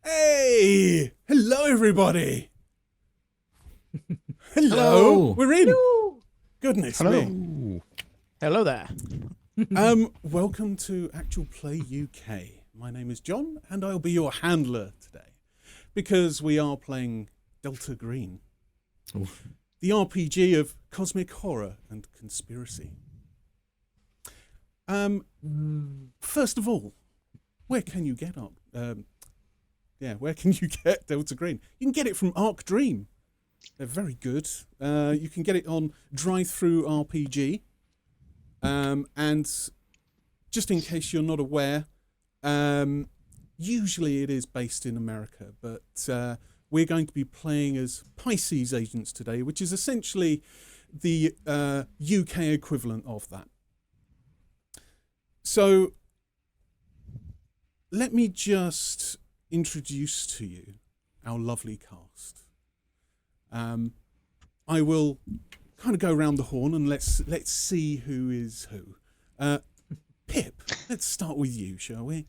Hey! Hello, everybody! Hello! We're in! Hello. Goodness Hello. me. Hello there. Welcome to Actual Play UK. My name is John, and I'll be your handler today. Because we are playing Delta Green. Oof. The RPG of cosmic horror and conspiracy. First of all, where can you get where can you get Delta Green? You can get it from Arc Dream. They're very good. You can get it on Drive-Thru RPG. And just in case you're not aware, usually it is based in America, but we're going to be playing as PISCES agents today, which is essentially the UK equivalent of that. So let me just introduce to you our lovely cast. I will kind of go around the horn and let's see who is who. Pip, let's start with you, shall we?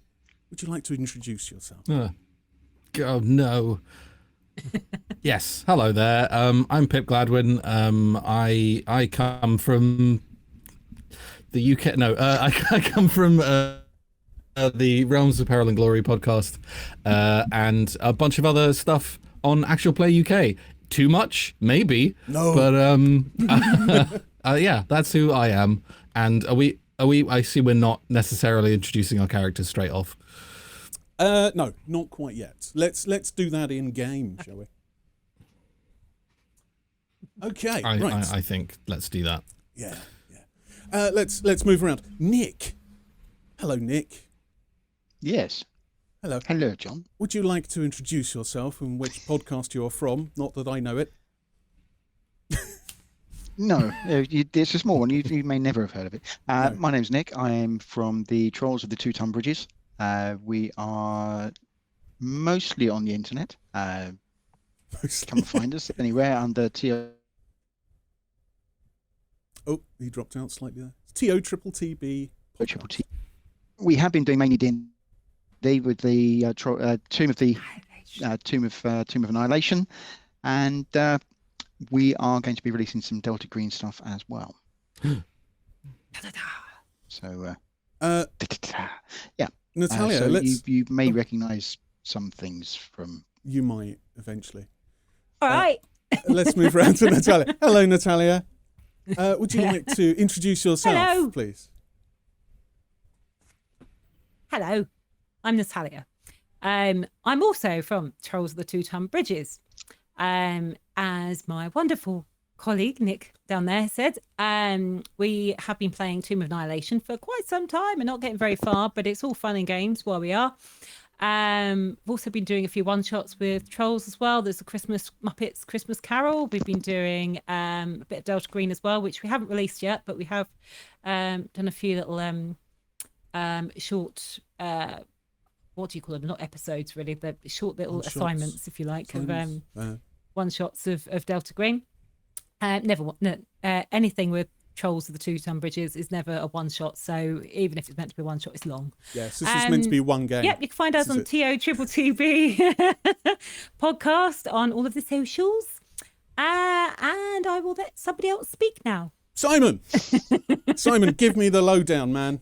Would you like to introduce yourself? Oh no. Yes, hello there. I'm Pip Gladwin. I come from the UK. No, I come from the Realms of Peril and Glory podcast, and a bunch of other stuff on Actual Play UK. Too much, maybe. No. But yeah, that's who I am. And are we? I see we're not necessarily introducing our characters straight off. No, not quite yet. Let's do that in game, shall we? Okay, right. I think let's do that. Yeah. Let's move around. Nick. Hello, Nick. Yes. Hello. Hello, John. Would you like to introduce yourself and which podcast you are from? Not that I know it. No, it's a small one. You may never have heard of it. No. My name's Nick. I am from the Trolls of the Tonne Bridges. We are mostly on the internet. Come and find us anywhere under TO. Oh, he dropped out slightly there. TOTTB. Triple T. We have been doing mainly D&D with the Tomb of Annihilation, and we are going to be releasing some Delta Green stuff as well. So, yeah. Natalia, so let's. you may recognise some things from. You might eventually. All right. Let's move around to Natalia. Hello, Natalia. Would you like to introduce yourself, Hello. please? Hello. I'm Natalia. I'm also from Trolls of the Tonne Bridges. As my wonderful colleague Nick down there said, we have been playing Tomb of Annihilation for quite some time and not getting very far, but it's all fun and games while we are. We've also been doing a few one-shots with Trolls as well. There's the Muppets Christmas Carol. We've been doing a bit of Delta Green as well, which we haven't released yet, but we have done a few little short what do you call them? Not episodes, really. They're short little One-shots. assignments, if you like, of Assignments. one-shots of Delta Green. Anything with Trolls of the Tonne Bridges is never a one-shot, so even if it's meant to be a one-shot, it's long. Yes, this was meant to be one game. Yep, you can find us on TOTTB podcast on all of the socials. And I will let somebody else speak now. Simon! Simon, give me the lowdown, man.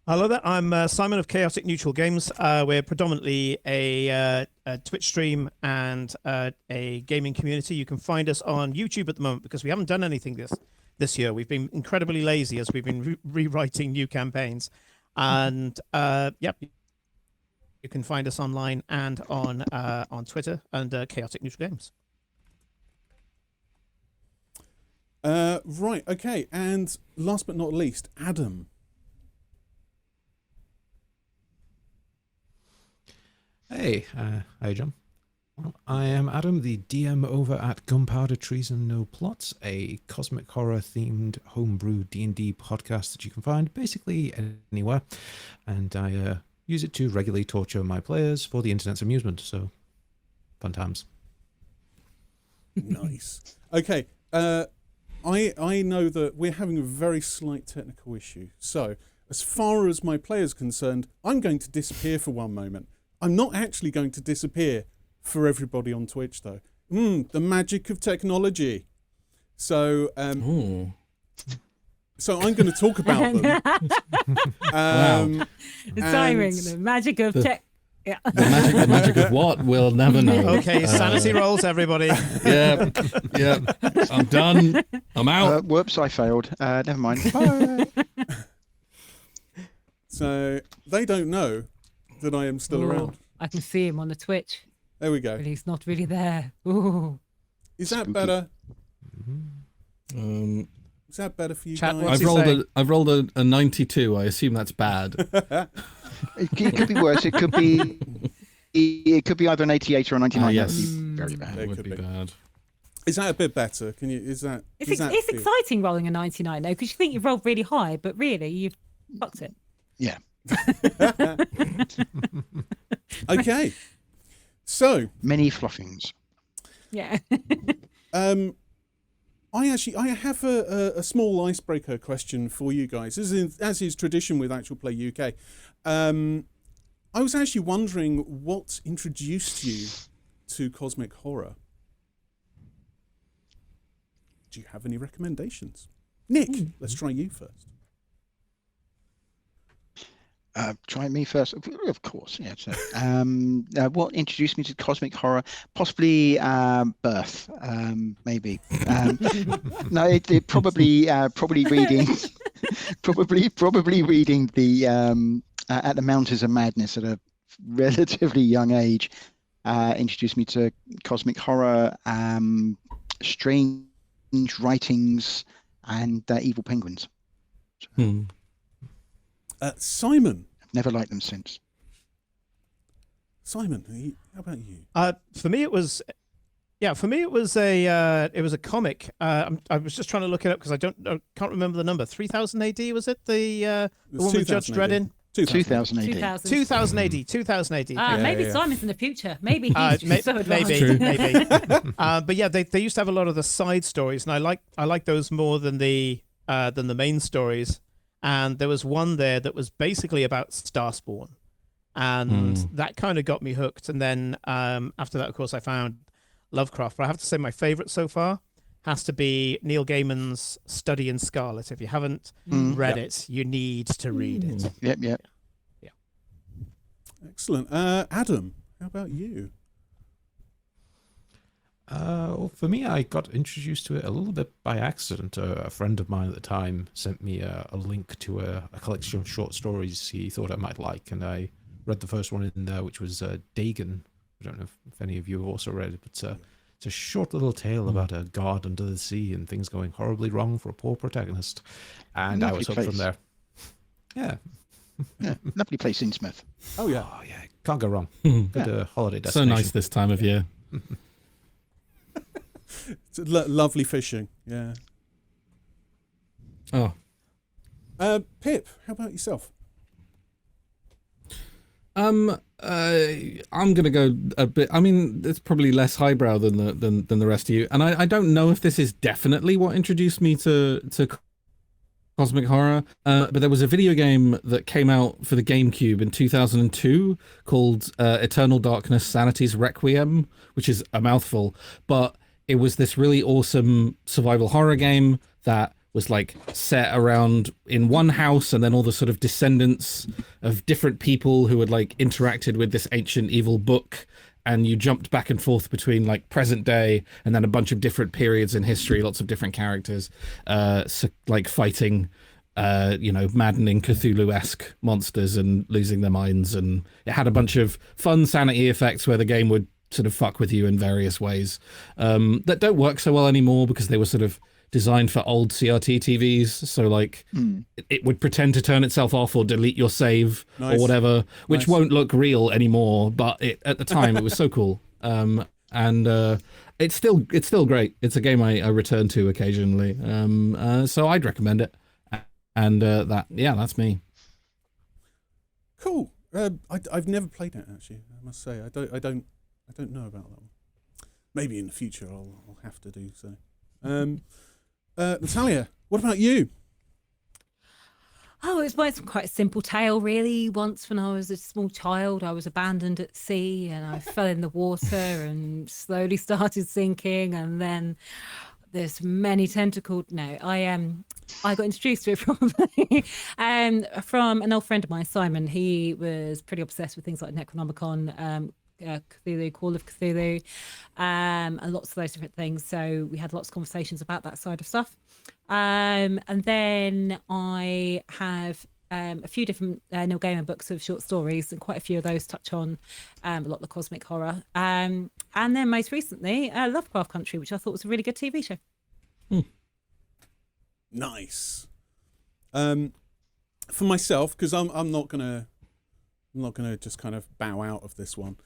Hello there, I'm Simon of Chaotic Neutral Games. We're predominantly a Twitch stream and a gaming community. You can find us on YouTube at the moment because we haven't done anything this year. We've been incredibly lazy as we've been rewriting new campaigns. And yep, you can find us online and on Twitter under Chaotic Neutral Games. Right, okay. And last but not least, Adam. Hey, hi John. Well, I am Adam, the DM over at Gunpowder, Treason, No Plots, a cosmic horror themed homebrew D&D podcast that you can find basically anywhere, and I use it to regularly torture my players for the internet's amusement, so fun times. Nice. Okay, I know that we're having a very slight technical issue, so as far as my player's concerned, I'm going to disappear for one moment. I'm not actually going to disappear for everybody on Twitch, though. The magic of technology. So, so I'm going to talk about them. Simon, the magic of tech. Yeah. The magic of what? We'll never know. Okay, sanity rolls, everybody. Yeah. I'm done. I'm out. Whoops, I failed. Never mind. Bye. So they don't know that I am still around. I can see him on the Twitch. There we go. But he's not really there. Ooh. Is that better? Um, Is that better for you Chat, guys? what's I've rolled a 92. I assume that's bad. It could be worse. It could be. It could be either an 88 or a 99. Yes. That would be very bad. That would could be be. bad. Is that a bit better? Can you? Is that? It's, does that it's feel- exciting rolling a 99 though, because you think you've rolled really high, but really you've fucked it. Yeah. Okay. So, Many fluffings. Yeah. I have a small icebreaker question for you guys, as is tradition with Actual Play UK. I was actually wondering what introduced you to cosmic horror. Do you have any recommendations? Nick, let's try you first. Try me first, of course. Yeah. So, what introduced me to cosmic horror? Possibly birth. Maybe. No, it probably reading, probably reading the At the Mountains of Madness at a relatively young age. Introduced me to cosmic horror, strange writings, and evil penguins. Simon. I've never liked them since. Simon, how about you? For me, it was a comic. I was just trying to look it up because I can't remember the number. 3000 AD was it? The one with Judge Dredd in 2000 AD. 2000 AD. 2000 AD. Maybe yeah. Simon's in the future. Maybe he's just so advanced. maybe. But yeah, they used to have a lot of the side stories, and I like those more than the main stories. And there was one there that was basically about Starspawn, and that kind of got me hooked. And then after that, of course, I found Lovecraft. But I have to say, my favorite so far has to be Neil Gaiman's Study in Scarlet. If you haven't read it, you need to read it. Yep. Yeah. Excellent. Adam, how about you? Well, for me, I got introduced to it a little bit by accident. A friend of mine at the time sent me a link to a collection of short stories he thought I might like, and I read the first one in there, which was Dagon. I don't know if any of you have also read it, but it's a short little tale about a god under the sea and things going horribly wrong for a poor protagonist. And I was hooked from there. Yeah. Yeah, lovely place in Smith. Oh, yeah. Oh, yeah. Can't go wrong. Good holiday So destination. nice this time of year. It's lovely fishing. Yeah. Oh. Pip, how about yourself? I'm gonna go a bit. I mean, it's probably less highbrow than the rest of you, and I don't know if this is definitely what introduced me to cosmic horror. But there was a video game that came out for the GameCube in 2002 called Eternal Darkness: Sanity's Requiem, which is a mouthful, but it was this really awesome survival horror game that was like set around in one house, and then all the sort of descendants of different people who had like interacted with this ancient evil book, and you jumped back and forth between like present day and then a bunch of different periods in history, lots of different characters, like fighting maddening Cthulhu-esque monsters and losing their minds. And it had a bunch of fun sanity effects where the game would sort of fuck with you in various ways that don't work so well anymore because they were sort of designed for old CRT TVs. So like it would pretend to turn itself off or delete your save or whatever, which won't look real anymore. But at the time it was so cool. And it's still great. It's a game I return to occasionally. So I'd recommend it. And that's me. Cool. I've never played it actually. I must say I don't know about that one. Maybe in the future I'll have to do so. Natalia, what about you? Oh, it's quite a simple tale, really. Once, when I was a small child, I was abandoned at sea, and I fell in the water and slowly started sinking. And then there's many tentacled. No, I got introduced to it from an old friend of mine, Simon. He was pretty obsessed with things like Necronomicon, Cthulhu, Call of Cthulhu, and lots of those different things. So we had lots of conversations about that side of stuff. And then I have a few different Neil Gaiman books of short stories, and quite a few of those touch on a lot of the cosmic horror. And then most recently, Lovecraft Country, which I thought was a really good TV show. Nice. For myself, because I'm not gonna just kind of bow out of this one.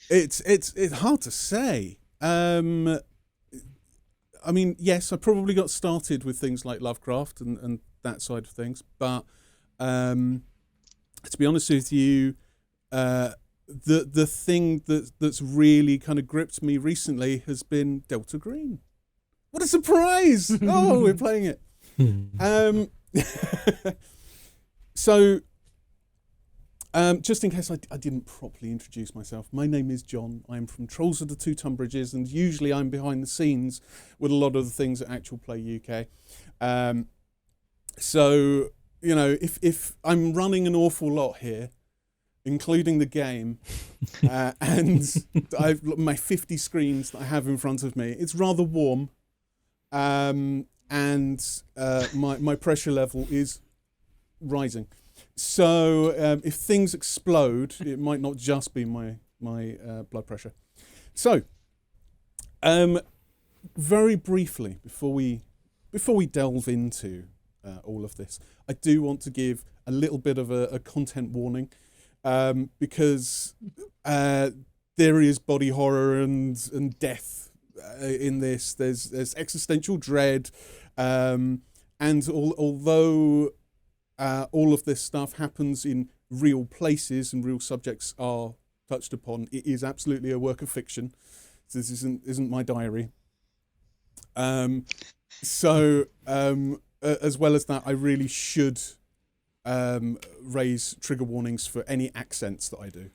It's hard to say. I mean, yes, I probably got started with things like Lovecraft and that side of things, but to be honest with you, the thing that's really kind of gripped me recently has been Delta Green. What a surprise! Oh, we're playing it. So, just in case I didn't properly introduce myself, my name is John. I'm from Trolls of the Two Tonne Bridges, and usually I'm behind the scenes with a lot of the things at Actual Play UK. So, you know, if I'm running an awful lot here, including the game, and my 50 screens that I have in front of me, it's rather warm, and my pressure level is rising. So if things explode, it might not just be my blood pressure. So, very briefly, before we delve into all of this, I do want to give a little bit of a content warning, because there is body horror and death in this. There's existential dread, and although all of this stuff happens in real places and real subjects are touched upon, it is absolutely a work of fiction. This isn't my diary. So as well as that, I really should raise trigger warnings for any accents that I do.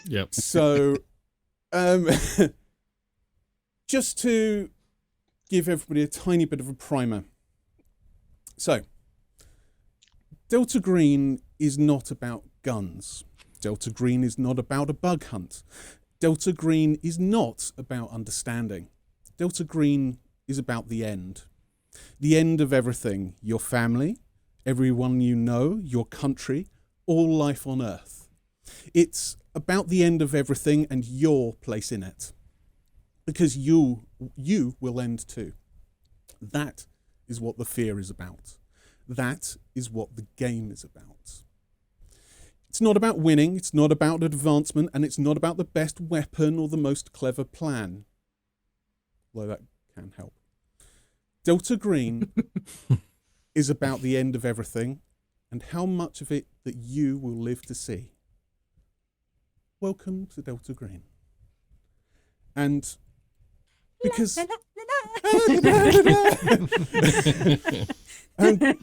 Yep. So just to give everybody a tiny bit of a primer. So, Delta Green is not about guns. Delta Green is not about a bug hunt. Delta Green is not about understanding. Delta Green is about the end. The end of everything. Your family, everyone you know, your country, all life on Earth. It's about the end of everything and your place in it. Because you will end too. That is what the fear is about. That is what the game is about. It's not about winning, it's not about advancement, and it's not about the best weapon or the most clever plan. Although that can help. Delta Green is about the end of everything and how much of it that you will live to see. Welcome to Delta Green. And because and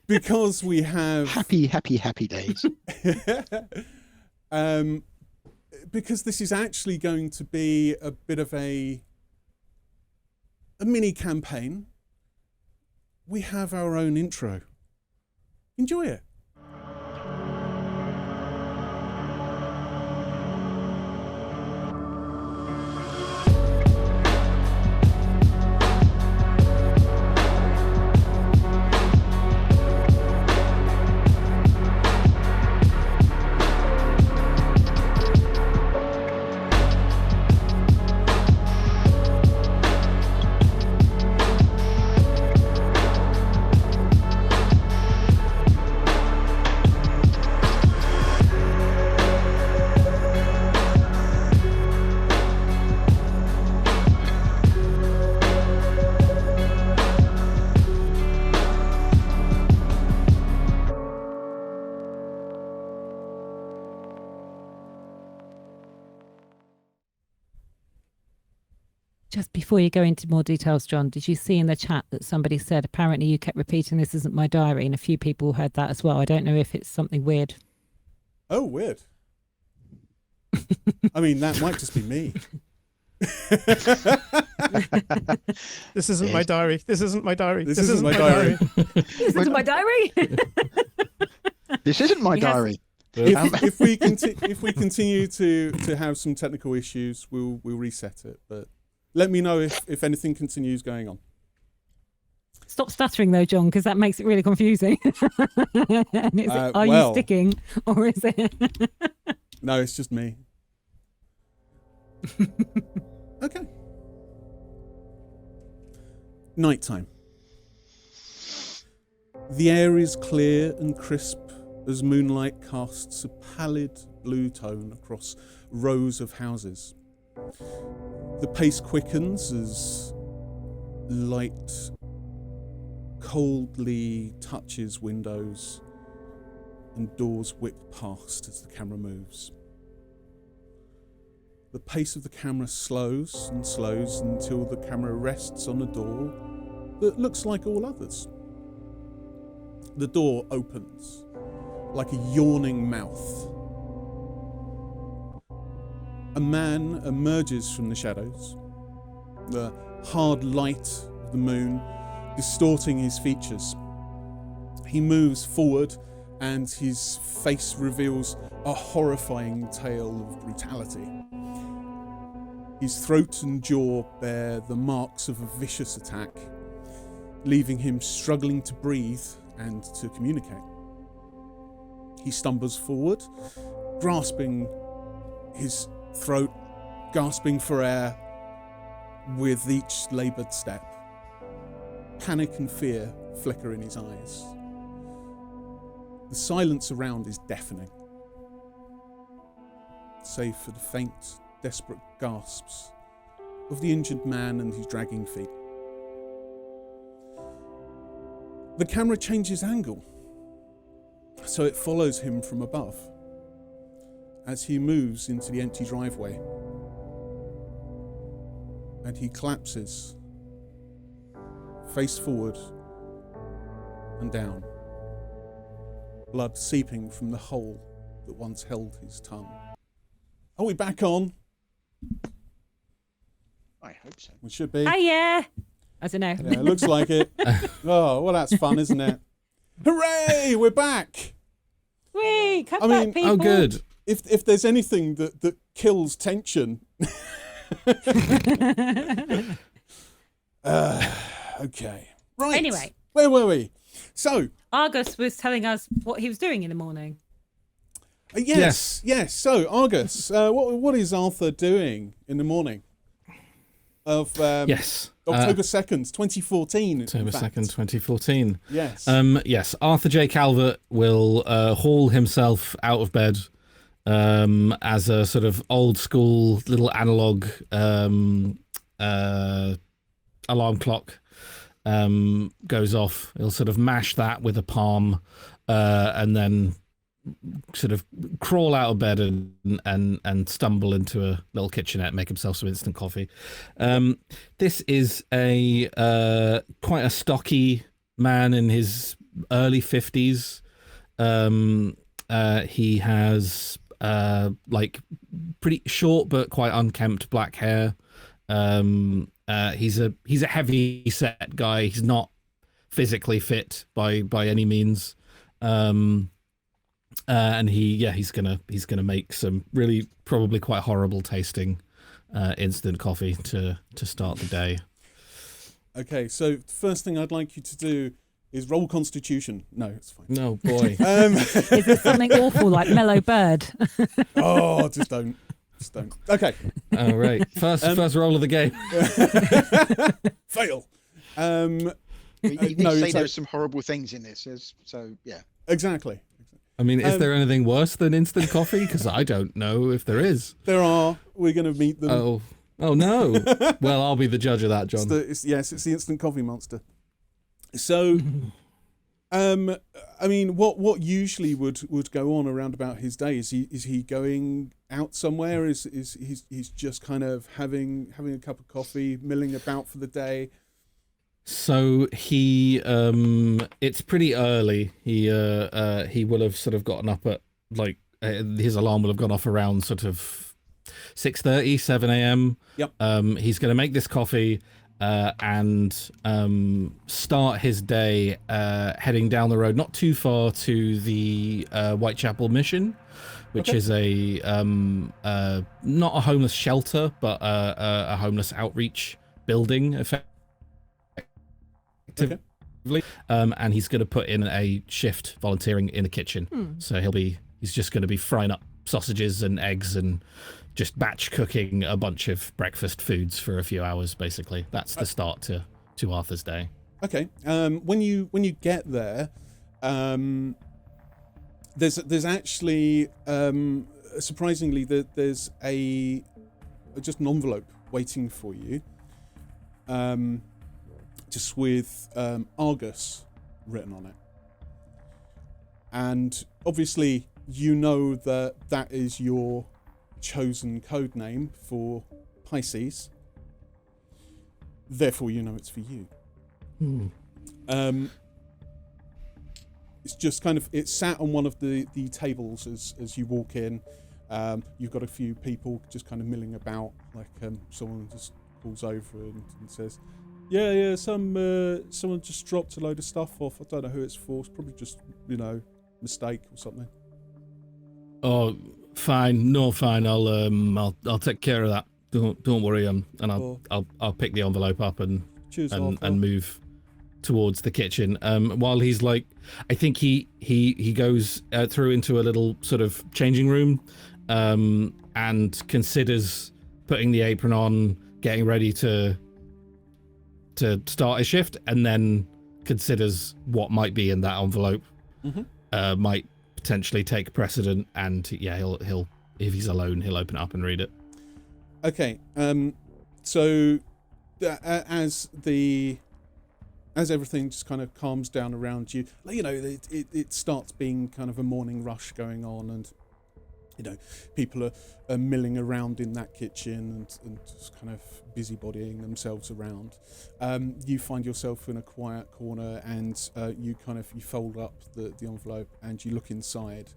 because we have happy days. Because this is actually going to be a bit of a mini campaign, we have our own intro. Enjoy it. Just before you go into more details, John, did you see in the chat that somebody said apparently you kept repeating this isn't my diary, and a few people heard that as well? I don't know if it's something weird. Oh, weird. I mean, that might just be me. This isn't my diary. This isn't my diary. This isn't my diary. This isn't my diary. This isn't my Yes. diary. If we continue to have some technical issues, we'll reset it. But let me know if anything continues going on. Stop stuttering though, John, because that makes it really confusing. And are you sticking or is it? No, it's just me. Okay. Nighttime. The air is clear and crisp as moonlight casts a pallid blue tone across rows of houses. The pace quickens as light coldly touches windows and doors whip past as the camera moves. The pace of the camera slows and slows until the camera rests on a door that looks like all others. The door opens like a yawning mouth. A man emerges from the shadows, the hard light of the moon distorting his features. He moves forward and his face reveals a horrifying tale of brutality. His throat and jaw bear the marks of a vicious attack, leaving him struggling to breathe and to communicate. He stumbles forward, grasping his throat, gasping for air with each laboured step. Panic and fear flicker in his eyes. The silence around is deafening, save for the faint, desperate gasps of the injured man and his dragging feet. The camera changes angle, so it follows him from above as he moves into the empty driveway, and he collapses face forward and down, blood seeping from the hole that once held his tongue. Are we back on? I hope so. We should be. Oh yeah. I don't know. Yeah, it looks like it. Oh, well, that's fun, isn't it? Hooray! We're back. Whee! Come I back, mean- people. Oh, good. If there's anything that kills tension. Okay. Right. Anyway. Where were we? So, Argus was telling us what he was doing in the morning. yes. So, Argus, what is Arthur doing in the morning of Yes. October 2nd, 2014? October in fact. 2nd, 2014. Yes. Yes, Arthur J. Calvert will haul himself out of bed as a sort of old school little analog alarm clock goes off. He'll sort of mash that with a palm and then sort of crawl out of bed and stumble into a little kitchenette, make himself some instant coffee. This is a quite a stocky man in his early 50s. He has like pretty short but quite unkempt black hair. He's a heavy set guy. He's not physically fit by any means. And he's gonna make some really probably quite horrible tasting instant coffee to start the day. Okay, so first thing I'd like you to do is roll Constitution. No, it's fine. No boy. Is it something awful like Mellow Bird? Oh, just don't. Okay. All right. First roll of the game. Fail. You did no, say it's there's some horrible things in this, so yeah. Exactly. I mean, is there anything worse than instant coffee? Because I don't know if there is. There are. We're going to meet them. Oh no. Well, I'll be the judge of that, John. It's the instant coffee monster. So, I mean, what usually would go on around about his day? Is he going out somewhere? Is he's just kind of having a cup of coffee, milling about for the day? So he, it's pretty early. He will have sort of gotten up at like his alarm will have gone off around sort of 6:30, 7 a.m. Yep. He's going to make this coffee and start his day heading down the road, not too far, to the Whitechapel Mission, which is a not a homeless shelter, but a homeless outreach building, effectively. And he's going to put in a shift volunteering in the kitchen. So he's just going to be frying up sausages and eggs and just batch cooking a bunch of breakfast foods for a few hours. Basically, that's the start to Arthur's day. Okay. When you get there, there's actually surprisingly there's just an envelope waiting for you. Just with Argus written on it. And obviously you know that is your chosen code name for PISCES. Therefore you know it's for you. It's just kind of, it's sat on one of the tables as you walk in. You've got a few people just kind of milling about, like someone just pulls over and says, Yeah, someone just dropped a load of stuff off. I don't know who it's for. It's probably just, mistake or something. Oh, fine. No, fine. I'll take care of that. Don't worry. And I'll pick the envelope up and move towards the kitchen. While he's like, I think he goes through into a little sort of changing room, and considers putting the apron on, getting ready to start a shift, and then considers what might be in that envelope might potentially take precedent, and he'll if he's alone, he'll open it up and read it. Okay. So as everything just kind of calms down around you, it starts being kind of a morning rush going on, and people are milling around in that kitchen and just kind of busybodying themselves around. You find yourself in a quiet corner, and you fold up the envelope and you look inside.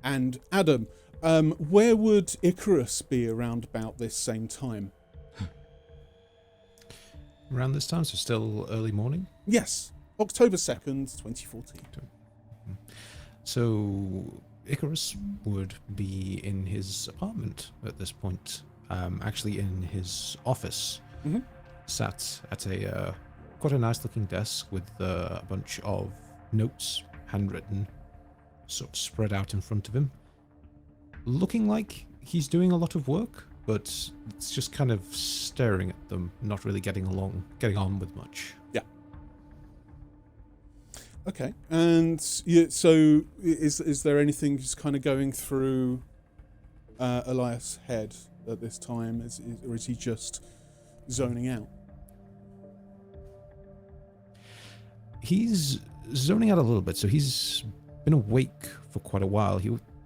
And Adam, where would Icarus be around about this same time? Around this time, so still early morning? Yes, October 2nd, 2014. So Icarus would be in his apartment at this point, actually in his office, sat at a quite a nice looking desk with a bunch of notes, handwritten, sort of spread out in front of him, looking like he's doing a lot of work, but it's just kind of staring at them, not really getting on with much. Yeah. Okay, and so is there anything just kind of going through Elias' head at this time, or is he just zoning out? He's zoning out a little bit, so he's been awake for quite a while.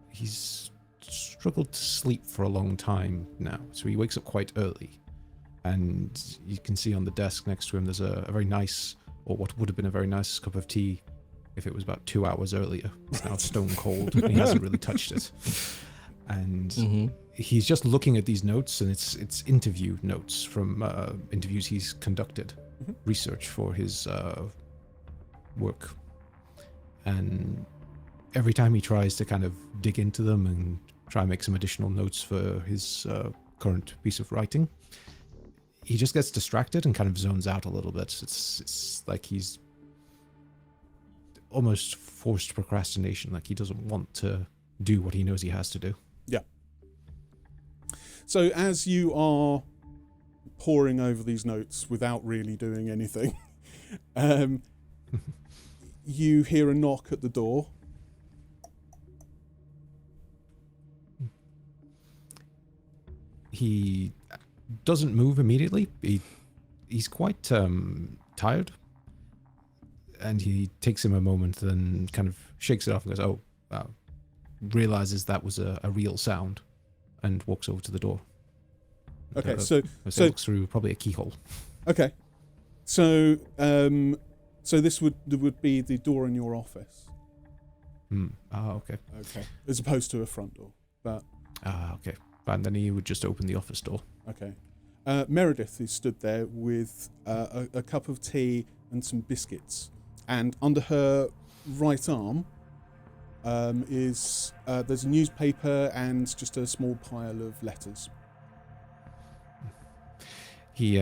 He's struggled to sleep for a long time now, so he wakes up quite early, and you can see on the desk next to him there's a very nice, or what would have been a very nice cup of tea if it was about 2 hours earlier. It's now stone cold, and he hasn't really touched it. And he's just looking at these notes, and it's interview notes from interviews he's conducted, research for his work. And every time he tries to kind of dig into them and try and make some additional notes for his current piece of writing, he just gets distracted and kind of zones out a little bit. It's like he's almost forced procrastination, like he doesn't want to do what he knows he has to do. Yeah. So as you are poring over these notes without really doing anything, you hear a knock at the door. He doesn't move immediately. He's quite tired, and he takes him a moment, then kind of shakes it off and goes, realizes that was a real sound, and walks over to the door. Okay, so looks through probably a keyhole. Okay, so so this would be the door in your office. Okay. Okay, as opposed to a front door, but. Okay. And then he would just open the office door. Okay. Meredith is stood there with a cup of tea and some biscuits, and under her right arm is there's a newspaper and just a small pile of letters. He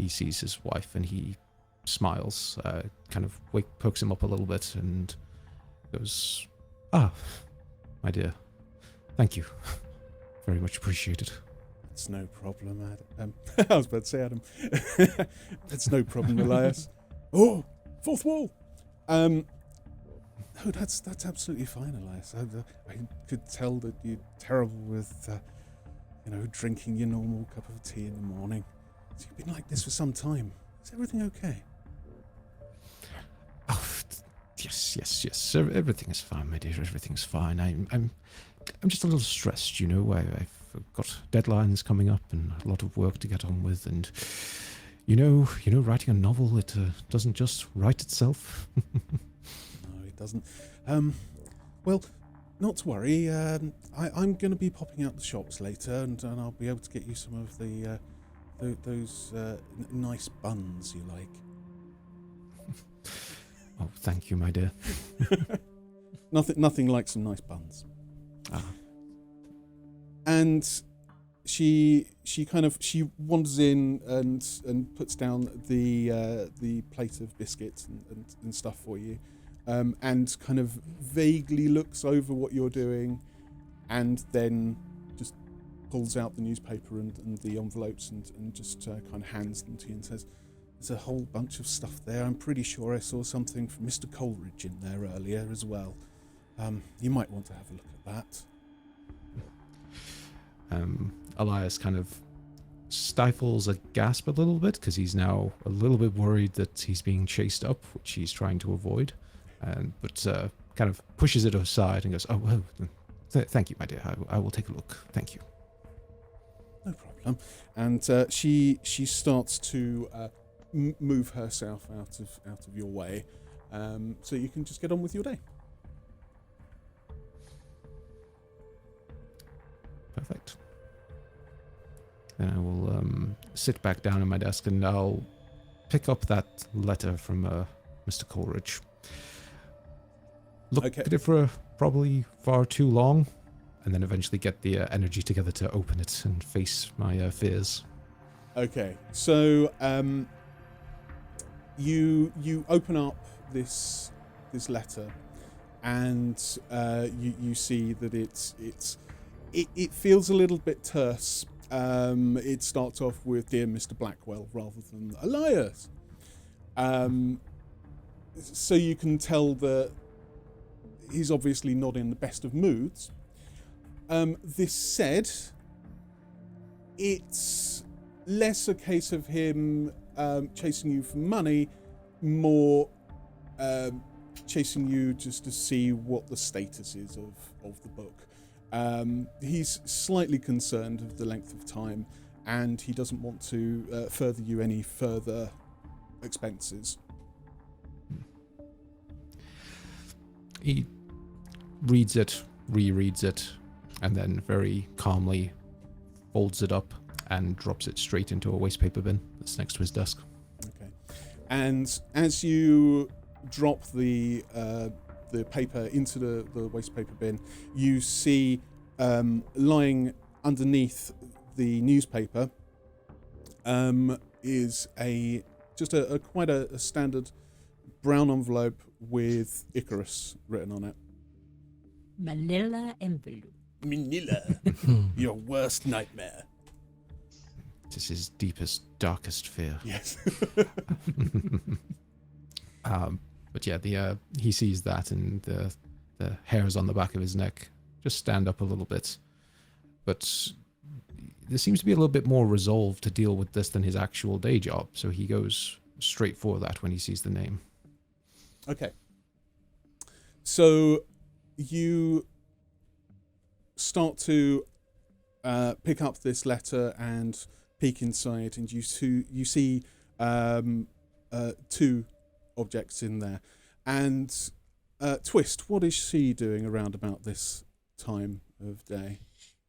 sees his wife and he smiles, kind of pokes him up a little bit and goes, my dear, thank you. Very much appreciated. It's no problem, Adam. I was about to say Adam. It's no problem, Elias. Oh, fourth wall. No, that's absolutely fine, Elias. I could tell that you're terrible with, drinking your normal cup of tea in the morning. So you've been like this for some time. Is everything okay? Oh, yes. Everything is fine, my dear. Everything's fine. I'm just a little stressed, I've got deadlines coming up and a lot of work to get on with, and writing a novel, it doesn't just write itself. No, it doesn't. Well, not to worry. I'm going to be popping out the shops later, and I'll be able to get you some of those nice buns you like. Oh, thank you, my dear. Nothing like some nice buns. And she wanders in and puts down the plate of biscuits and stuff for you, and kind of vaguely looks over what you're doing, and then just pulls out the newspaper and the envelopes and just kind of hands them to you and says, "There's a whole bunch of stuff there. I'm pretty sure I saw something from Mr. Coleridge in there earlier as well. You might want to have a look at that." Elias kind of stifles a gasp a little bit because he's now a little bit worried that he's being chased up, which he's trying to avoid, but kind of pushes it aside and goes, thank you, my dear. I will take a look. Thank you. No problem. And she starts to move herself out of your way, so you can just get on with your day. Perfect. Then I will sit back down at my desk and I'll pick up that letter from Mr. Coleridge. Look at it for probably far too long, and then eventually get the energy together to open it and face my fears. Okay, so you open up this letter, and you see that it feels a little bit terse. It starts off with "Dear Mr. Blackwell" rather than Elias. So you can tell that he's obviously not in the best of moods. This said, it's less a case of him chasing you for money, more chasing you just to see what the status is of the book. He's slightly concerned of the length of time, and he doesn't want to further you any further expenses. He reads it, rereads it, and then very calmly folds it up and drops it straight into a waste paper bin that's next to his desk. Okay. And as you drop the paper into the waste paper bin, you see lying underneath the newspaper is just a quite a standard brown envelope with Icarus written on it. Manila envelope. Manila, your worst nightmare. It is his deepest, darkest fear. Yes. But yeah, he sees that, and the hairs on the back of his neck just stand up a little bit. But there seems to be a little bit more resolve to deal with this than his actual day job, so he goes straight for that when he sees the name. Okay. So you start to pick up this letter and peek inside, and you see two objects in there. And Twist, what is she doing around about this time of day?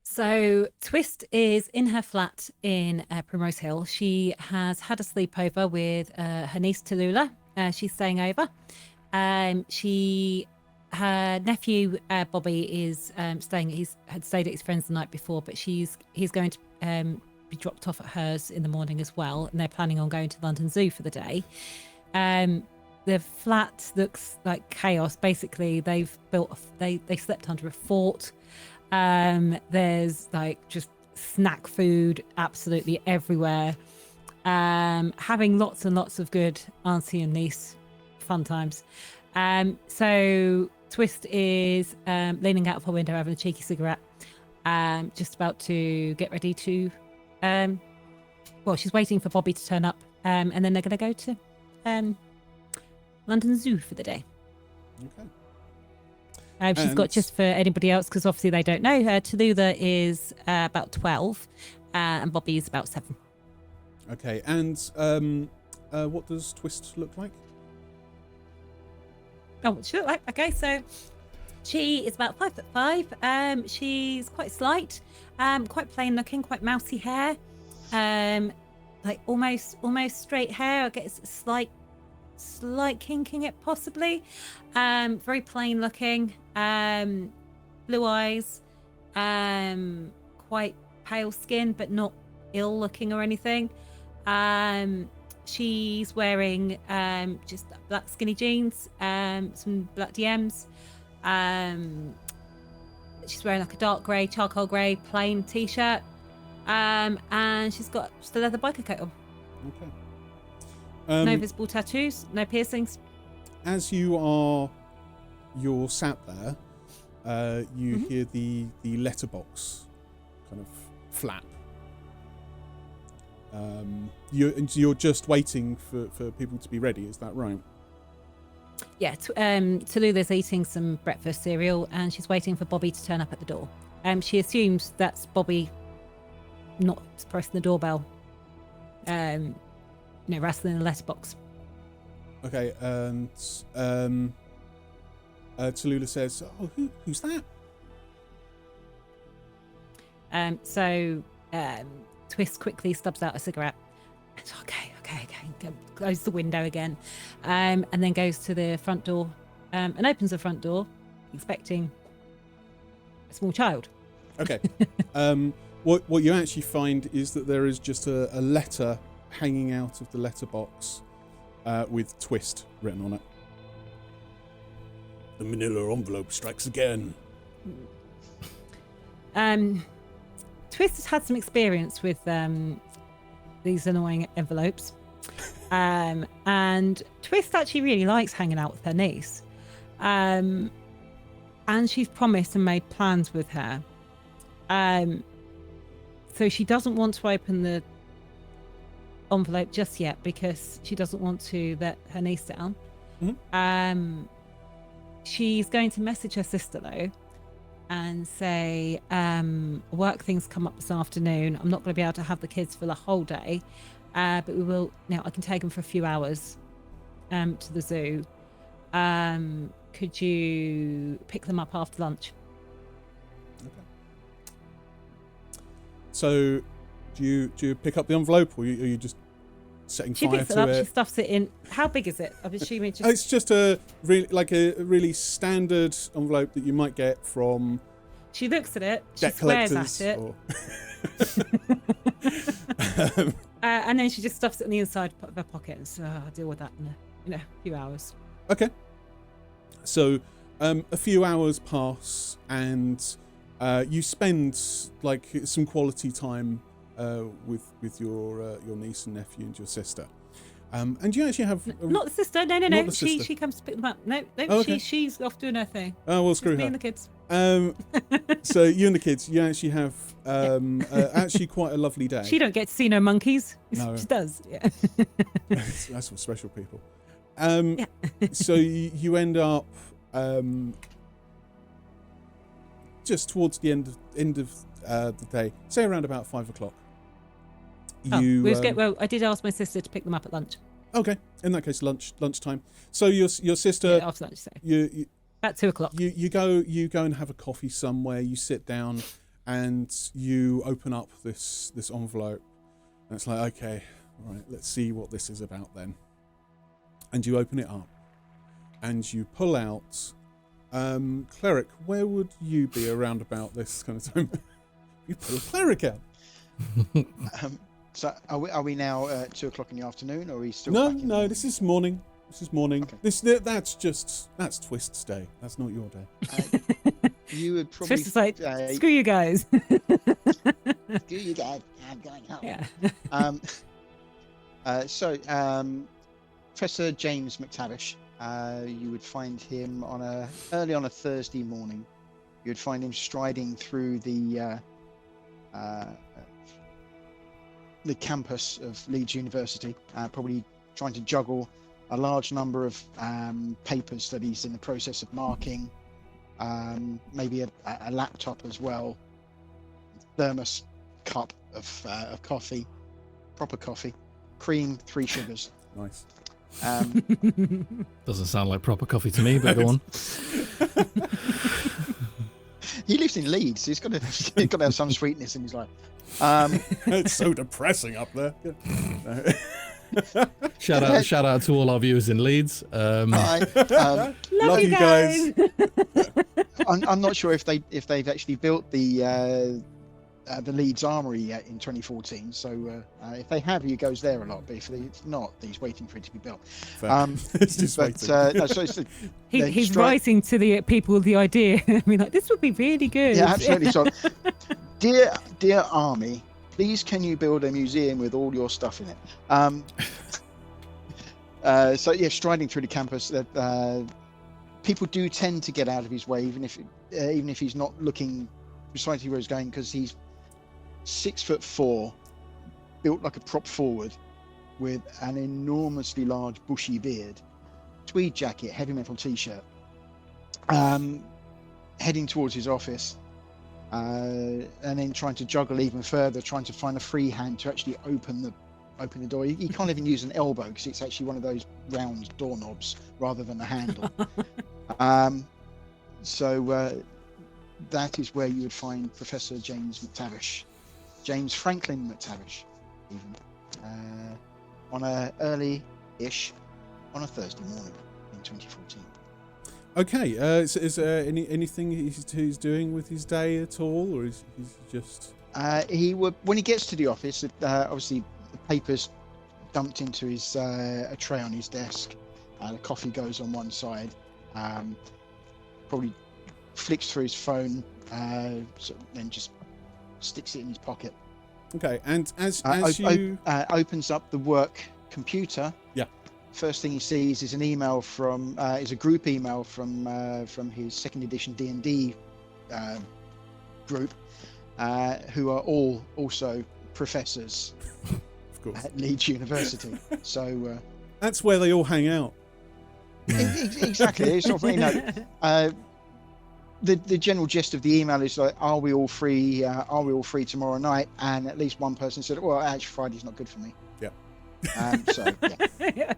So Twist is in her flat in Primrose Hill. She has had a sleepover with her niece Tallulah. She's staying over. Her nephew Bobby is staying. He's had stayed at his friend's the night before, but he's going to be dropped off at hers in the morning as well. And they're planning on going to London Zoo for the day. The flat looks like chaos. Basically, they slept under a fort. There's like just snack food absolutely everywhere. Having lots and lots of good auntie and niece fun times. So Twist is leaning out of her window having a cheeky cigarette, just about to get ready to she's waiting for Bobby to turn up, and then they're going to go to London Zoo for the day. Okay. She's got, just for anybody else, because obviously they don't know, Tallulah is about 12 and Bobby is about 7. Okay, and what does Twist look like? Oh, what she look like? Okay, so she is about 5'5". She's quite slight, quite plain looking, quite mousy hair, like almost straight hair. I guess slight kinking it possibly. Very plain looking, blue eyes, quite pale skin, but not ill looking or anything. She's wearing just black skinny jeans, some black DMs. She's wearing like a dark grey, charcoal grey, plain t-shirt, and she's got just a leather biker coat on. Okay. No visible tattoos, no piercings. As you're sat there, you hear the letterbox kind of flap. You're just waiting for people to be ready, is that right? Yeah, Tallulah's eating some breakfast cereal and she's waiting for Bobby to turn up at the door. She assumes that's Bobby not pressing the doorbell, wrestling the letterbox. Okay, and Tallulah says, "Oh, who's that?" Twist quickly stubs out a cigarette. Okay, close the window again, and then goes to the front door and opens the front door, expecting a small child. Okay. What you actually find is that there is just a letter hanging out of the letterbox with Twist written on it. The manila envelope strikes again. Twist has had some experience with these annoying envelopes. And Twist actually really likes hanging out with her niece. And she's promised and made plans with her. So she doesn't want to open the envelope just yet because she doesn't want to let her niece down. Mm-hmm. She's going to message her sister though and say, work things come up this afternoon. I'm not going to be able to have the kids for the whole day, but we will. I can take them for a few hours to the zoo. Could you pick them up after lunch? Okay. So, do you pick up the envelope, or are you just setting she fire picks it to up, it? She stuffs it in. How big is it? I'm assuming just... It's just a really standard envelope that you might get from. She looks at it. She debt swears collectors at it. And then she just stuffs it on the inside of her pocket and says, I'll deal with that in a few hours. Okay. So a few hours pass and you spend like some quality time with your niece and nephew and your sister. And you actually have not the sister. No. Not the sister. She comes to pick them up. No. Oh, okay. She's off doing her thing. Oh well, screw Just me her. and the kids. So you and the kids, you actually have actually quite a lovely day. She don't get to see no monkeys. No. She does. Yeah. That's for special people. So you end up just towards the end of the day, say around about 5 o'clock. Well, I did ask my sister to pick them up at lunch. Okay, in that case, lunchtime. So your sister, Yeah, after lunch, so you about 2 o'clock. you go and have a coffee somewhere. You sit down, and you open up this envelope, and it's like, okay, all right, let's see what this is about then. And you open it up, and you pull out, cleric. Where would you be around about this kind of time? You pull a cleric out. So are we now at 2 o'clock in the afternoon, or are we still? No. This is morning. Okay. That's Twist's day. That's not your day. You would probably. Twist is like, screw you guys. Screw you guys. I'm going home. Yeah. So Professor James McTavish, you would find him early on a Thursday morning. You would find him striding through the campus of Leeds University, probably trying to juggle a large number of papers that he's in the process of marking, maybe a laptop as well, thermos cup of coffee, proper coffee, cream, 3 sugars. Nice. Doesn't sound like proper coffee to me, but go on. He lives in Leeds, so he's got to have some sweetness in his life. It's so depressing up there. Shout out to all our viewers in Leeds. Love you guys. I'm not sure if they've actually built the Leeds Armory yet in 2014. So if they have, he goes there a lot. But if it's not, he's waiting for it to be built. It's just waiting. No, so He's writing to the people the idea. I mean, like, this would be really good. Yeah, absolutely. So, dear Army, please can you build a museum with all your stuff in it? So yeah, striding through the campus, that people do tend to get out of his way, even if he's not looking precisely where he's going, because he's 6'4", built like a prop forward, with an enormously large bushy beard, tweed jacket, heavy metal t-shirt, heading towards his office, and then trying to juggle even further, trying to find a free hand to actually open the door. He can't even use an elbow because it's actually one of those round doorknobs rather than a handle. So that is where you would find Professor James McTavish, James Franklin McTavish, even on a early-ish on a Thursday morning in 2014. Okay, is there anything he's doing with his day at all, or is he just? He would, when he gets to the office, obviously the papers dumped into his a tray on his desk. The coffee goes on one side. Probably flicks through his phone, then just sticks it in his pocket. Okay, and as you opens up the work computer. Yeah. First thing he sees is an email is a group email from his second edition D&D group, who are all also professors of course at Leeds University. So that's where they all hang out. Exactly. It's sort of, the general gist of the email is like, are we all free? Are we all free tomorrow night? And at least one person said, well, actually Friday's not good for me. Yeah. So yeah.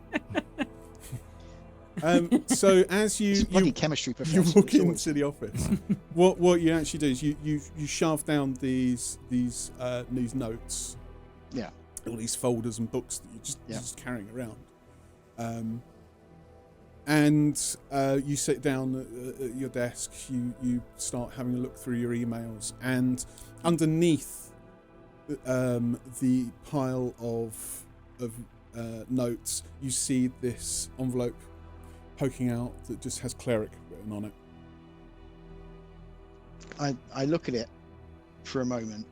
So as you chemistry you professor, walk into the office, what you actually do is you shove down these notes, yeah, all these folders and books that you're just carrying around, and you sit down at your desk. You start having a look through your emails, and underneath the pile of notes, you see this envelope poking out that just has cleric written on it. I look at it for a moment.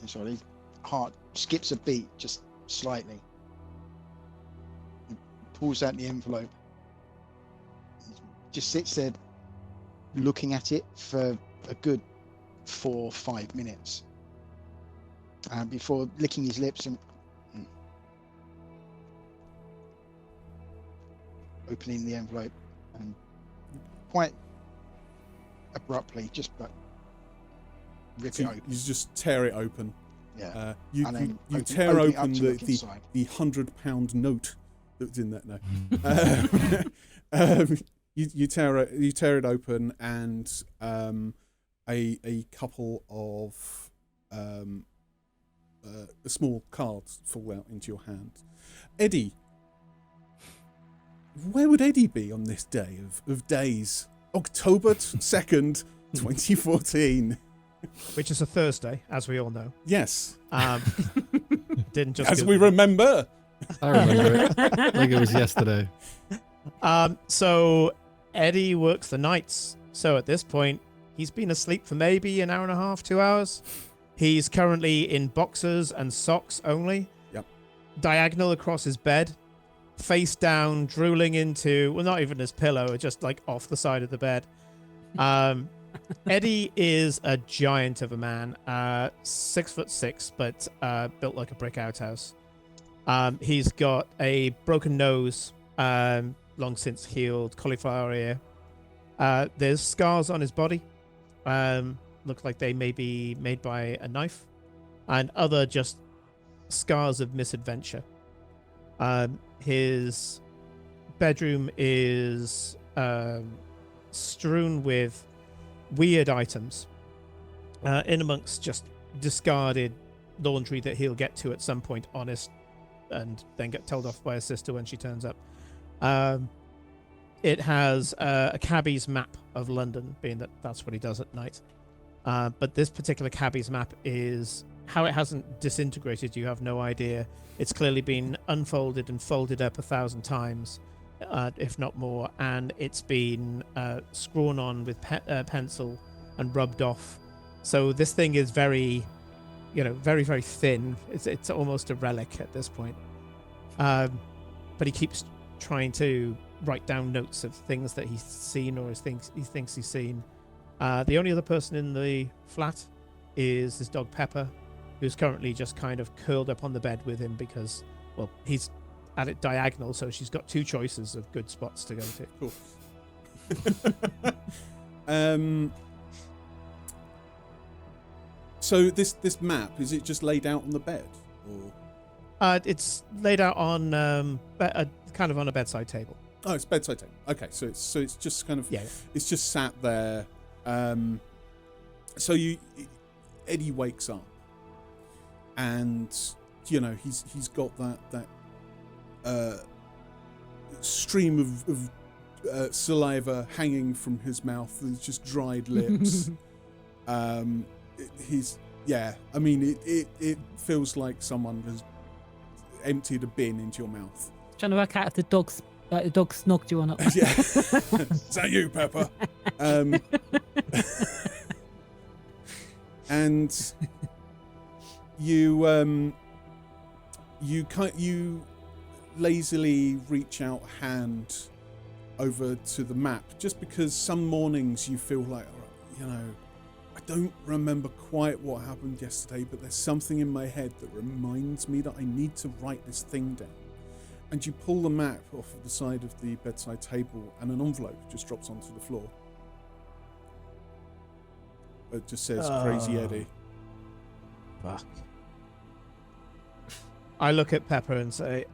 I'm sorry, heart skips a beat just slightly. He pulls out the envelope. Just sits there looking at it for a good 4 or 5 minutes before licking his lips and opening the envelope, and quite abruptly, just rip So it open. you just tear it open. Yeah. You And then tear open it up open to the look inside. £100 note that's in that. No, you tear it open, and a couple of small cards fall out into your hand. Eddie, where would Eddie be on this day of days? October 2nd, 2014. Which is a Thursday, as we all know. Yes. Didn't just As Google we it. remember. I remember it like it was yesterday. So Eddie works the nights. So at this point, he's been asleep for maybe an hour and a half, 2 hours. He's currently in boxers and socks only. Yep. Diagonal across his bed, face down, drooling into, well, not even his pillow, just like off the side of the bed. Eddie is a giant of a man, 6'6", but built like a brick outhouse. He's got a broken nose, long since healed, cauliflower ear. There's scars on his body. Look like they may be made by a knife, and other just scars of misadventure. His bedroom is strewn with weird items, in amongst just discarded laundry that he'll get to at some point, honest, and then get told off by his sister when she turns up. It has a cabbie's map of London, being that that's what he does at night. But this particular cabbie's map is how it hasn't disintegrated. You have no idea. It's clearly been unfolded and folded up 1,000 times, if not more, and it's been scrawn on with pencil and rubbed off. So this thing is very, very, very thin. It's almost a relic at this point. But he keeps trying to write down notes of things that he's seen or he thinks he's seen. The only other person in the flat is his dog Pepper, who's currently just kind of curled up on the bed with him because, well, he's at it diagonal, so she's got two choices of good spots to go to. Cool. So this map, is it just laid out on the bed, or? It's laid out on kind of on a bedside table. Oh, it's bedside table. Okay, so it's just kind of it's just sat there. So Eddie wakes up, and he's got that stream of saliva hanging from his mouth. There's just dried lips. It feels like someone has emptied a bin into your mouth. Trying to work out if the dog snogged you or not. Yeah. Is that you, Pepper? And you lazily reach out a hand over to the map, just because some mornings you feel like, I don't remember quite what happened yesterday, but there's something in my head that reminds me that I need to write this thing down. And you pull the map off of the side of the bedside table, and an envelope just drops onto the floor. It just says Crazy Eddie. Fuck. I look at Pepper and say,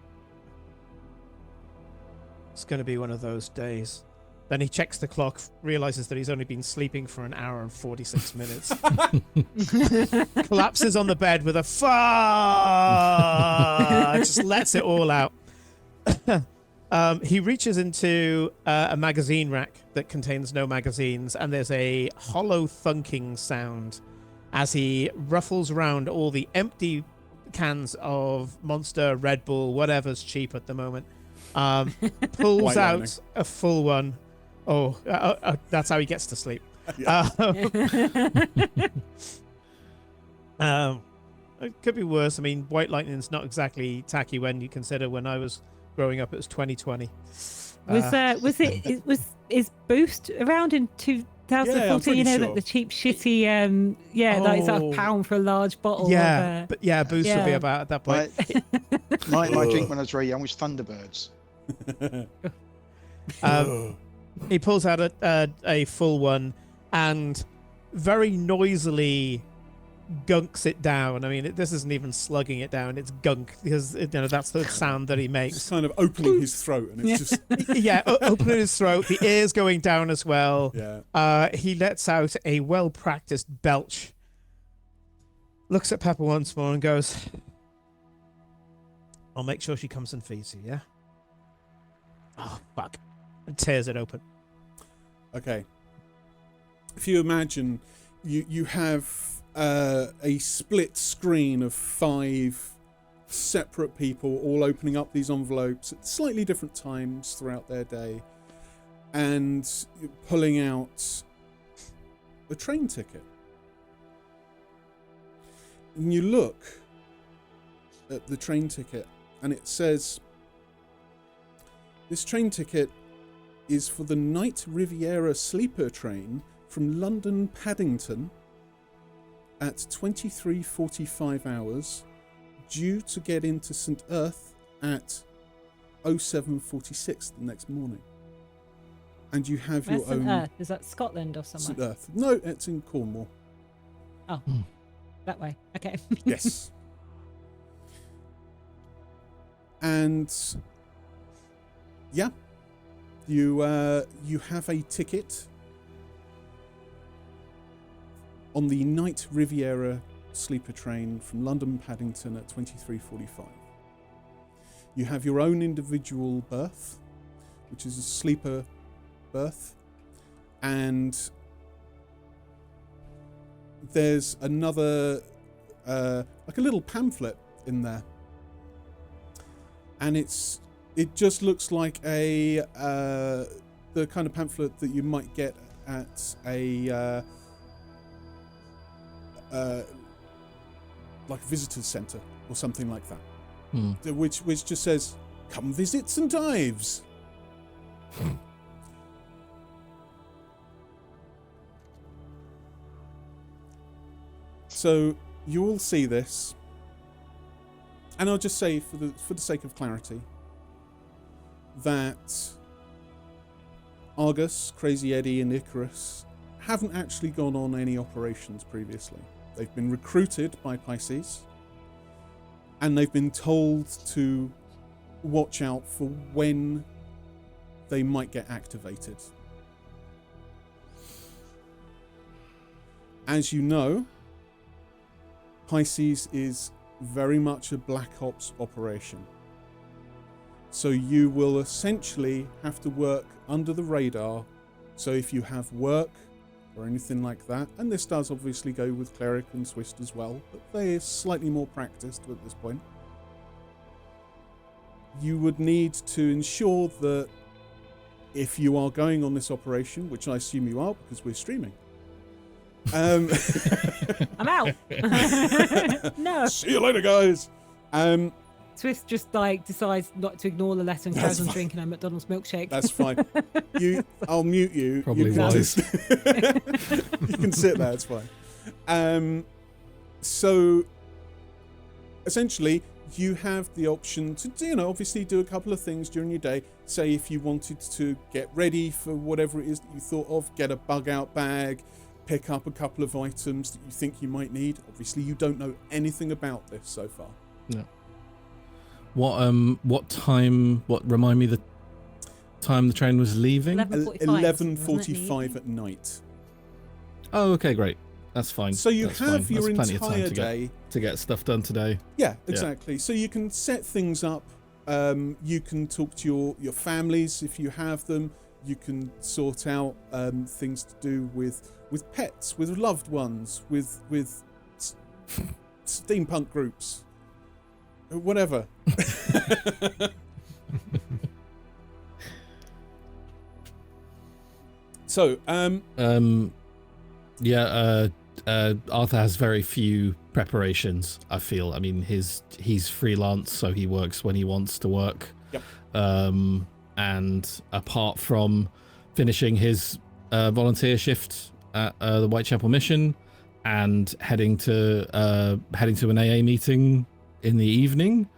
it's going to be one of those days. Then he checks the clock, realizes that he's only been sleeping for an hour and 46 minutes. Collapses on the bed with a fuck. Just lets it all out. He reaches into a magazine rack that contains no magazines, and there's a hollow thunking sound as he ruffles around all the empty cans of Monster, Red Bull, whatever's cheap at the moment. Pulls out a full one. That's how he gets to sleep. It could be worse. I mean, White Lightning's not exactly tacky when you consider when I was growing up, it was 2020. Is Boost around in 2014? Sure. Like the cheap, shitty, like it's like £1 for a large bottle. Yeah, but Boost would be about at that point. My drink when I was very young was Thunderbirds. He pulls out a full one and very noisily gunks it down. I mean, this isn't even slugging it down; it's gunk because that's the sound that he It's makes. kind of opening his throat, and it's just Yeah, opening his throat, the ears going down as well. yeah. He lets out a well-practiced belch. Looks at Pepper once more and goes, "I'll make sure she comes and feeds you, yeah?" Oh, fuck. And tears it open. Okay. If you imagine, you have a split screen of 5 separate people all opening up these envelopes at slightly different times throughout their day and pulling out a train ticket. And you look at the train ticket and it says, this train ticket is for the Night Riviera sleeper train from London Paddington at 23:45 hours, due to get into St Earth at 07:46 the next morning. And you have Where's your St own Earth? Is that Scotland or St somewhere? Earth. No, it's in Cornwall. Oh, that way. Okay. Yes. And yeah, you have a ticket on the Night Riviera sleeper train from London Paddington at 23:45. You have your own individual berth, which is a sleeper berth, and there's another like a little pamphlet in there, and it just looks like a the kind of pamphlet that you might get at a like a visitor's centre or something like that, which just says, "Come visit St Ives." So you all see this, and I'll just say, for the sake of clarity, that Argus, Crazy Eddie, and Icarus haven't actually gone on any operations previously. They've been recruited by PISCES, and they've been told to watch out for when they might get activated. As you know, PISCES is very much a Black Ops operation. So you will essentially have to work under the radar. So if you have work or anything like that, and this does obviously go with Cleric and Swist as well, but they are slightly more practiced at this point, you would need to ensure that if you are going on this operation, which I assume you are because we're streaming, I'm out. No. see you later, guys. Swift just decides not to ignore the letter and carries on drinking a McDonald's milkshake. That's fine. I'll mute you. Probably you can wise. you can sit there. It's fine. So essentially, you have the option to, obviously do a couple of things during your day. Say if you wanted to get ready for whatever it is that you thought of, get a bug out bag, pick up a couple of items that you think you might need. Obviously, you don't know anything about this so far. No. What time? Remind me the time the train was leaving. 11:45 at night. Oh, okay, great. That's fine. So you That's have fine. your That's plenty of time entire to day. to get stuff done today. Yeah, exactly. So you can set things up. You can talk to your families if you have them. You can sort out things to do with pets, with loved ones, with steampunk groups, whatever. So, Arthur has very few preparations, I feel. I mean, he's freelance, so he works when he wants to work. Yep. And apart from finishing his volunteer shift at the Whitechapel mission and heading to an AA meeting in the evening,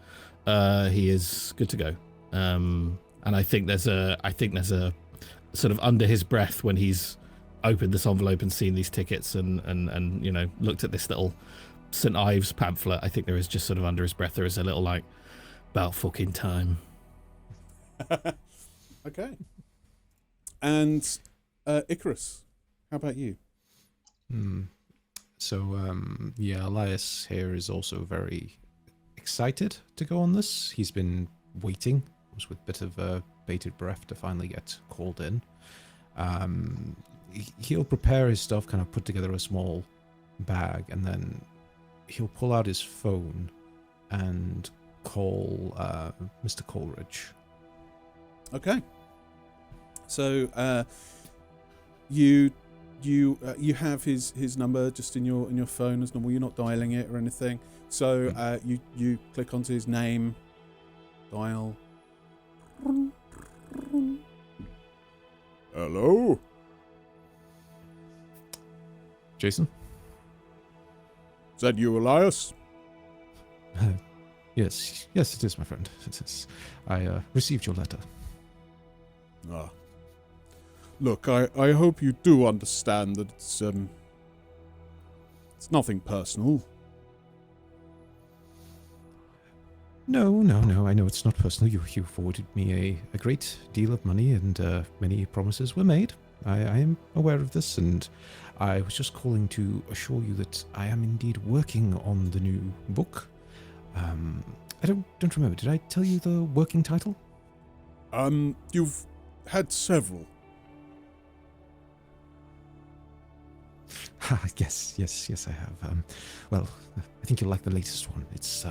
he is good to go. And I think there's a sort of under his breath when he's opened this envelope and seen these tickets and looked at this little St. Ives pamphlet, I think there is just sort of under his breath, there is a little like, about fucking time. Okay. And Icarus, how about you? So, Elias here is also very excited to go on this. He's been waiting, was with a bit of bated breath to finally get called in. He'll prepare his stuff, kind of put together a small bag, and then he'll pull out his phone and call Mr. Coleridge. Okay. So you have his number just in your phone as normal. You're not dialing it or anything. So you click onto his name, dial. Hello. Jason? Is that you, Elias? Yes, it is, my friend. It is. I received your letter. Ah. Look, I hope you do understand that it's nothing personal. No. I know it's not personal. You forwarded me a great deal of money, and many promises were made. I am aware of this, and I was just calling to assure you that I am indeed working on the new book. I don't remember. Did I tell you the working title? You've had several. Yes, I have. Well, I think you'll like the latest one. It's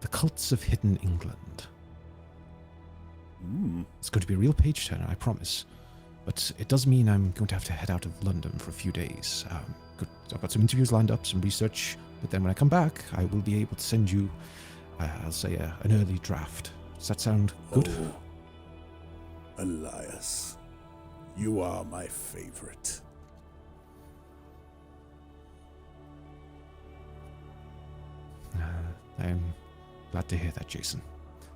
The Cults of Hidden England. It's going to be a real page turner, I promise. But it does mean I'm going to have to head out of London for a few days. I've got some interviews lined up, some research, but then when I come back, I will be able to send you, I'll say, an early draft. Does that sound good? Oh, Elias, you are my favorite. I'm glad to hear that, Jason.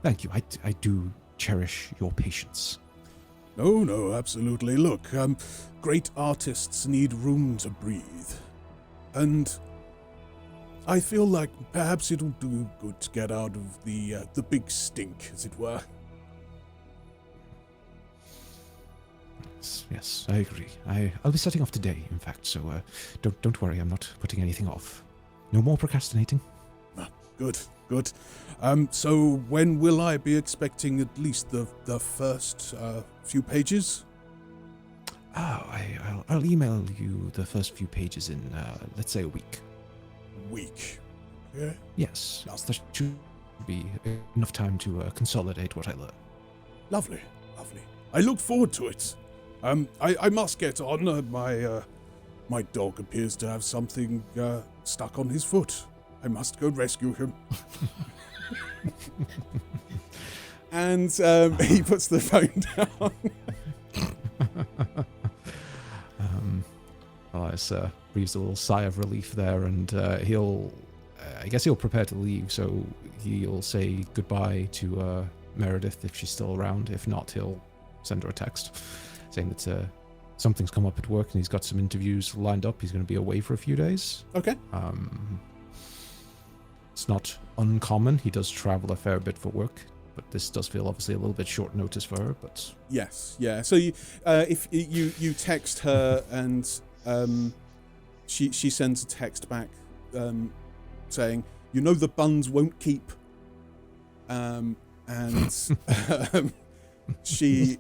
Thank you. I do cherish your patience. No, absolutely. Look, great artists need room to breathe. And I feel like perhaps it'll do good to get out of the big stink, as it were. Yes, I agree. I'll be setting off today, in fact, so don't worry, I'm not putting anything off. No more procrastinating. Good. So when will I be expecting at least the first few pages? I'll email you the first few pages in, let's say, a week. Week? Yeah? Yes, that should be enough time to consolidate what I learn. Lovely. I look forward to it. I must get on. My dog appears to have something stuck on his foot. I must go rescue him. And he puts the phone down. Elias breathes a little sigh of relief there, and I guess he'll prepare to leave, so he'll say goodbye to Meredith if she's still around. If not, he'll send her a text saying that something's come up at work and he's got some interviews lined up. He's going to be away for a few days. Okay. It's not uncommon. He does travel a fair bit for work, but this does feel obviously a little bit short notice for her. But yes, yeah. So if you text her and she sends a text back saying, the buns won't keep, and she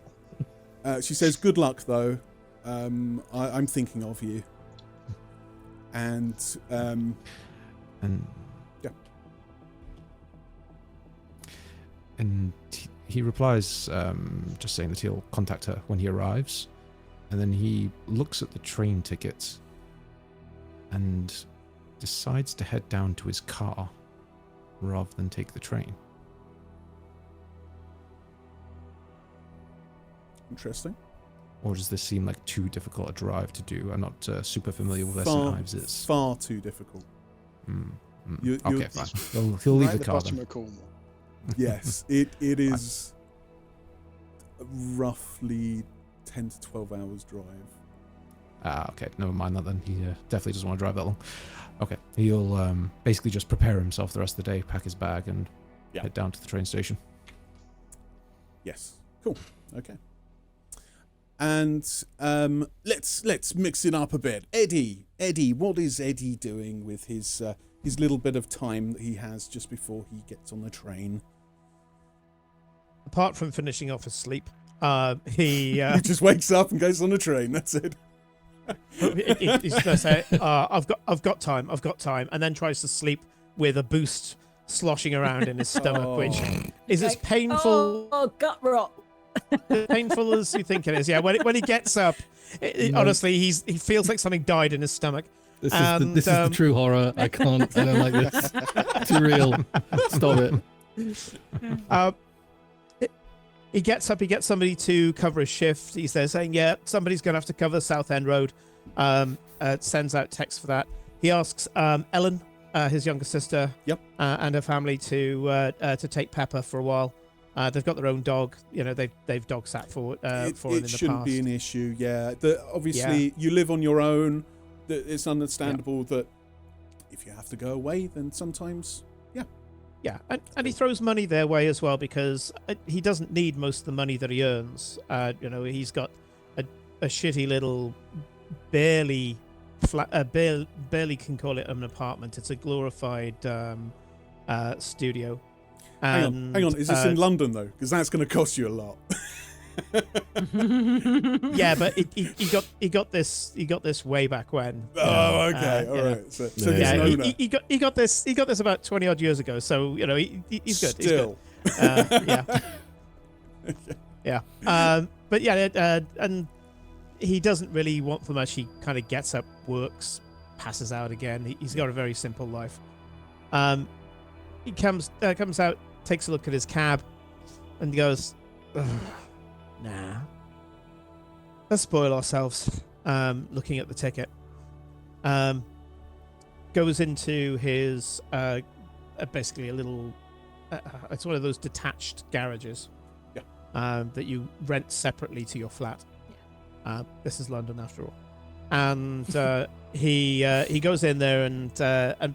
says, good luck though. I'm thinking of you, and yeah. And he replies, just saying that he'll contact her when he arrives. And then he looks at the train ticket and decides to head down to his car rather than take the train. Interesting. Or does this seem like too difficult a drive to do? I'm not super familiar with where St. Ives is. Far too difficult. Okay, fine. He'll leave the car then. Of Cornwall. Yes, it is roughly 10 to 12 hours drive. Okay, never mind that then. He definitely doesn't want to drive that long. Okay, he'll basically just prepare himself the rest of the day, pack his bag, and head down to the train station. Yes. Cool. Okay. And let's mix it up a bit. Eddie, what is Eddie doing with his little bit of time that he has just before he gets on the train? Apart from finishing off his sleep, he He just wakes up and goes on a train. That's it. he's going to say, I've got time, and then tries to sleep with a boost sloshing around in his stomach, which is as painful. Oh, gut rot. Painful as you think it is. Yeah, when he gets up, honestly, he feels like something died in his stomach. This is the true horror. I don't like this. Too real. Stop it. He gets up, he gets somebody to cover his shift. He's there saying, yeah, somebody's going to have to cover South End Road. Sends out text for that. He asks Ellen, his younger sister, and her family to take Pepper for a while. They've got their own dog. You know, they've dog sat for him in the past. It shouldn't be an issue, obviously, you live on your own. It's understandable that if you have to go away, then sometimes, Yeah, and he throws money their way as well because he doesn't need most of the money that he earns. He's got a shitty little, barely can call it an apartment. It's a glorified studio. Hang on. Is this in London though? Because that's going to cost you a lot. Yeah, but he got this way back when. Oh, okay, all right. So he got this about 20 odd years ago. So he's good. Still, he's good. Yeah. But and he doesn't really want for much. He kind of gets up, works, passes out again. He's got a very simple life. He comes out, takes a look at his cab, and goes, nah. Let's spoil ourselves. Looking at the ticket. Goes into his basically a little. It's one of those detached garages. That you rent separately to your flat. This is London after all. And he goes in there and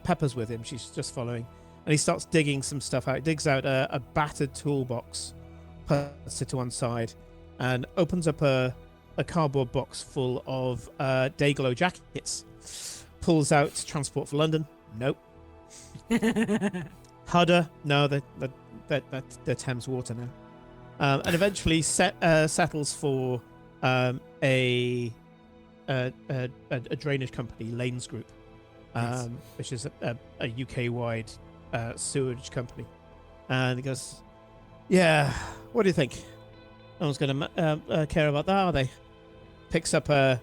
Pepper's with him. She's just following. And he starts digging some stuff out. He digs out a battered toolbox, puts it to one side, and opens up a cardboard box full of Dayglow jackets. Pulls out Transport for London. Nope. Hudder. No, they're Thames Water now. And eventually settles for a drainage company, Lanes Group, which is a UK-wide sewage company. And he goes, yeah, what do you think? No one's going to care about that, are they? Picks up a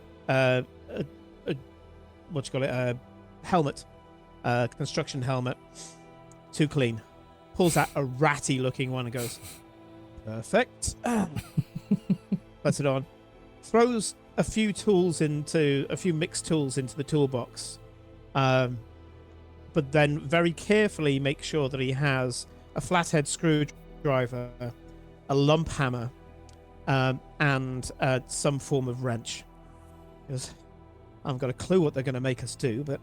helmet, construction helmet, too clean. Pulls out a ratty-looking one and goes, perfect. Puts it on. Throws a few mixed tools into the toolbox. But then very carefully makes sure that he has a flathead screwdriver, a lump hammer, and some form of wrench. Because I haven't got a clue what they're going to make us do, but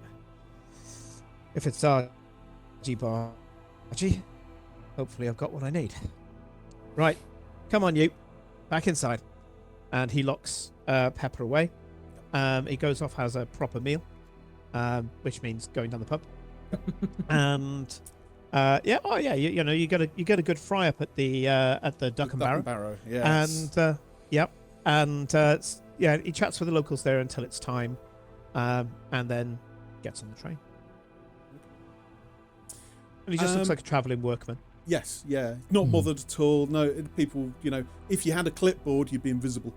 if it's argy-bargy, hopefully I've got what I need. Right, come on you, back inside. And he locks Pepper away. He goes off, has a proper meal, which means going down the pub. And you get a good fry up at the Duck and Barrow. Yes. And he chats with the locals there until it's time, and then gets on the train. And he just looks like a travelling workman. Yes, yeah. Not bothered at all. No, people, if you had a clipboard, you'd be invisible.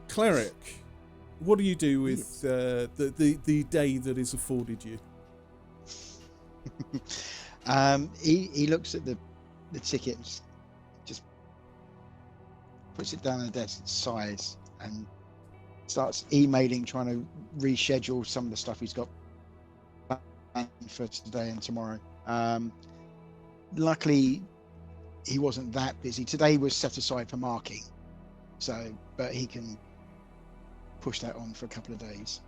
Cleric, what do you do with the day that is afforded you? He looks at the ticket and just puts it down on the desk, sighs, and starts emailing, trying to reschedule some of the stuff he's got for today and tomorrow. Luckily, he wasn't that busy. Today was set aside for marking, so but he can push that on for a couple of days.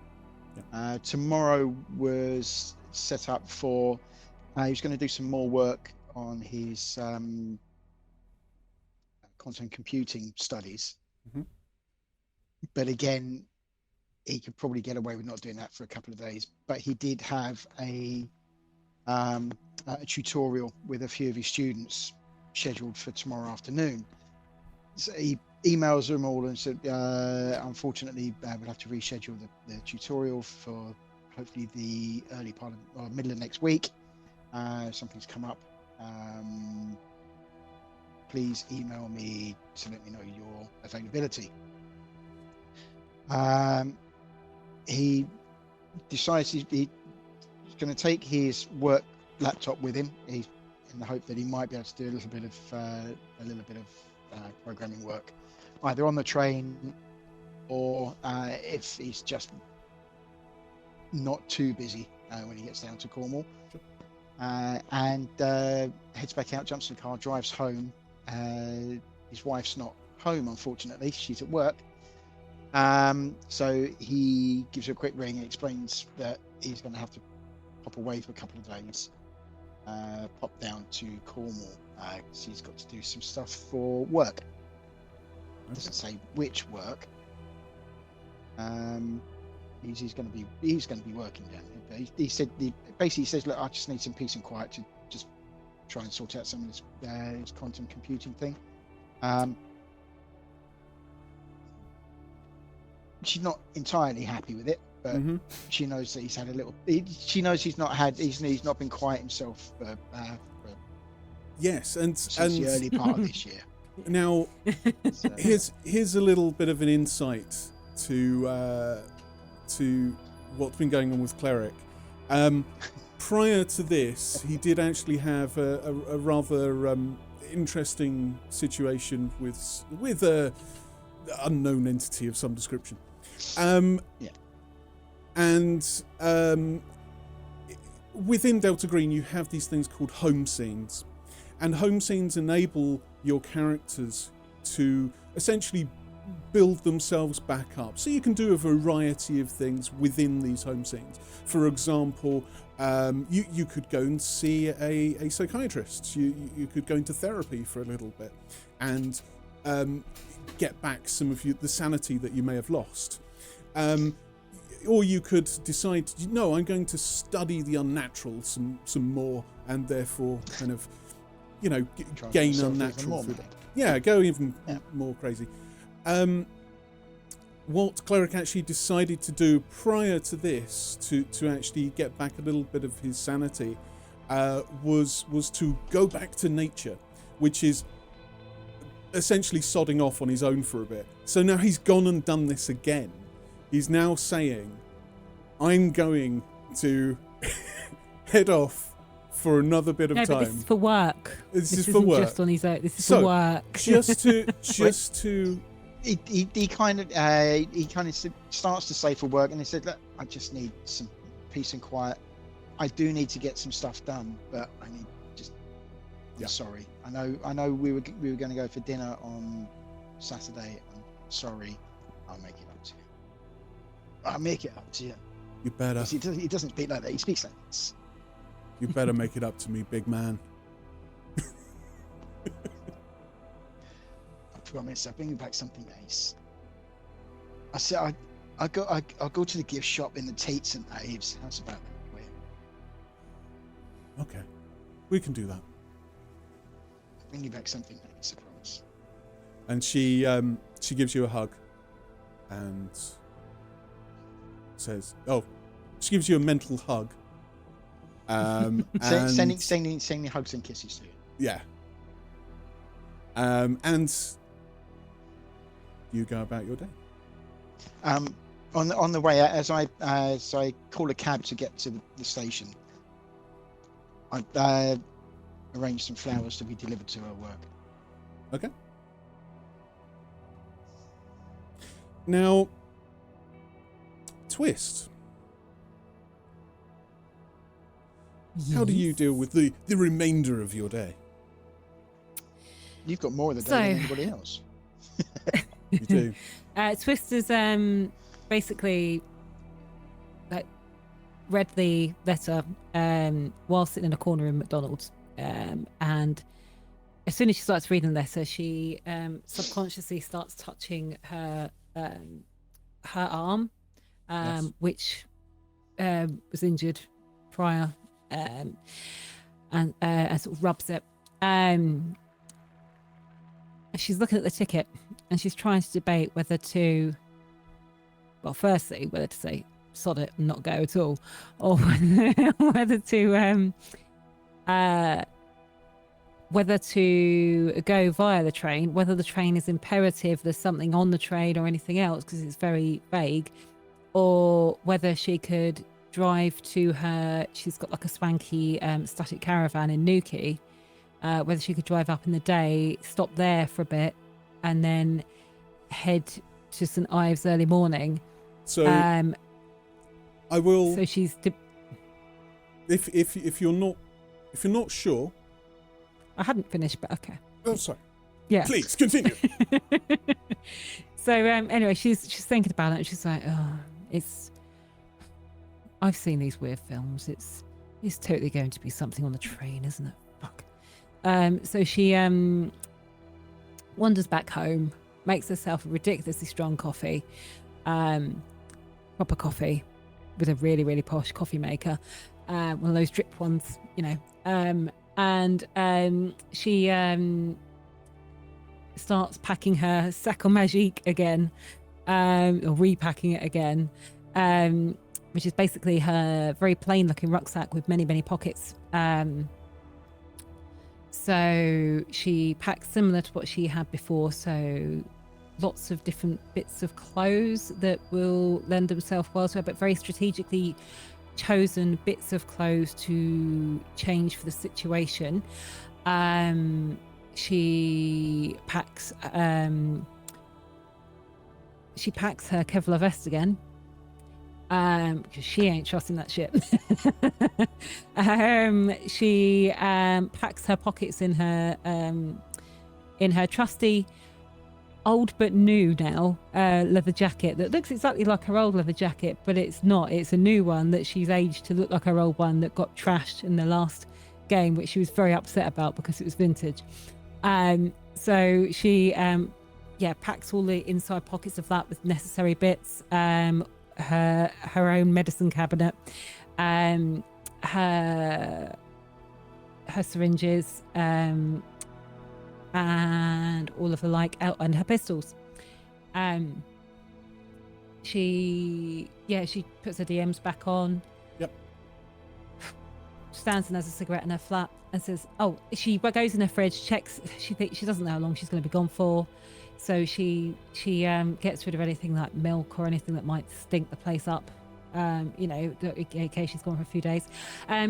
Yeah. Tomorrow was set up for he was going to do some more work on his quantum computing studies. Mhm. But again, he could probably get away with not doing that for a couple of days. But he did have a tutorial with a few of his students scheduled for tomorrow afternoon. So he emails them all and said, unfortunately, we'll have to reschedule the tutorial for hopefully the early part of or middle of next week. Something's come up. Please email me to let me know your availability. He decides he's going to take his work laptop with him. He's in the hope that he might be able to do a little bit of programming work, either on the train or if he's just not too busy when he gets down to Cornwall. And heads back out, jumps in the car, drives home. His wife's not home, unfortunately. She's at work. So he gives her a quick ring and explains that he's going to have to pop away for a couple of days, pop down to Cornwall because he's got to do some stuff for work. Doesn't say which work. He's going to be working down here. But he says, look, I just need some peace and quiet to just try and sort out some of this quantum computing thing. She's not entirely happy with it, but she knows that he's had a little. She knows he's not been quiet himself Yes, and since the early part of this year. Now, So, here's a little bit of an insight to what's been going on with Cleric. Prior to this, he did actually have a rather interesting situation with a unknown entity of some description. And within Delta Green, you have these things called home scenes, and home scenes enable your characters to essentially build themselves back up. So you can do a variety of things within these home scenes. For example, you could go and see a psychiatrist. You could go into therapy for a little bit and get back some of the sanity that you may have lost. Or you could decide, no, I'm going to study the unnatural some more, and therefore kind of, gain unnatural through that. Yeah, go even more crazy. What Cleric actually decided to do prior to this, to actually get back a little bit of his sanity, was to go back to nature, which is essentially sodding off on his own for a bit. So now he's gone and done this again. He's now saying, I'm going to head off for another bit of time. But this is for work. This is for isn't work. just on his own. This is for work. Just to. He kind of starts to say for work, and he said, look, I just need some peace and quiet. I do need to get some stuff done, but I need just. I'm sorry. I know we were going to go for dinner on Saturday. I'm sorry. I'll make it up to you. I'll make it up to you. You better. He doesn't speak like that. He speaks like this. You better make it up to me, big man. I promise. I'll bring you back something nice. I said I'll go to the gift shop in the Tates and Ives. How's about that? Okay, we can do that. I'll bring you back something nice. I promise. And she gives you a hug, and says, "Oh," she gives you a mental hug. And Sending hugs and kisses to you. Yeah. And you go about your day. On the way, as I call a cab to get to the station, I arrange some flowers to be delivered to her work. Okay. Now, Twist. How do you deal with the remainder of your day? You've got more of the day than anybody else. You do. Twister's basically like read the letter while sitting in a corner in McDonald's, and as soon as she starts reading the letter, she subconsciously starts touching her arm, Yes. which was injured prior, and sort of rubs it. She's looking at the ticket and she's trying to debate whether to, well, firstly, whether to say sod it and not go at all, or whether to go via the train, whether the train is imperative, there's something on the train or anything else, because it's very vague, or whether she could drive to she's got like a swanky static caravan in Newquay, whether she could drive up in the day, stop there for a bit, and then head to St Ives early morning. So I will. So she's. If you're not sure. I hadn't finished, but okay. Oh, sorry. Yeah. Please continue. So anyway, she's thinking about it, and she's like, "Oh, I've seen these weird films. It's totally going to be something on the train, isn't it? Fuck." So she wanders back home, makes herself a ridiculously strong coffee, proper coffee, with a really, really posh coffee maker, one of those drip ones, you know. And she starts packing her sac à magique again, or repacking it again, which is basically her very plain-looking rucksack with many, many pockets. So she packs similar to what she had before, so lots of different bits of clothes that will lend themselves well to her, but very strategically chosen bits of clothes to change for the situation. She packs her Kevlar vest again, because she ain't trusting that shit. She packs her pockets in her trusty old but new now leather jacket that looks exactly like her old leather jacket, but it's not. It's a new one that she's aged to look like her old one that got trashed in the last game, which she was very upset about because it was vintage. So she packs all the inside pockets of that with necessary bits, her own medicine cabinet, her syringes, and all of the like, and her pistols. She puts her DMs back on. Yep. Stands and has a cigarette in her flat and says, she goes in her fridge, checks. She doesn't know how long she's going to be gone for, so she gets rid of anything like milk or anything that might stink the place up, in case she's gone for a few days.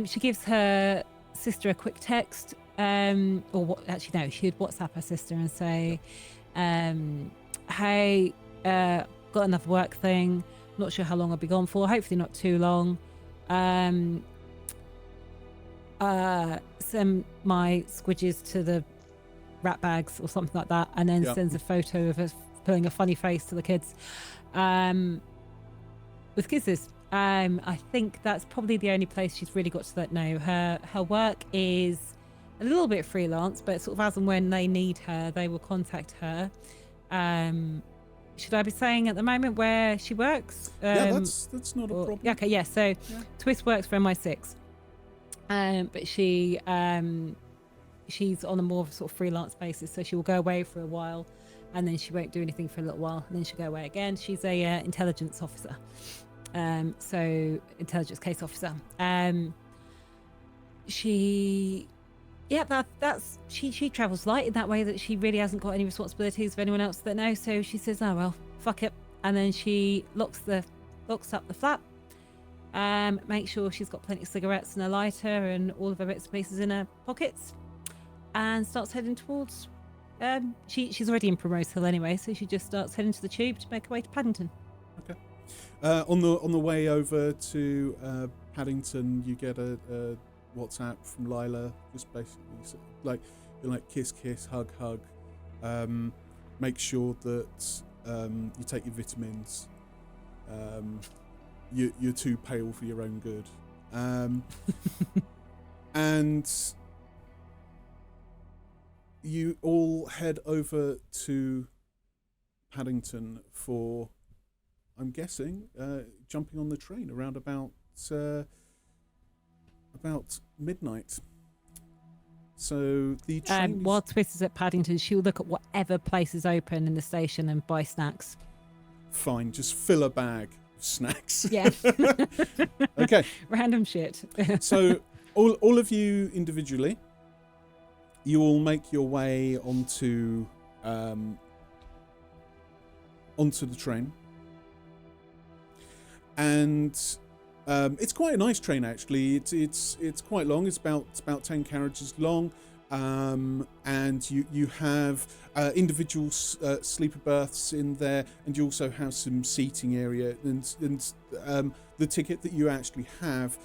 She gives her sister a quick text, she'd WhatsApp her sister and say, hey, got another work thing, not sure how long I'll be gone for, hopefully not too long. Send my squidges to the rat bags or something like that, and then sends a photo of us pulling a funny face to the kids, with kisses. I think that's probably the only place she's really got to let know. Her work is a little bit freelance, but sort of as and when they need her, they will contact her. Should I be saying at the moment where she works? That's not a problem. Okay, yeah. So Twist works for MI6, but she's on a more of a sort of freelance basis. So she will go away for a while, and then she won't do anything for a little while, and then she'll go away again. She's a intelligence officer, so intelligence case officer. She travels light in that way, that she really hasn't got any responsibilities for anyone else that knows. So she says, "Oh well, fuck it," and then she locks up the flat. Make sure she's got plenty of cigarettes and a lighter and all of her bits and pieces in her pockets, and starts heading towards. She's already in Primrose Hill anyway, so she just starts heading to the Tube to make her way to Paddington. Okay. On the way over to Paddington, you get a WhatsApp from Lila, just basically like, You like kiss, kiss, hug, hug. Make sure that you take your vitamins. You're too pale for your own good. And you all head over to Paddington for, I'm guessing, jumping on the train around about midnight. So the train While Twist is at Paddington, she'll look at whatever place is open in the station and buy snacks. Fine, just fill a bag of snacks. Yeah. Okay. Random shit. So all of you individually, you all make your way onto the train, and it's quite a nice train actually. It's quite long. It's about 10 carriages long, and you have individual sleeper berths in there, and you also have some seating area. And the ticket that you actually have,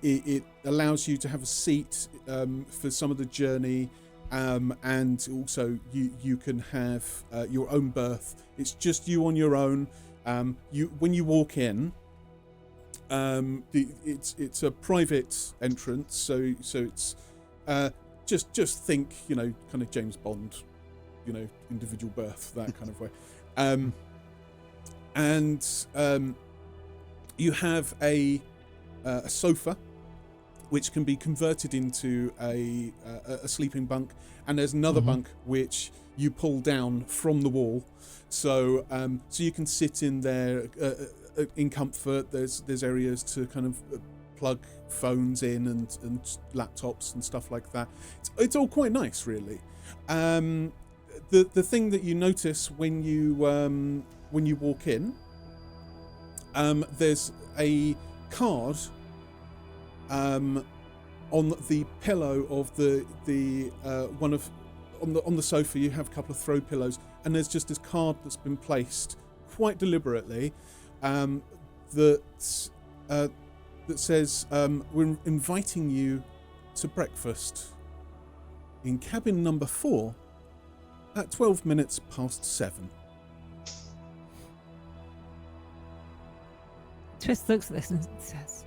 it allows you to have a seat for some of the journey, and also you can have your own berth. It's just you on your own. When you walk in, it's a private entrance, so it's just think, kind of James Bond, individual berth, that kind of way. And you have a sofa which can be converted into a sleeping bunk, and there's another bunk which you pull down from the wall, so you can sit in there in comfort. There's areas to kind of plug phones in and laptops and stuff like that. It's all quite nice, really. The thing that you notice when you walk in, there's a card on the pillow of on the sofa. You have a couple of throw pillows, and there's just this card that's been placed quite deliberately, that says, we're inviting you to breakfast in cabin number 4 at 12 minutes past 7. Twist looks at this and says,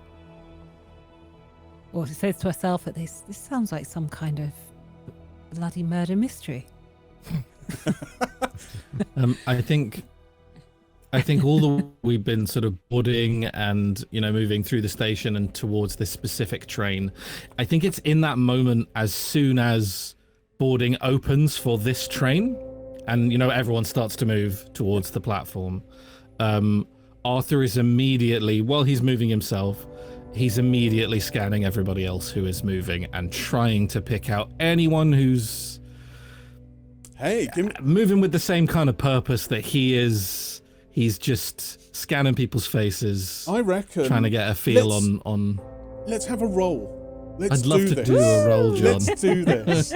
or she says to herself at this sounds like some kind of bloody murder mystery. I think all the we've been sort of boarding and moving through the station and towards this specific train, I think it's in that moment, as soon as boarding opens for this train and everyone starts to move towards the platform, Arthur is immediately, while he's moving himself, he's immediately scanning everybody else who is moving and trying to pick out anyone who's moving with the same kind of purpose that he is. He's just scanning people's faces. I reckon. Trying to get a feel on. Let's have a roll. I'd love to do a roll, John. Let's do this.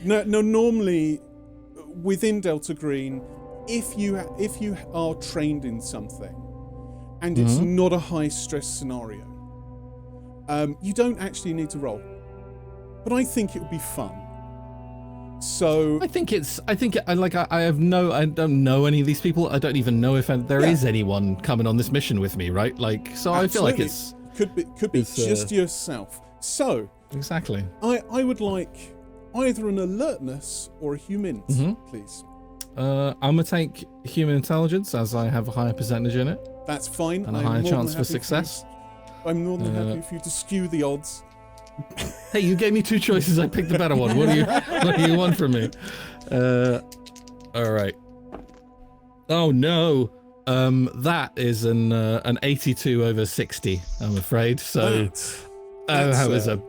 No, normally within Delta Green, if you are trained in something and it's not a high stress scenario, you don't actually need to roll. But I think it would be fun. So I don't know any of these people. I don't even know if there is anyone coming on this mission with me, right? So I feel like it's could be just yourself. So exactly. I would like either an alertness or a human, please. I'm gonna take human intelligence, as I have a higher percentage in it. That's fine. And a higher chance for success. I'm more than happy for you to skew the odds. Hey, you gave me 2 choices. I picked the better one. What do you want from me? All right. Oh no. That is an 82 over 60. I'm afraid. So that was a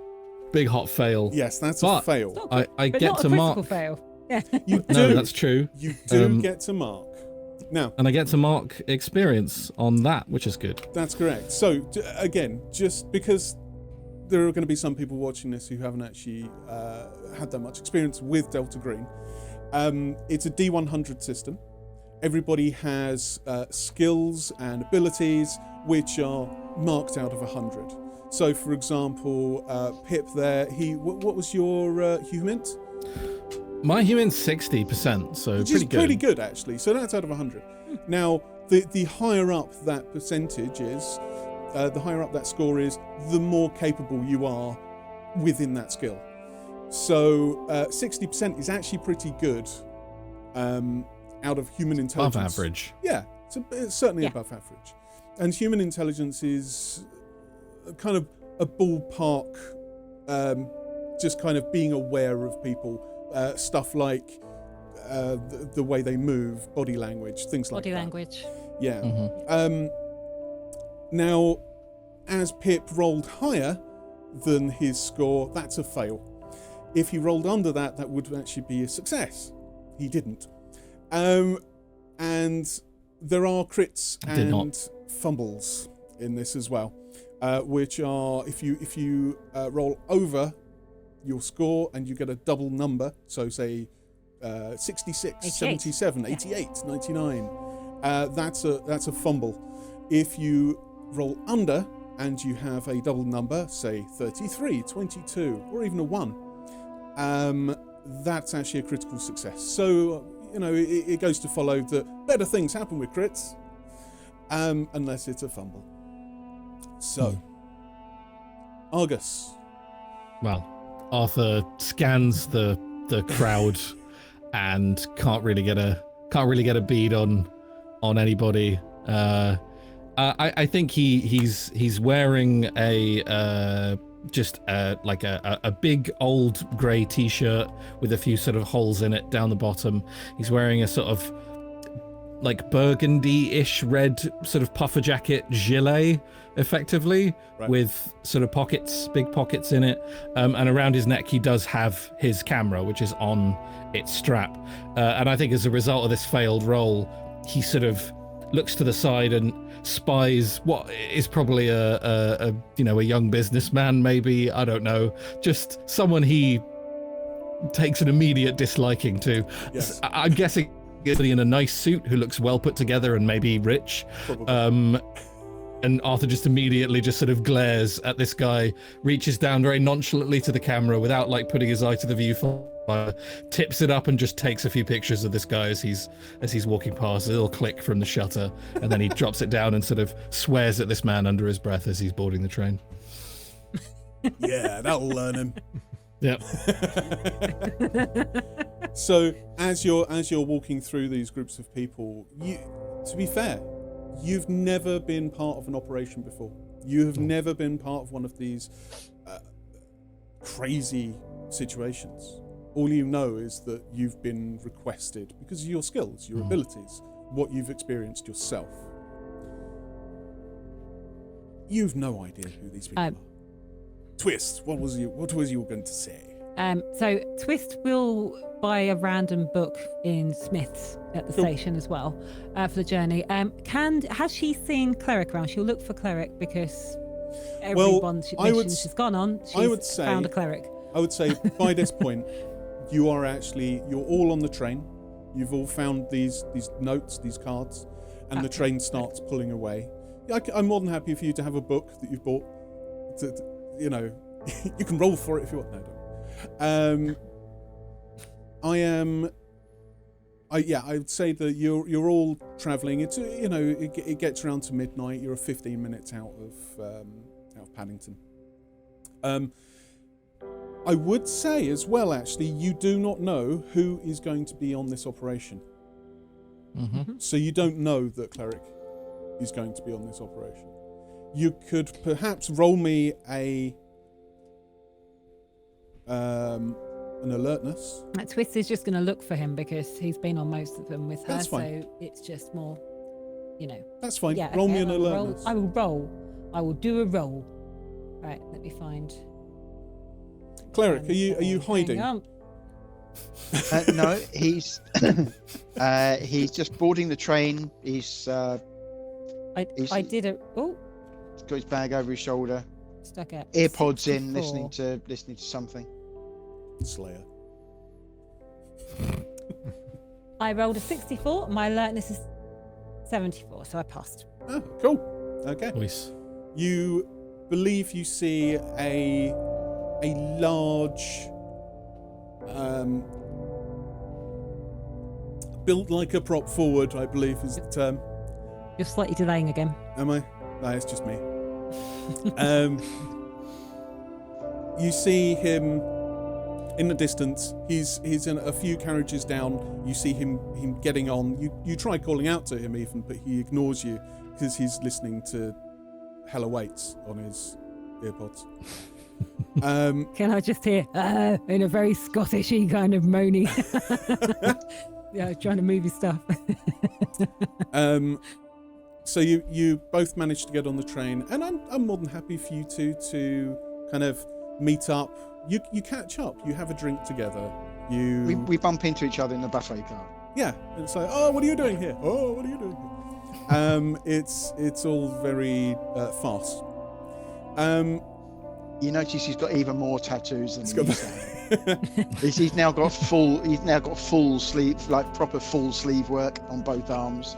big hot fail. Yes, that's a fail. I get to mark. Fail. Yeah. You do. No, that's true. You do get to mark. Now, and I get to mark experience on that, which is good. That's correct. So again, just because there are going to be some people watching this who haven't actually had that much experience with Delta Green, it's a D100 system. Everybody has skills and abilities which are marked out of 100. So, for example, Pip there, what was your humint? My human's 60%, so Which pretty is good. pretty good, actually. So that's out of 100. Now, the higher up that percentage is, the higher up that score is, the more capable you are within that skill. So 60% is actually pretty good out of human intelligence. Above average. Yeah, it's certainly Yeah. above average. And human intelligence is kind of a ballpark, just kind of being aware of people, stuff like the way they move, body language, things like Body that. language. Yeah. Mhm. Now, as Pip rolled higher than his score, that's a fail. If he rolled under that, that would actually be a success. He didn't. And there are crits Did not. and fumbles in this as well, which are if you roll over your score and you get a double number, so say 66, 88. 77, 88, 99, that's a fumble. If you roll under and you have a double number, say 33, 22, or even a 1, that's actually a critical success. So, it goes to follow that better things happen with crits, unless it's a fumble. So, Argus. Well, Arthur scans the crowd and can't really get a bead on anybody. I think he's wearing like a big old grey t-shirt with a few sort of holes in it down the bottom. He's wearing a sort of like burgundy-ish red sort of puffer jacket gilet, effectively, Right. with sort of pockets, big pockets in it. And around his neck, he does have his camera, which is on its strap. And I think as a result of this failed roll, he sort of looks to the side and spies what is probably a young businessman, maybe, I don't know, just someone he takes an immediate disliking to. Yes. I'm guessing somebody in a nice suit who looks well put together and maybe rich. Probably. And Arthur just immediately just sort of glares at this guy, reaches down very nonchalantly to the camera without like putting his eye to the viewfinder, tips it up and just takes a few pictures of this guy as he's walking past. A little click from the shutter, and then he drops it down and sort of swears at this man under his breath as he's boarding the train. Yeah, that'll learn him. Yep. So as you're walking through these groups of people, to be fair, you've never been part of an operation before. You have never been part of one of these crazy situations. All you know is that you've been requested because of your skills, your abilities, what you've experienced yourself. You've no idea who these people are. Twist, what was you going to say? So Twist will buy a random book in Smith's at the Cool. station as well for the journey. Has she seen Cleric around? She'll look for Cleric because everyone she's gone on, she's found a Cleric. I would say by this point, you're all on the train. You've all found these notes, these cards, and the train starts pulling away. I'm more than happy for you to have a book that you've bought. You can roll for it if you want. No, don't. I would say that you're all travelling. It's it gets around to midnight. You're 15 minutes out of Paddington. I would say as well, actually, you do not know who is going to be on this operation. Mm-hmm. So you don't know that Cleric is going to be on this operation. You could perhaps roll me an alertness. That Twist is just going to look for him because he's been on most of them with her. That's fine. So it's just more, That's fine. Yeah, roll okay, me an I will alertness. I will roll. I will do a roll. Right, let me find. Cleric, are you hiding? Hang on. No, he's he's just boarding the train. He's I did a got his bag over his shoulder, stuck at earpods in, 64. listening to something. Slayer. I rolled a 64. My alertness is 74, so I passed. Oh, cool. Okay. Nice. You believe you see a large Built like a prop forward, I believe is the term. You're slightly delaying again. Am I? No, it's just me. You see him in the distance. He's in a few carriages down. You see him getting on. You try calling out to him even, but he ignores you because he's listening to Hell Awaits on his earpods. Can I just hear, in a very Scottishy kind of moany, yeah, trying to move his stuff. So you both managed to get on the train, and I'm more than happy for you two to kind of meet up. You catch up. You have a drink together. We bump into each other in the buffet car. Yeah, and it's like, oh, what are you doing here? Oh, what are you doing here? It's all very fast. You notice he's got even more tattoos than he's now got full sleeve, like proper full sleeve work on both arms,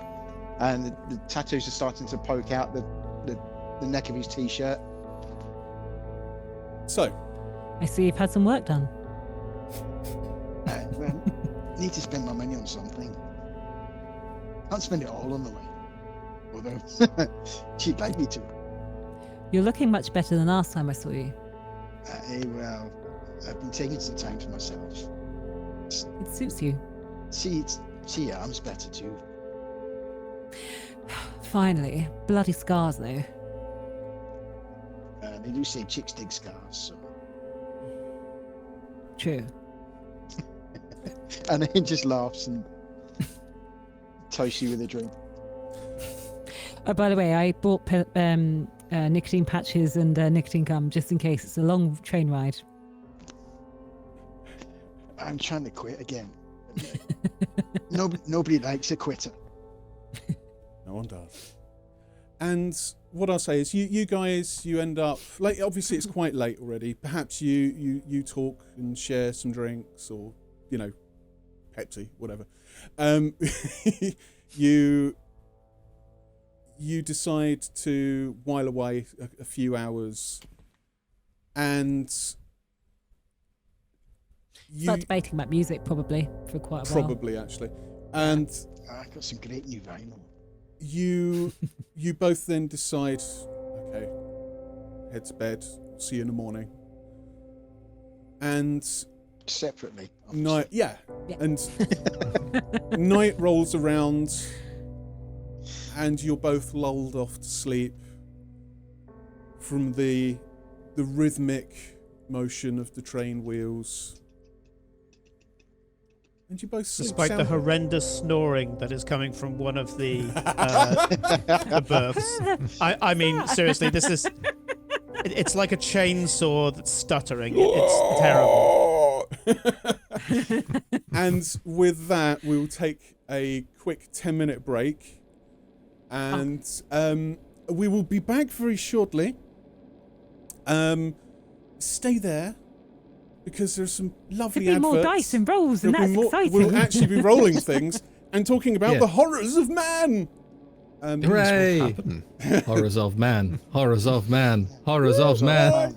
and the tattoos are starting to poke out the neck of his t-shirt. So, I see you've had some work done. Well, need to spend my money on something. Can't spend it all on the way. Although she'd like me to. You're looking much better than last time I saw you. Well, I've been taking some time for myself. It suits you. See your arm's better too. Finally. Bloody scars, though. They do say chicks dig scars, so. True. And he just laughs and toasts you with a drink. Oh, by the way, I bought nicotine patches and nicotine gum just in case. It's a long train ride. I'm trying to quit again. Nobody likes a quitter. no one does. And what I'll say is, you guys, you end up like, obviously it's quite late already. Perhaps you talk and share some drinks, or Pepsi, whatever. You decide to while away a few hours, and Start debating about music probably for quite a while. Probably actually, and I got some great new vinyl. You both then decide, okay, head to bed. See you in the morning. And separately. Night, yeah. And night rolls around, and you're both lulled off to sleep from the rhythmic motion of the train wheels. And you both sleep Despite the soundly. horrendous snoring that is coming from one of the berths. I mean, seriously, this is... It's like a chainsaw that's stuttering. It's terrible. And with that, we'll take a quick 10-minute break. And we will be back very shortly. Stay there, because there's some lovely There'll be adverts. more dice and rolls, and There'll that's be more, exciting. We'll actually be rolling things and talking about Yeah. the horrors of man. Hooray! Happen. Horrors of man. Horrors of man. Horrors of man.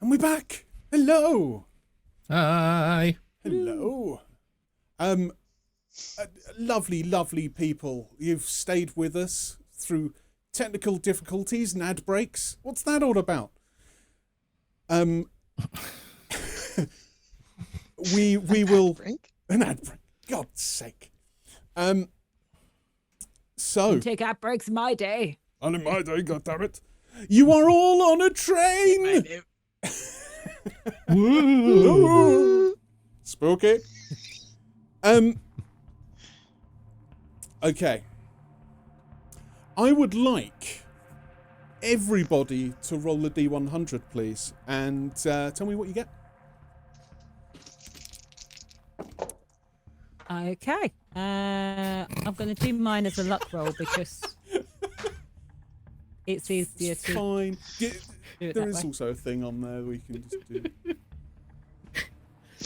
And we're back. Hello. Hi. Hello. Lovely, lovely people. You've stayed with us through technical difficulties and ad breaks. What's that all about? we will Break? an ad break. God's sake. So Take ad breaks in my day. and in my day, goddammit, you are all on a train. Woo. Spooky. Okay. I would like everybody to roll the D100, please, and tell me what you get. Okay. I'm going to do mine as a luck roll because it's easier It's to fine. do it There that is way. also a thing on there we can just do.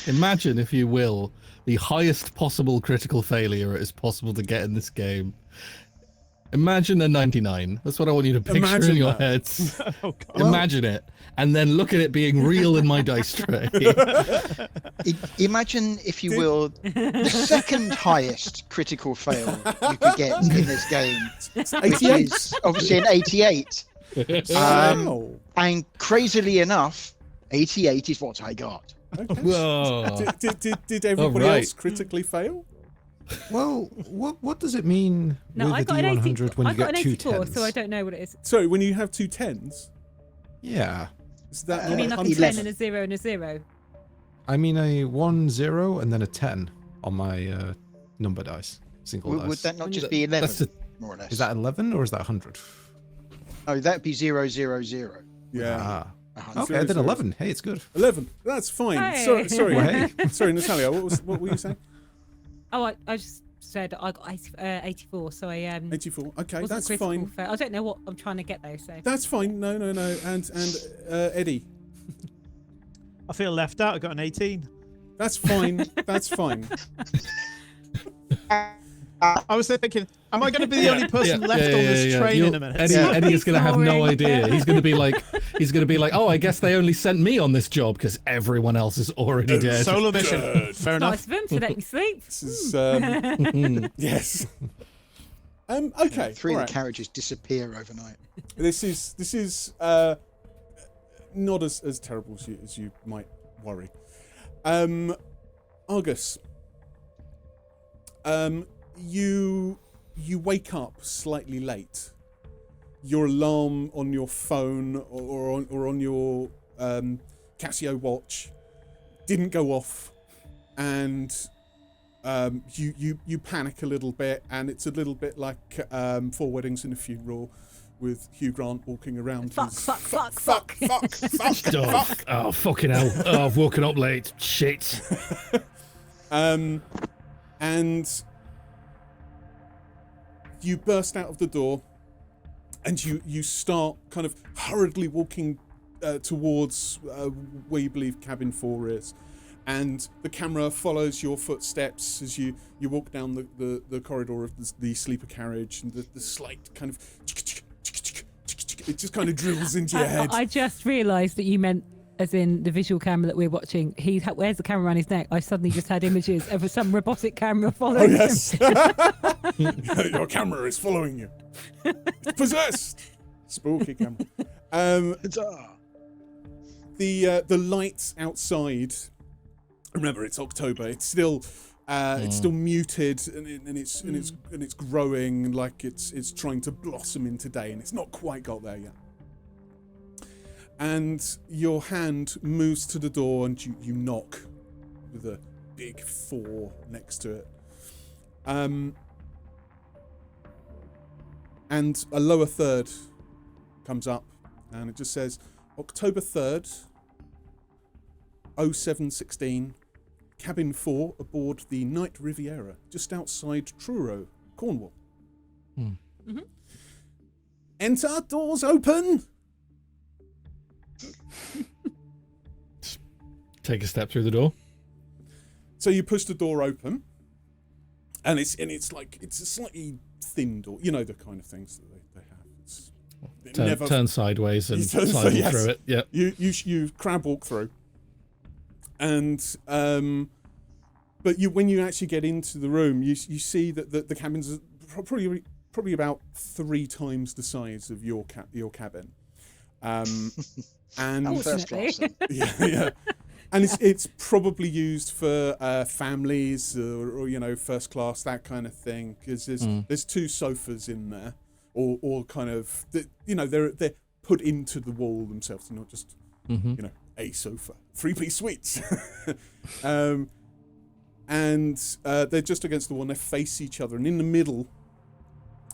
Imagine, if you will, the highest possible critical failure it is possible to get in this game. Imagine a 99. That's what I want you to picture Imagine in your that. heads. Oh, God. Imagine it. And then look at it being real in my dice tray. Imagine, if you will, the second highest critical fail you could get in this game, which 88. is obviously an 88. Wow. And crazily enough, 88 is what I got. Okay. Whoa. Did everybody right. else critically fail? Well, what does it mean No, I with the got an 80, D100 when I you got get an two 84, tens? so I don't know what it is. Sorry, when you have two tens, Yeah. is that You not mean like a 100? 10 11. and a 0 and a 0? I mean a 1, 0, and then a 10 on my number dice. Single Would dice. that not just be 11, That's a, more or less? Is that 11 or is that 100? Oh, that'd be 0, 0, 0. Yeah. Ah. 100. Okay, Zero, then zero. 11. Hey, it's good. 11. That's fine. Hey. Sorry, Well, hey. sorry, Natalia. What were you saying? Oh, I just said I got 84, so I 84. Okay, wasn't that's critical fine. fail. I don't know what I'm trying to get though, so That's fine. No. And Eddie, I feel left out. I got an 18. that's fine. That's fine. I was thinking, am I going to be the only person left on this train in a minute? Eddie is going to have no Sorry. idea. He's going to be like, oh, I guess they only sent me on this job because everyone else is already dead. Solo mission. Fair enough. nice of him to let me sleep. This is yes. Okay. 3 all of right. the carriages disappear overnight. This is not as terrible as you might worry. Argus, you wake up slightly late. Your alarm on your phone or on your Casio watch didn't go off, and you panic a little bit, and it's a little bit like Four Weddings and a Funeral, with Hugh Grant walking around. Fuck. fuck. Oh, fucking hell. Oh, I've woken up late. Shit. And you burst out of the door, and you start kind of hurriedly walking towards where you believe cabin 4 is, and the camera follows your footsteps as you walk down the corridor of the sleeper carriage, and the slight kind of it just kind of drills into your head. I just realised that you meant as in the visual camera that we're watching. He wears the camera around his neck. I suddenly just had images of some robotic camera Oh following him. yes, your camera is following you. It's possessed. Spooky camera. The lights outside. Remember, it's October. It's still muted, and it's growing like it's trying to blossom into day, and it's not quite got there yet. And your hand moves to the door, and you knock with a big 4 next to it. And a lower third comes up, and it just says October 3rd, 0716, cabin 4 aboard the Night Riviera, just outside Truro, Cornwall. Mm-hmm. Enter, doors open. Take a step through the door. So you push the door open, and it's a slightly thin door. You know the kind of things that they have. Turn sideways and You turn- slide yes. through it. Yep. You crab walk through, and but when you actually get into the room, you see that the cabins are probably about 3 times the size of your cabin, and First class. Then. yeah. And it's probably used for families or first class, that kind of thing, because there's 2 sofas in there, or kind of they're put into the wall themselves, not just a sofa. 3-piece suites. And they're just against the wall, and they face each other, and in the middle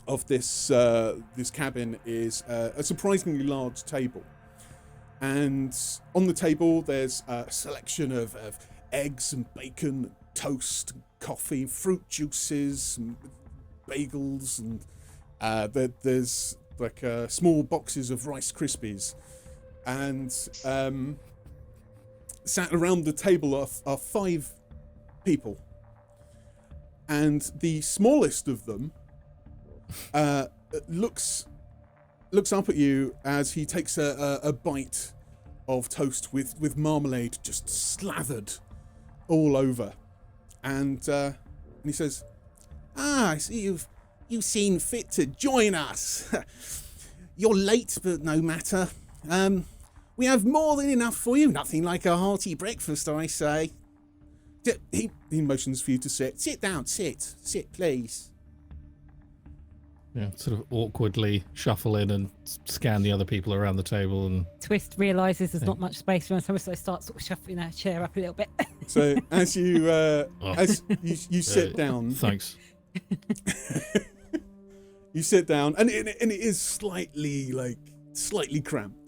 of this cabin is a surprisingly large table. And on the table, there's a selection of eggs and bacon, and toast, and coffee, fruit juices, and bagels, and there's like small boxes of Rice Krispies. And sat around the table are 5 people. And the smallest of them looks up at you as he takes a bite of toast with marmalade just slathered all over, and he says, "I see you've seen fit to join us. You're late, but no matter. We have more than enough for you. Nothing like a hearty breakfast, I say." He motions for you to sit. Sit down. Sit, please. Yeah, sort of awkwardly shuffle in and scan the other people around the table, and Twist realises there's not much space for him, so they start sort of shuffling her chair up a little bit. So as you sit down, thanks. You sit down, and it is slightly cramped,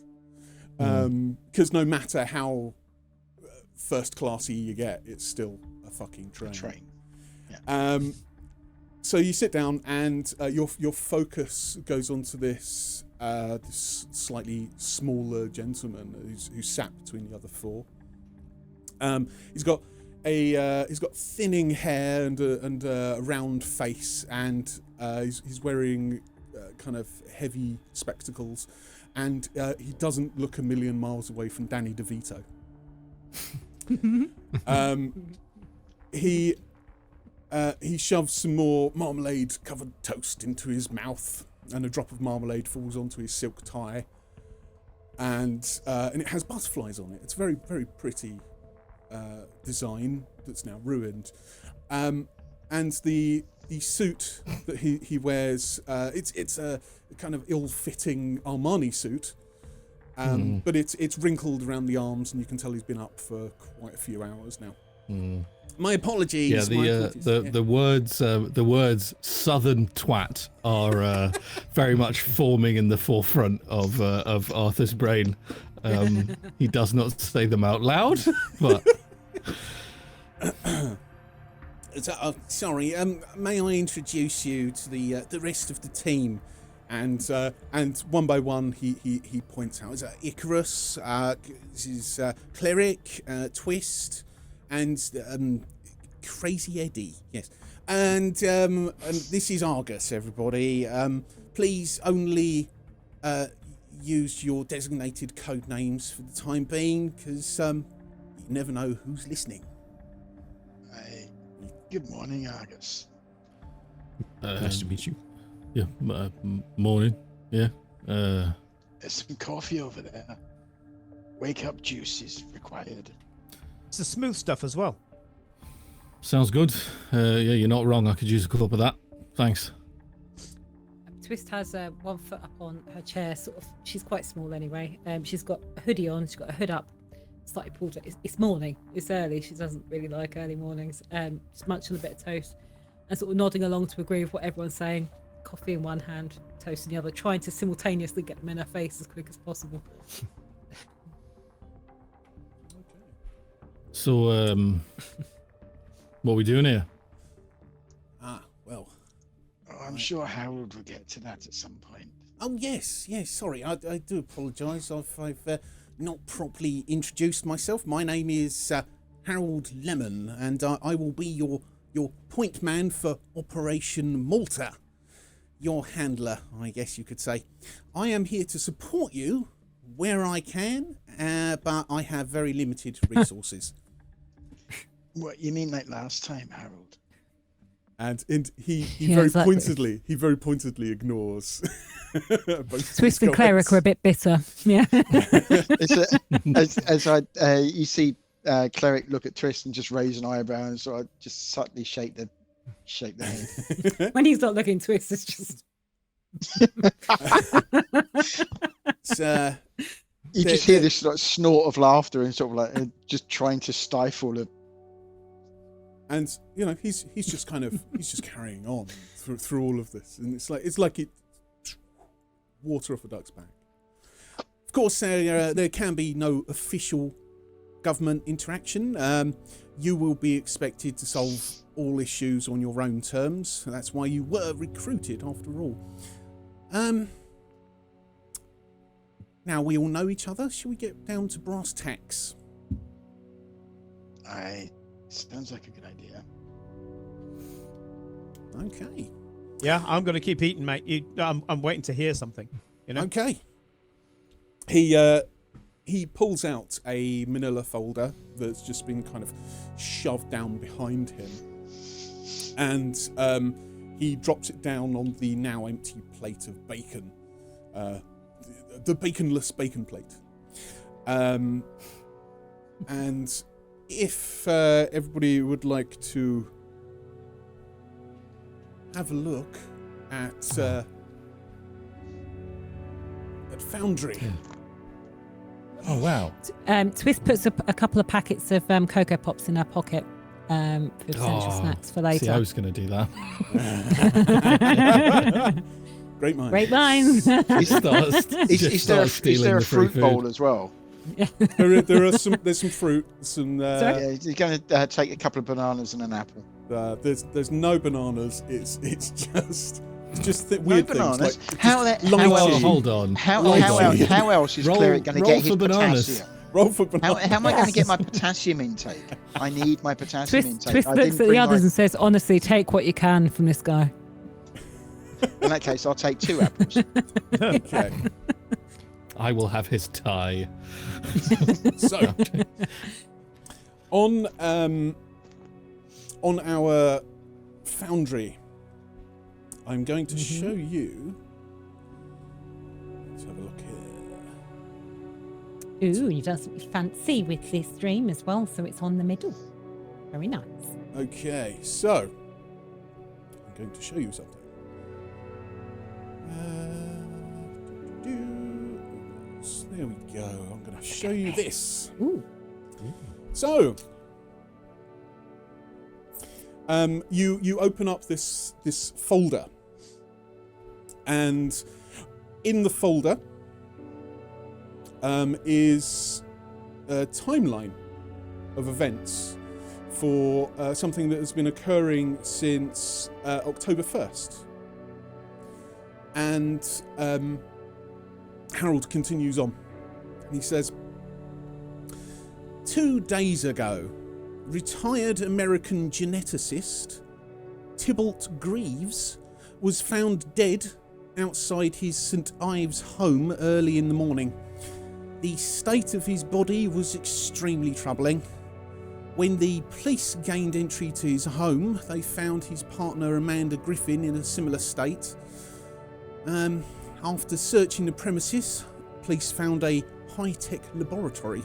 because no matter how first classy you get, it's still a fucking train. Yeah. So you sit down, and your focus goes onto this slightly smaller gentleman who's sat between the other 4. He's got thinning hair and a round face, and he's wearing kind of heavy spectacles, and he doesn't look a million miles away from Danny DeVito. He shoves some more marmalade-covered toast into his mouth, and a drop of marmalade falls onto his silk tie, and it has butterflies on it. It's very, very pretty design that's now ruined. And the suit that he wears, it's a kind of ill-fitting Armani suit, but it's wrinkled around the arms, and you can tell he's been up for quite a few hours now. My apologies. Yeah, the words "southern twat" are very much forming in the forefront of Arthur's brain. He does not say them out loud, but. Sorry. May I introduce you to the rest of the team? And one by one, he points out. Icarus, this is Cleric, Twist, and Crazy Eddie. Yes, and this is Argus. Everybody, please only use your designated code names for the time being, because you never know who's listening. Good morning, Argus. Nice to meet you. Yeah, morning. Yeah. There's some coffee over there. Wake up juice is required. It's the smooth stuff as well. Sounds good. Yeah, you're not wrong. I could use a cup of that. Thanks. Twist has 1 foot up on her chair, sort of. She's quite small anyway. She's got a hoodie on. She's got a hood up, slightly pulled. It's morning. It's early. She doesn't really like early mornings. Just munching a bit of toast and sort of nodding along to agree with what everyone's saying. Coffee in one hand, toast in the other, trying to simultaneously get them in her face as quick as possible. So, what are we doing here? Well. Oh, I'm sure Harold will get to that at some point. Oh, yes. Sorry, I do apologise. I've not properly introduced myself. My name is Harold Lemon, and I will be your point man for Operation Malta. Your handler, I guess you could say. I am here to support you where I can, but I have very limited resources. What, you mean like last time, Harold? And he Yeah, very exactly. pointedly ignores. Twist and Cleric are a bit bitter. Yeah. You see cleric look at Twist and just raise an eyebrow and sort of just subtly shake the head. When he's not looking, Twist is just. You just hear this sort of snort of laughter and sort of like just trying to stifle it. And he's just carrying on through all of this, and it's like water off a duck's back. Of course, there can be no official government interaction. You will be expected to solve all issues on your own terms. That's why you were recruited, after all. Now we all know each other. Shall we get down to brass tacks? Sounds like a good idea. Okay. Yeah, I'm going to keep eating, mate. I'm waiting to hear something. Okay. He pulls out a manila folder that's just been kind of shoved down behind him, and he drops it down on the now empty plate of bacon, the baconless bacon plate. And if everybody would like to have a look at Foundry. Yeah. Oh wow! Twist puts a couple of packets of Cocoa Pops in her pocket for essential snacks for later. See, I was going to do that. Great minds. Great minds. Is there a fruit bowl as well? There's some fruit. Yeah, you're going to take a couple of bananas and an apple. There's no bananas. It's just weird bananas. things. Hold on. How else is Cleric going to get his potassium? Roll for bananas. How am I going to get my potassium intake? I need my potassium intake. Twist looks at the others and says, honestly, take what you can from this guy. In that case, I'll take 2 apples. Okay. I will have his tie. So, on our foundry, I'm going to show you. Let's have a look here. Ooh, you does fancy with this stream as well, so it's on the middle. Very nice. Okay, so I'm going to show you something. There we go. I'm going to show you this. Ooh. So, you open up this folder, and in the folder is a timeline of events for something that has been occurring since October 1st. And Harold continues on. He says, 2 days ago, retired American geneticist Tibalt Grieves was found dead outside his St. Ives home early in the morning. The state of his body was extremely troubling. When the police gained entry to his home, they found his partner Amanda Griffin in a similar state. After searching the premises, police found a high-tech laboratory.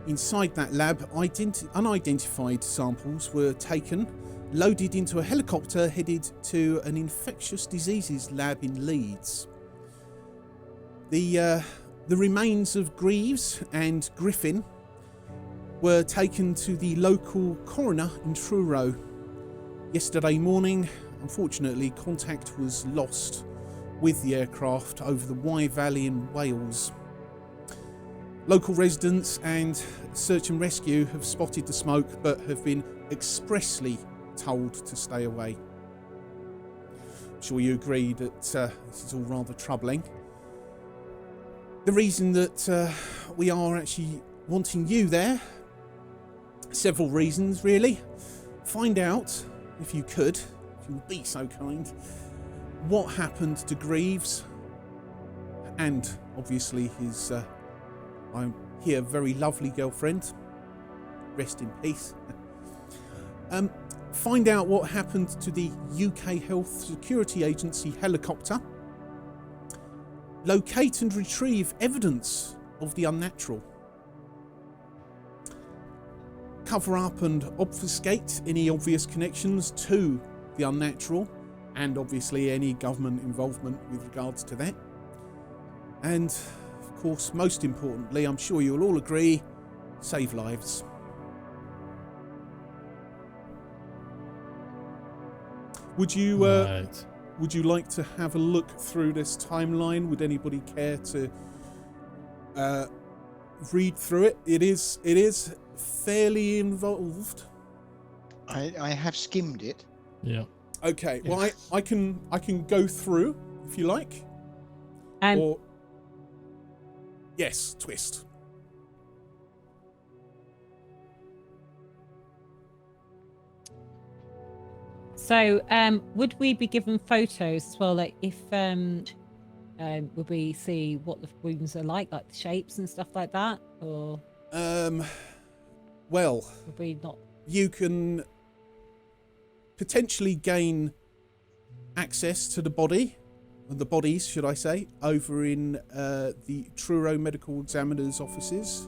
Inside that lab, unidentified samples were taken, loaded into a helicopter headed to an infectious diseases lab in Leeds. The remains of Greaves and Griffin were taken to the local coroner in Truro. Yesterday morning, unfortunately, contact was lost with the aircraft over the Wye Valley in Wales. Local residents and search and rescue have spotted the smoke but have been expressly told to stay away. I'm sure you agree that this is all rather troubling. The reason that we are actually wanting you there, several reasons really. Find out, if you could, if you would be so kind, what happened to Greaves and obviously his I'm here very lovely girlfriend, rest in peace. Find out what happened to the UK Health Security Agency helicopter. Locate and retrieve evidence of the unnatural. cover up and obfuscate any obvious connections to the unnatural, and obviously any government involvement with regards to that. And, of course, most importantly, I'm sure you'll all agree, save lives. Would you Right. would you like to have a look through this timeline? Would anybody care to read through it? It is fairly involved. I have skimmed it. Yeah. Okay, well, I can go through if you like. Or yes, twist. So, would we be given photos as well? Like, if would we see what the rooms are like the shapes and stuff like that, or Well, would we not? you can potentially gain access to the bodies, should I say, over in the Truro Medical Examiner's offices.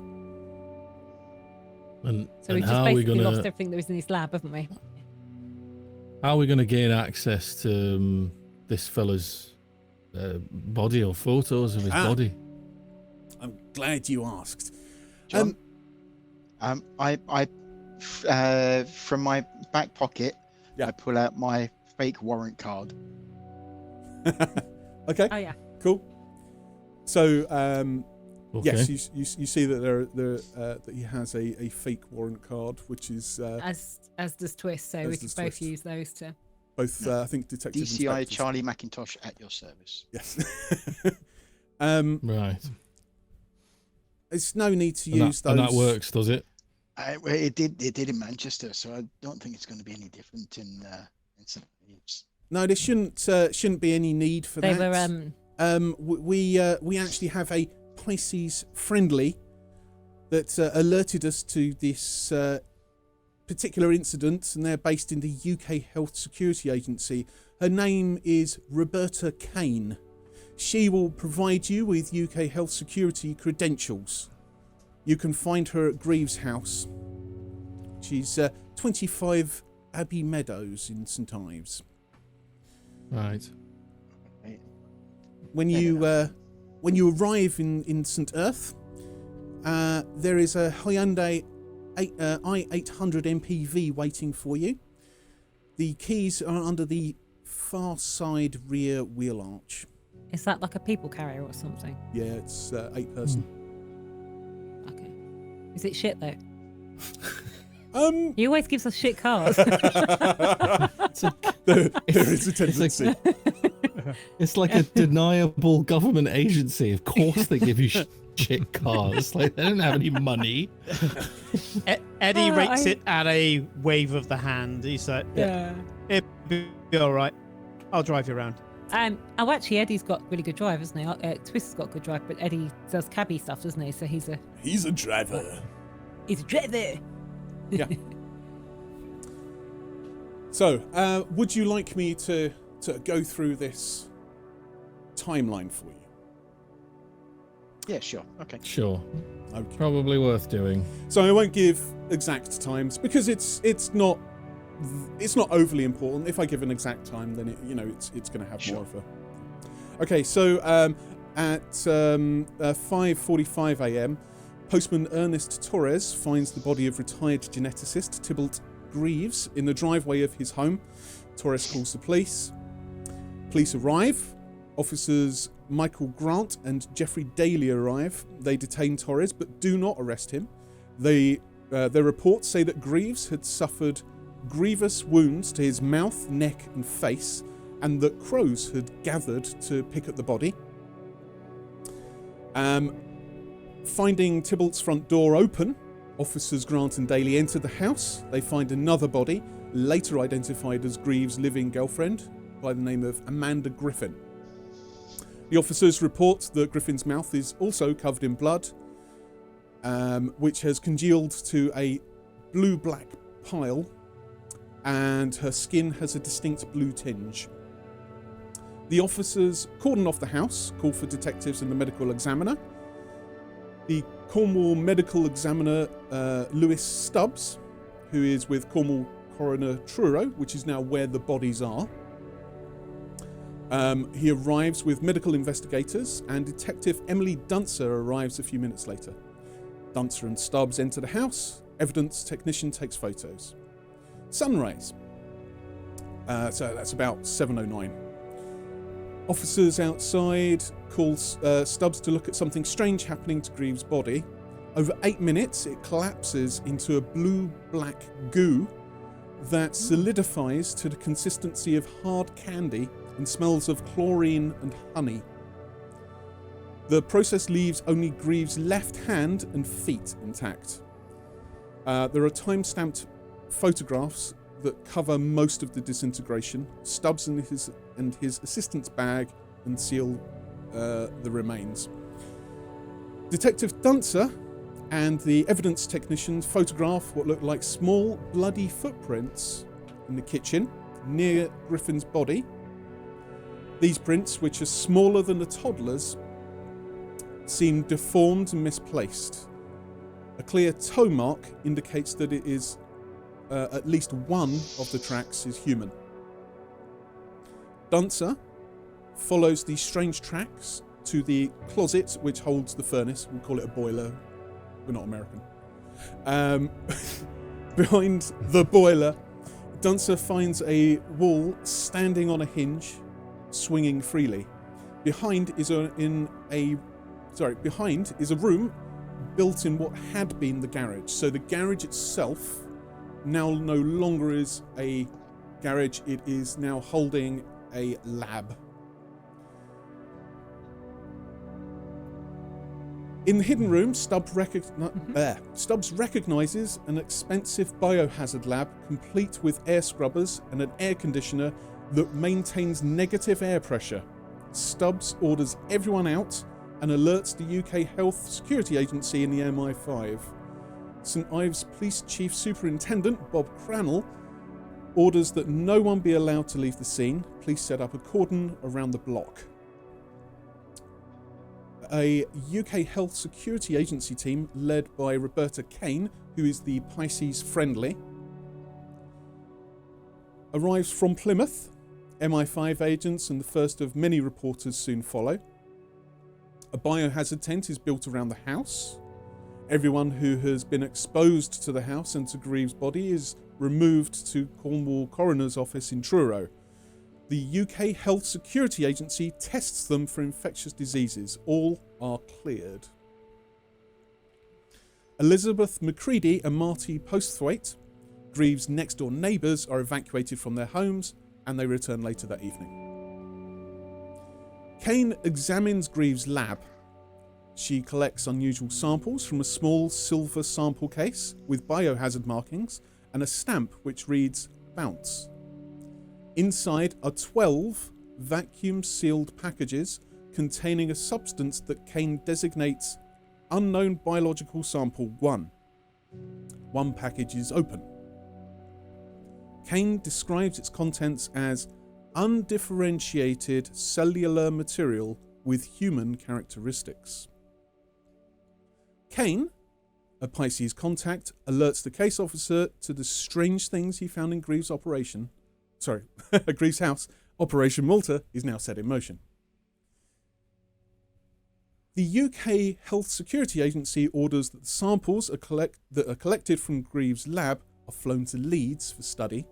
And, So and we've just how are we basically gonna lost everything that was in his lab, haven't we? how are we gonna gain access to this fella's body or photos of his body? I'm glad you asked. John, from my back pocket, Yeah. I pull out my fake warrant card. Okay, Oh yeah. cool. So, Okay. yes, you see that that he has a fake warrant card, which is As does Twist, so As we does could both Twist. use those to. both, I think, detective DCI inspectors. Charlie McIntosh at your service. Yes. Right. It's no need to And use that, and those. that works, does it? Well, it did in Manchester, so I don't think it's going to be any different in St. Ives. No, there shouldn't be any need for They that. were We actually have a PISCES friendly that alerted us to this particular incident, and they're based in the UK Health Security Agency. Her name is Roberta Kane. She will provide you with UK Health Security credentials. You can find her at Grieves House. She's 25 Abbey Meadows in St. Ives. Right. When you arrive in St. Earth, there is a Hyundai i800 MPV waiting for you. The keys are under the far side rear wheel arch. Is that like a people carrier or something? Yeah, it's 8-person. Okay. Is it shit though? There He always gives us shit cars. is a tendency. It's like a deniable government agency. Of course they give you shit cars. Like, they don't have any money. Eddie Oh, rates it at a wave of the hand. He's like, Yeah. it'll be all right. I'll drive you around. Oh, actually, Eddie's got really good drive, hasn't he? Twist's got good drive, but Eddie does cabbie stuff, doesn't he? So he's a driver. driver. Yeah. So, would you like me to go through this timeline for you? Yeah, sure. Okay. Sure. Okay. Probably worth doing. So I won't give exact times because it's not overly important. If I give an exact time, then it's going to have more of a. Okay, so at 5:45 a.m., postman Ernest Torres finds the body of retired geneticist Tibalt Grieves in the driveway of his home. Torres calls the police. Police arrive. Officers Michael Grant and Jeffrey Daly arrive. They detain Torres but do not arrest him. Their reports say that Grieves had suffered grievous wounds to his mouth, neck and face, and that crows had gathered to pick at the body. Finding Tibalt's front door open, officers Grant and Daly enter the house. They find another body, later identified as Grieves' living girlfriend by the name of Amanda Griffin. The officers report that Griffin's mouth is also covered in blood, which has congealed to a blue-black pile, and her skin has a distinct blue tinge. The officers cordon off the house, call for detectives and the medical examiner. The Cornwall medical examiner, Lewis Stubbs, who is with Cornwall Coroner Truro, which is now where the bodies are. He arrives with medical investigators, and Detective Emily Duncer arrives a few minutes later. Duncer and Stubbs enter the house. Evidence technician takes photos. Sunrise. So that's about 7:09. Officers outside call Stubbs to look at something strange happening to Grieves' body. Over 8 minutes, it collapses into a blue-black goo that solidifies to the consistency of hard candy and smells of chlorine and honey. The process leaves only Grieves' left hand and feet intact. There are time-stamped photographs that cover most of the disintegration. Stubbs and his assistant's bag and seal the remains. Detective Duncer and the evidence technician photograph what look like small bloody footprints in the kitchen near Griffin's body. These prints, which are smaller than a toddler's, seem deformed and misplaced. A clear toe mark indicates that it is at least one of the tracks is human. Duncer follows these strange tracks to the closet which holds the furnace. We'll call it a boiler. We're not American. Behind the boiler, Duncer finds a wall standing on a hinge, swinging freely. Behind is a room built in what had been the garage. So the garage itself now no longer is a garage, it is now holding a lab. In the hidden room, Stubbs recognises an expensive biohazard lab complete with air scrubbers and an air conditioner that maintains negative air pressure. Stubbs orders everyone out and alerts the UK Health Security Agency in the MI5. St Ives Police Chief Superintendent Bob Crannell orders that no one be allowed to leave the scene. Police set up a cordon around the block. A UK Health Security Agency team led by Roberta Kane, who is the PISCES friendly, arrives from Plymouth. MI5 agents and the first of many reporters soon follow. A biohazard tent is built around the house. Everyone who has been exposed to the house and to Grieves' body is removed to Cornwall Coroner's office in Truro. The UK Health Security Agency tests them for infectious diseases. All are cleared. Elizabeth Macready and Marty Posthwaite, Grieves' next-door neighbours, are evacuated from their homes and they return later that evening. Kane examines Grieves' lab. She collects unusual samples from a small silver sample case with biohazard markings and a stamp which reads Bounce. Inside are 12 vacuum-sealed packages containing a substance that Kane designates Unknown Biological Sample 1. One package is open. Kane describes its contents as undifferentiated cellular material with human characteristics. Kane, a PISCES contact, alerts the case officer to the strange things he found in Grieves' Grieves' house. Operation Malta is now set in motion. The UK Health Security Agency orders that the samples that are collected from Grieves' lab are flown to Leeds for study.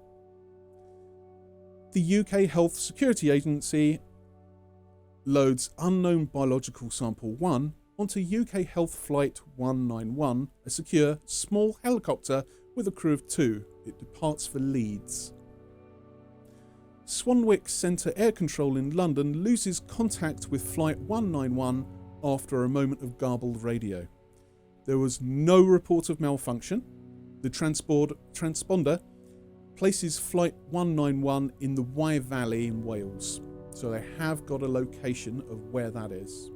The UK Health Security Agency loads Unknown Biological Sample 1 onto UK Health Flight 191, a secure, small helicopter with a crew of 2. It departs for Leeds. Swanwick Centre Air Control in London loses contact with Flight 191 after a moment of garbled radio. There was no report of malfunction. The transponder places Flight 191 in the Wye Valley in Wales, so they have got a location of where that is.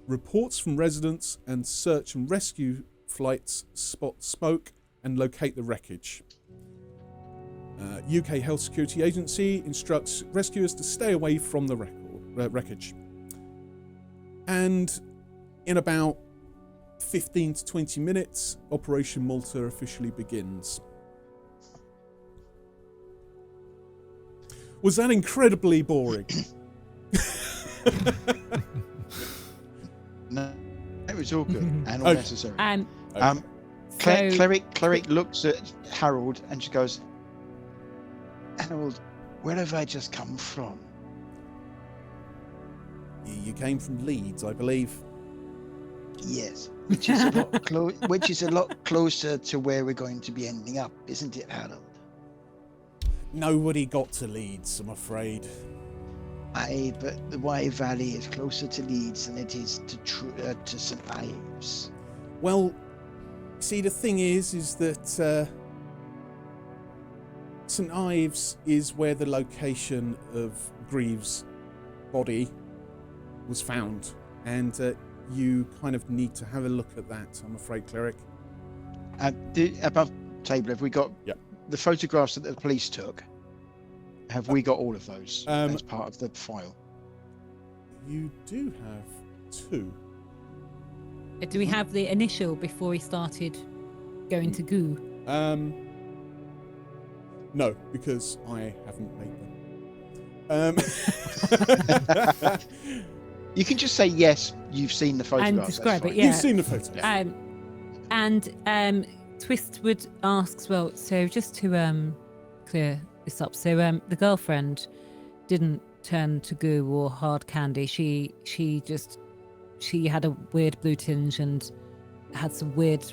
Reports from residents and search and rescue flights spot smoke and locate the wreckage. UK Health Security Agency instructs rescuers to stay away from the wreckage. And in about 15 to 20 minutes, Operation Malta officially begins. Was that incredibly boring? No, it was all good and all Okay. necessary. Okay. Cleric looks at Harold and she goes, Harold, where have I just come from? You came from Leeds, I believe. Yes, which is a lot closer to where we're going to be ending up, isn't it, Harold? Nobody got to Leeds, I'm afraid. Aye, but the Wye Valley is closer to Leeds than it is to St. Ives. Well, see, the thing is that St. Ives is where the location of Grieves' body was found, and you kind of need to have a look at that, I'm afraid, Cleric. Above table, have we got Yep. the photographs that the police took? Have we got all of those as part of the file? You do have 2. Do we have the initial before he started going to goo? No, because I haven't made them. You can just say yes, you've seen the photographs. And describe that's it, fine. yeah. You've seen the photos. And Twistwood asks, well, so just to clear this up, so the girlfriend didn't turn to goo or hard candy. She had a weird blue tinge and had some weird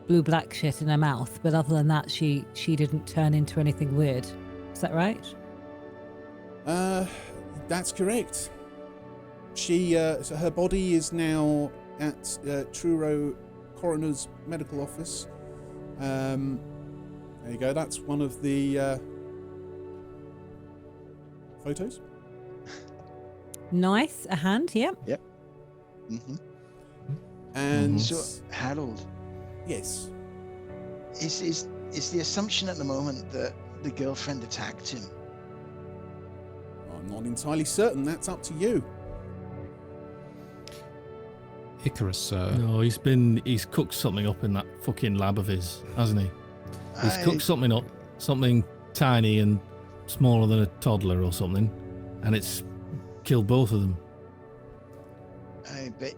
blue-black shit in her mouth, but other than that, she didn't turn into anything weird. Is that right? That's correct. So her body is now at Truro Coroner's Medical Office. There you go. That's one of the photos. Nice. A hand, yeah. Mm-hmm. And So, Harold, yes, is the assumption at the moment that the girlfriend attacked him? I'm not entirely certain. That's up to you. Icarus, No, he's cooked something up in that fucking lab of his, hasn't he? He's cooked something up, something tiny and smaller than a toddler or something, and it's killed both of them. But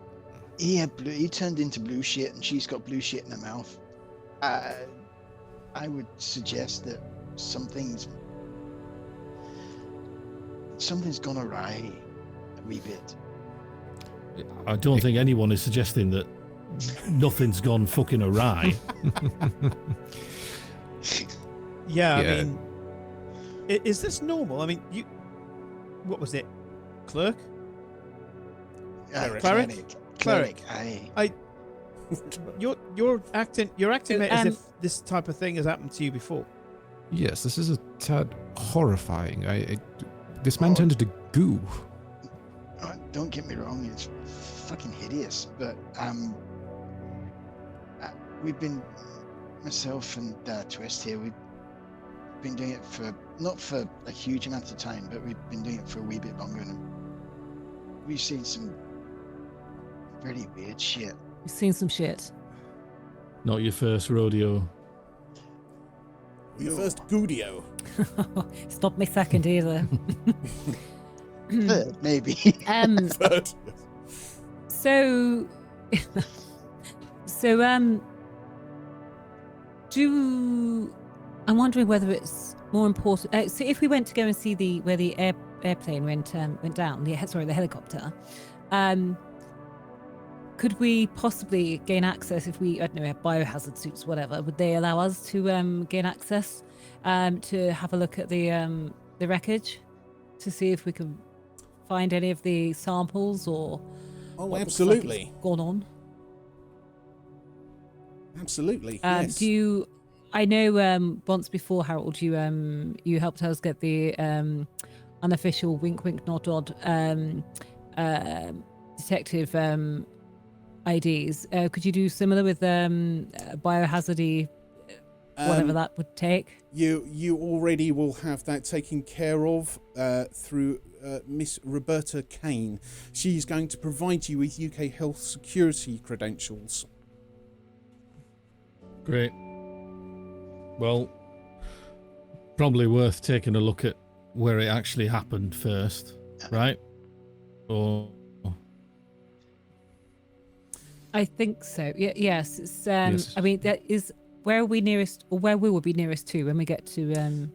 he turned into blue shit, and she's got blue shit in her mouth. I would suggest that something's gone awry a wee bit. I don't think anyone is suggesting that nothing's gone fucking awry. Yeah, Yeah. I mean, is this normal? I mean, what was it? Clerk? Cleric. Aye. You're acting So, as if this type of thing has happened to you before. yes, this is a tad horrifying. This man Oh. turned into goo. Don't get me wrong, it's fucking hideous, but we've been, myself and Twist here, we've been doing it for, not for a huge amount of time, but we've been doing it for a wee bit longer, and we've seen some pretty weird shit. You've seen some shit. Not your first rodeo. Your first Gudio. It's not my second either. Maybe. Third. So, I'm wondering whether it's more important. So, if we went to go and see where the airplane went down, the helicopter, could we possibly gain access if we, I don't know, have biohazard suits, whatever? Would they allow us to gain access to have a look at the wreckage to see if we can find any of the samples or Oh, what looks like absolutely. it's gone on? Absolutely. Yes. I know once before, Harold, you helped us get the unofficial wink wink nod nod detective IDs. Could you do similar with biohazardy, whatever that would take? You already will have that taken care of through Miss Roberta Kane. She's going to provide you with UK health security credentials. Great. Well, probably worth taking a look at where it actually happened first, right? Or I think so. Yes. It's, Yes. I mean, that is where are we nearest, or where will we be nearest to when we get to?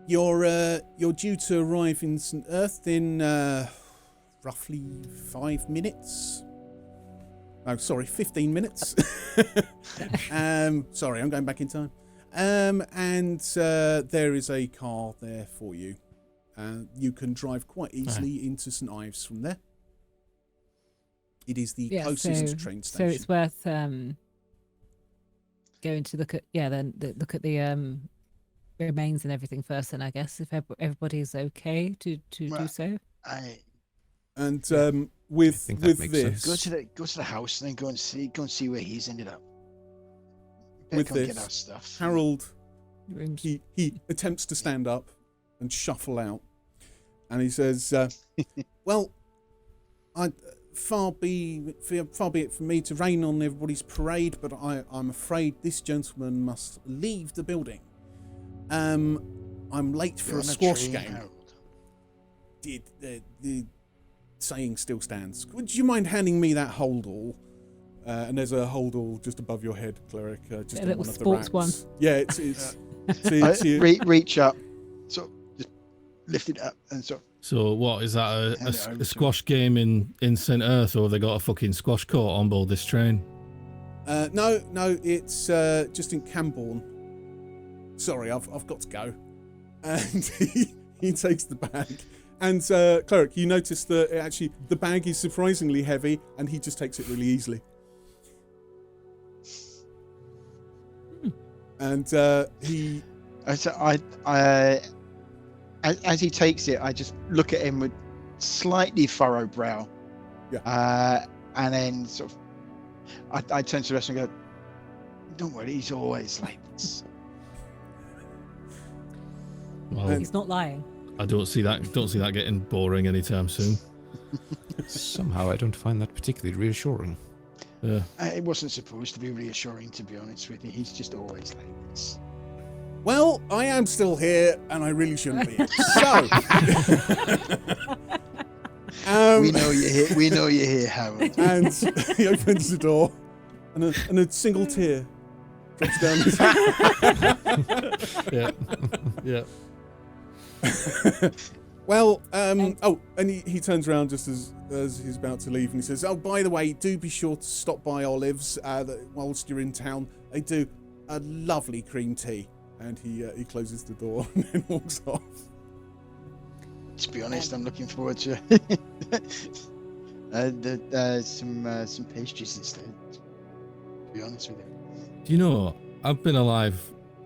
You're due to arrive in St. Earth in roughly 5 minutes. Oh, sorry, 15 minutes. Sorry, I'm going back in time. And there is a car there for you. You can drive quite easily into St. Ives from there. It is the closest train station. So it's worth going to look at look at the remains and everything first. Then I guess if everybody's okay to do so. With that makes this, sense. Go to the house and then go and see where he's ended up. With Get our this, stuff. Harold, Rooms. he attempts to stand up and shuffle out, and he says, "Well, far be it from me to rain on everybody's parade, but I'm afraid this gentleman must leave the building. I'm late for You're a on squash train, game." Harold. The saying still stands. Would you mind handing me that holdall? And there's a holdall just above your head, cleric. Just A on little one of the sports racks. one. Yeah, it's you. Reach up, so just lift it up and so. so what is that? Hand it over A to squash game in St. Earth, or have they got a fucking squash court on board this train? No, it's just in Camborne. Sorry, I've got to go. And he takes the bag. And cleric, you notice that actually the bag is surprisingly heavy, and he just takes it really easily. And he. So as he takes it, I just look at him with slightly furrowed brow. Yeah. And then sort of, I turn to the rest and go, "Don't worry, he's always like this." Well, He's not lying. I don't see that getting boring anytime soon. Somehow I don't find that particularly reassuring. Yeah. It wasn't supposed to be reassuring, to be honest with you. He's just always like this. Well, I am still here, and I really shouldn't be. So. We know you're here. We know you're here, Harold. And he opens the door, and a single tear drops down his Yeah. Yeah. Well, and he turns around just as he's about to leave, and he says, "Oh, by the way, do be sure to stop by Olives whilst you're in town. They do a lovely cream tea." And he closes the door and then walks off. To be honest, I'm looking forward to some pastries instead. To be honest with you. Do you know, I've been alive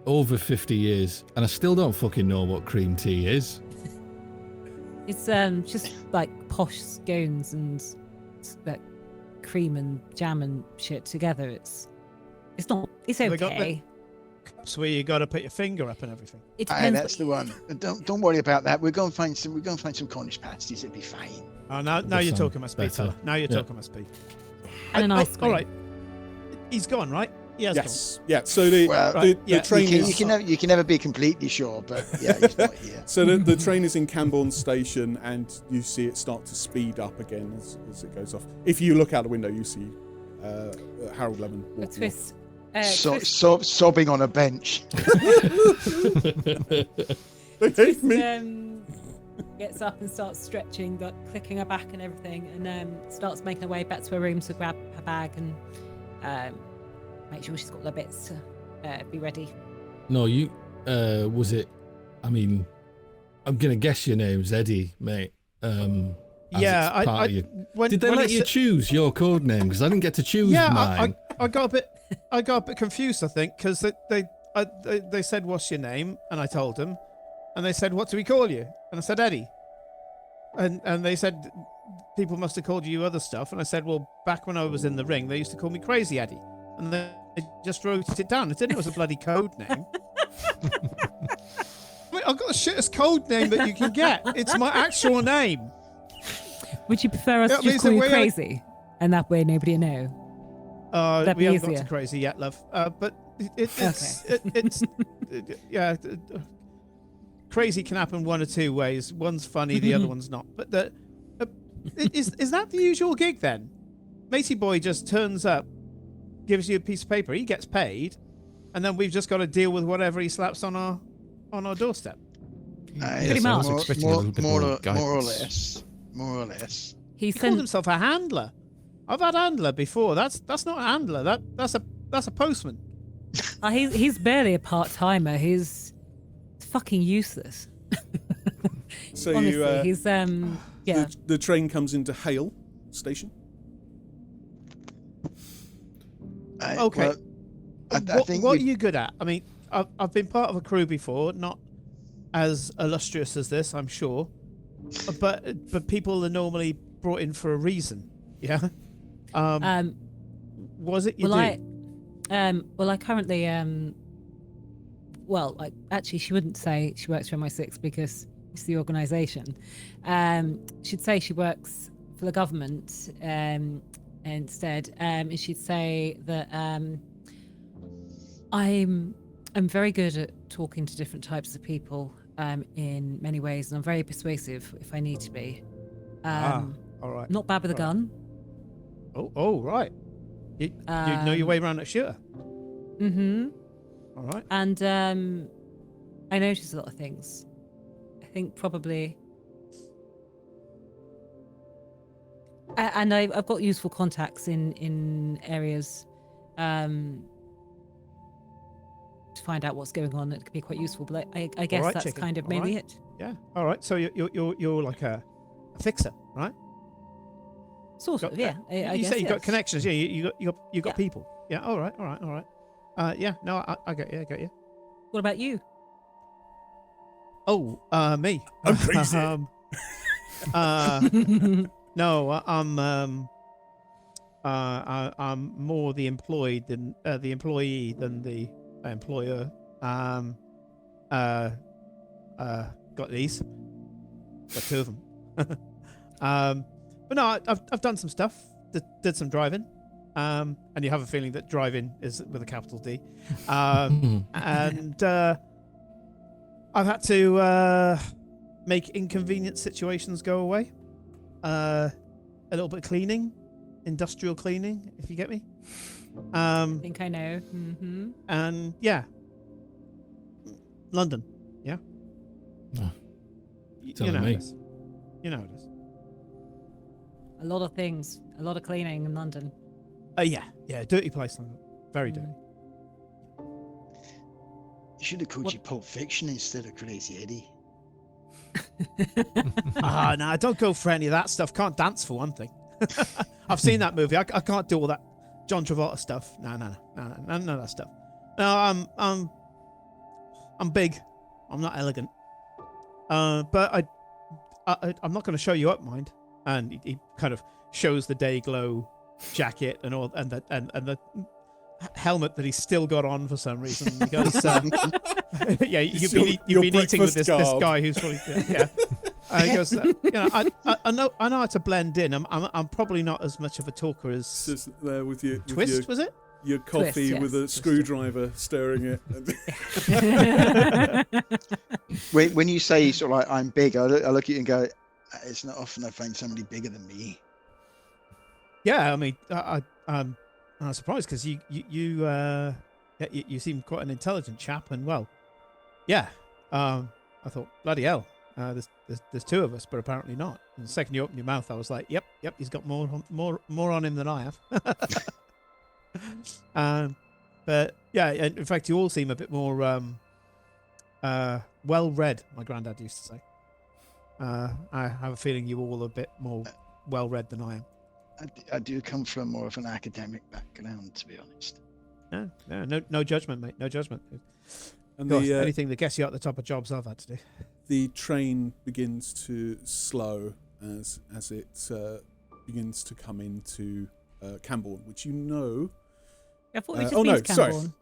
over 50 years, and I still don't fucking know what cream tea is. It's just like posh scones and like cream and jam and shit together. It's They got okay. Cups where you got to put your finger up and everything. It Aye, depends. that's the one. Don't worry about that. We're going to find some Cornish pasties. It'll be fine. Oh, now That you're sounds talking my speed, better. fella. Now you're Yeah. talking my speed. And an ice cream. All right. He's gone, right? Yeah. Yes, yeah. So the yeah, train is. You can never be completely sure, but yeah, he's not here. So the train is in Camborne Station, and you see it start to speed up again as it goes off. If you look out the window, you see Harold Lemon A walking twist. Sobbing on a bench. They hate me. Gets up and starts stretching, but clicking her back and everything, and starts making her way back to her room to grab her bag and make sure she's got the bits to be ready. No, you was it? I mean, I'm gonna guess your name's Eddie, mate. Yeah, Did they let you choose your code name? Because I didn't get to choose mine. I got a bit confused, I think, because they said, "What's your name?" and I told them, and they said, "What do we call you?" and I said, "Eddie," and they said, "People must have called you other stuff," and I said, "Well, back when I was in the ring, they used to call me Crazy Eddie," and they just wrote it down. I didn't know it was a bloody code name. I mean, I've got the shittest code name that you can get. It's my actual name. Would you prefer us Yeah, to I mean, just it's call the you way I- crazy, and that way nobody will know? That'd We be haven't got easier. to Crazy yet, love. But it's yeah. crazy can happen one or two ways. One's funny, the other one's not. But is that the usual gig then? Matey Boy just turns up, gives you a piece of paper, he gets paid, and then we've just got to deal with whatever he slaps on our doorstep. Pretty much. More or less. He He called himself a handler. I've had handler before. That's not a handler. That's a postman. He's barely a part-timer. He's fucking useless. So Honestly, he's yeah. The train comes into Hale Station. Okay. Well, I think what are you good at? I mean, I've been part of a crew before, not as illustrious as this, I'm sure, but people are normally brought in for a reason. Yeah. Was it you do? I currently actually she wouldn't say she works for MI6 because it's the organisation. She'd say she works for the government instead, and she'd say that I'm very good at talking to different types of people in many ways, and I'm very persuasive if I need to be. All right. Not bad with a gun. Oh, right. You know your way around a shooter. Mm-hmm. All right. And I notice a lot of things. I think probably, and I've got useful contacts in areas to find out what's going on. It could be quite useful. But I guess right, that's chicken. kind of All mainly right. it. Yeah. All right. So you're like a fixer, right? Sort of, yeah. I You guess, say you yeah. got connections. Yeah. You got Yeah. people. Yeah. All right. Yeah. No, I get you. I get you. What about you? Oh, me. I'm crazy. No, I'm more the employed than the employee than the employer. Got these. Got two of them. But no, I've done some stuff. Did some driving. And you have a feeling that driving is with a capital D. And I've had to make inconvenient situations go away. A little bit of cleaning, industrial cleaning, if you get me. I think I know. Mm-hmm. And yeah, London. Yeah. Oh, You telling know me. this. You know this. A lot of things. A lot of cleaning in London. Yeah, dirty place, London. Very dirty. You should have called you Pulp Fiction instead of Crazy Eddie. No, don't go for any of that stuff. Can't dance for one thing. I've seen that movie. I can't do all that John Travolta stuff. No, none of that stuff. No, I'm big. I'm not elegant. But I'm not going to show you up, mind. And he kind of shows the day glow jacket and all, and the helmet that he's still got on for some reason. He goes, yeah, you've been eating with this guy who's probably, yeah. He goes, I know how to blend in. I'm probably not as much of a talker as Just there with your Twist, was it? your coffee Twist, with a yes. screwdriver stirring it. When you say sort of like I'm big, I look at you and go, it's not often I find somebody bigger than me. Yeah, I mean, I'm surprised because you seem quite an intelligent chap, and well, yeah. I thought, bloody hell, there's two of us, but apparently not. And the second you opened your mouth, I was like, yep, he's got more on him than I have. But yeah, in fact, you all seem a bit more well read. My granddad used to say. I have a feeling you all are a bit more well read than I am. I do come from more of an academic background, to be honest. No judgment, mate. No judgment. And Gosh, the anything that gets you out the top of jobs I've had to do. the train begins to slow as it begins to come into Camborne, which you know. I thought we just oh no, been to sorry. Camborne.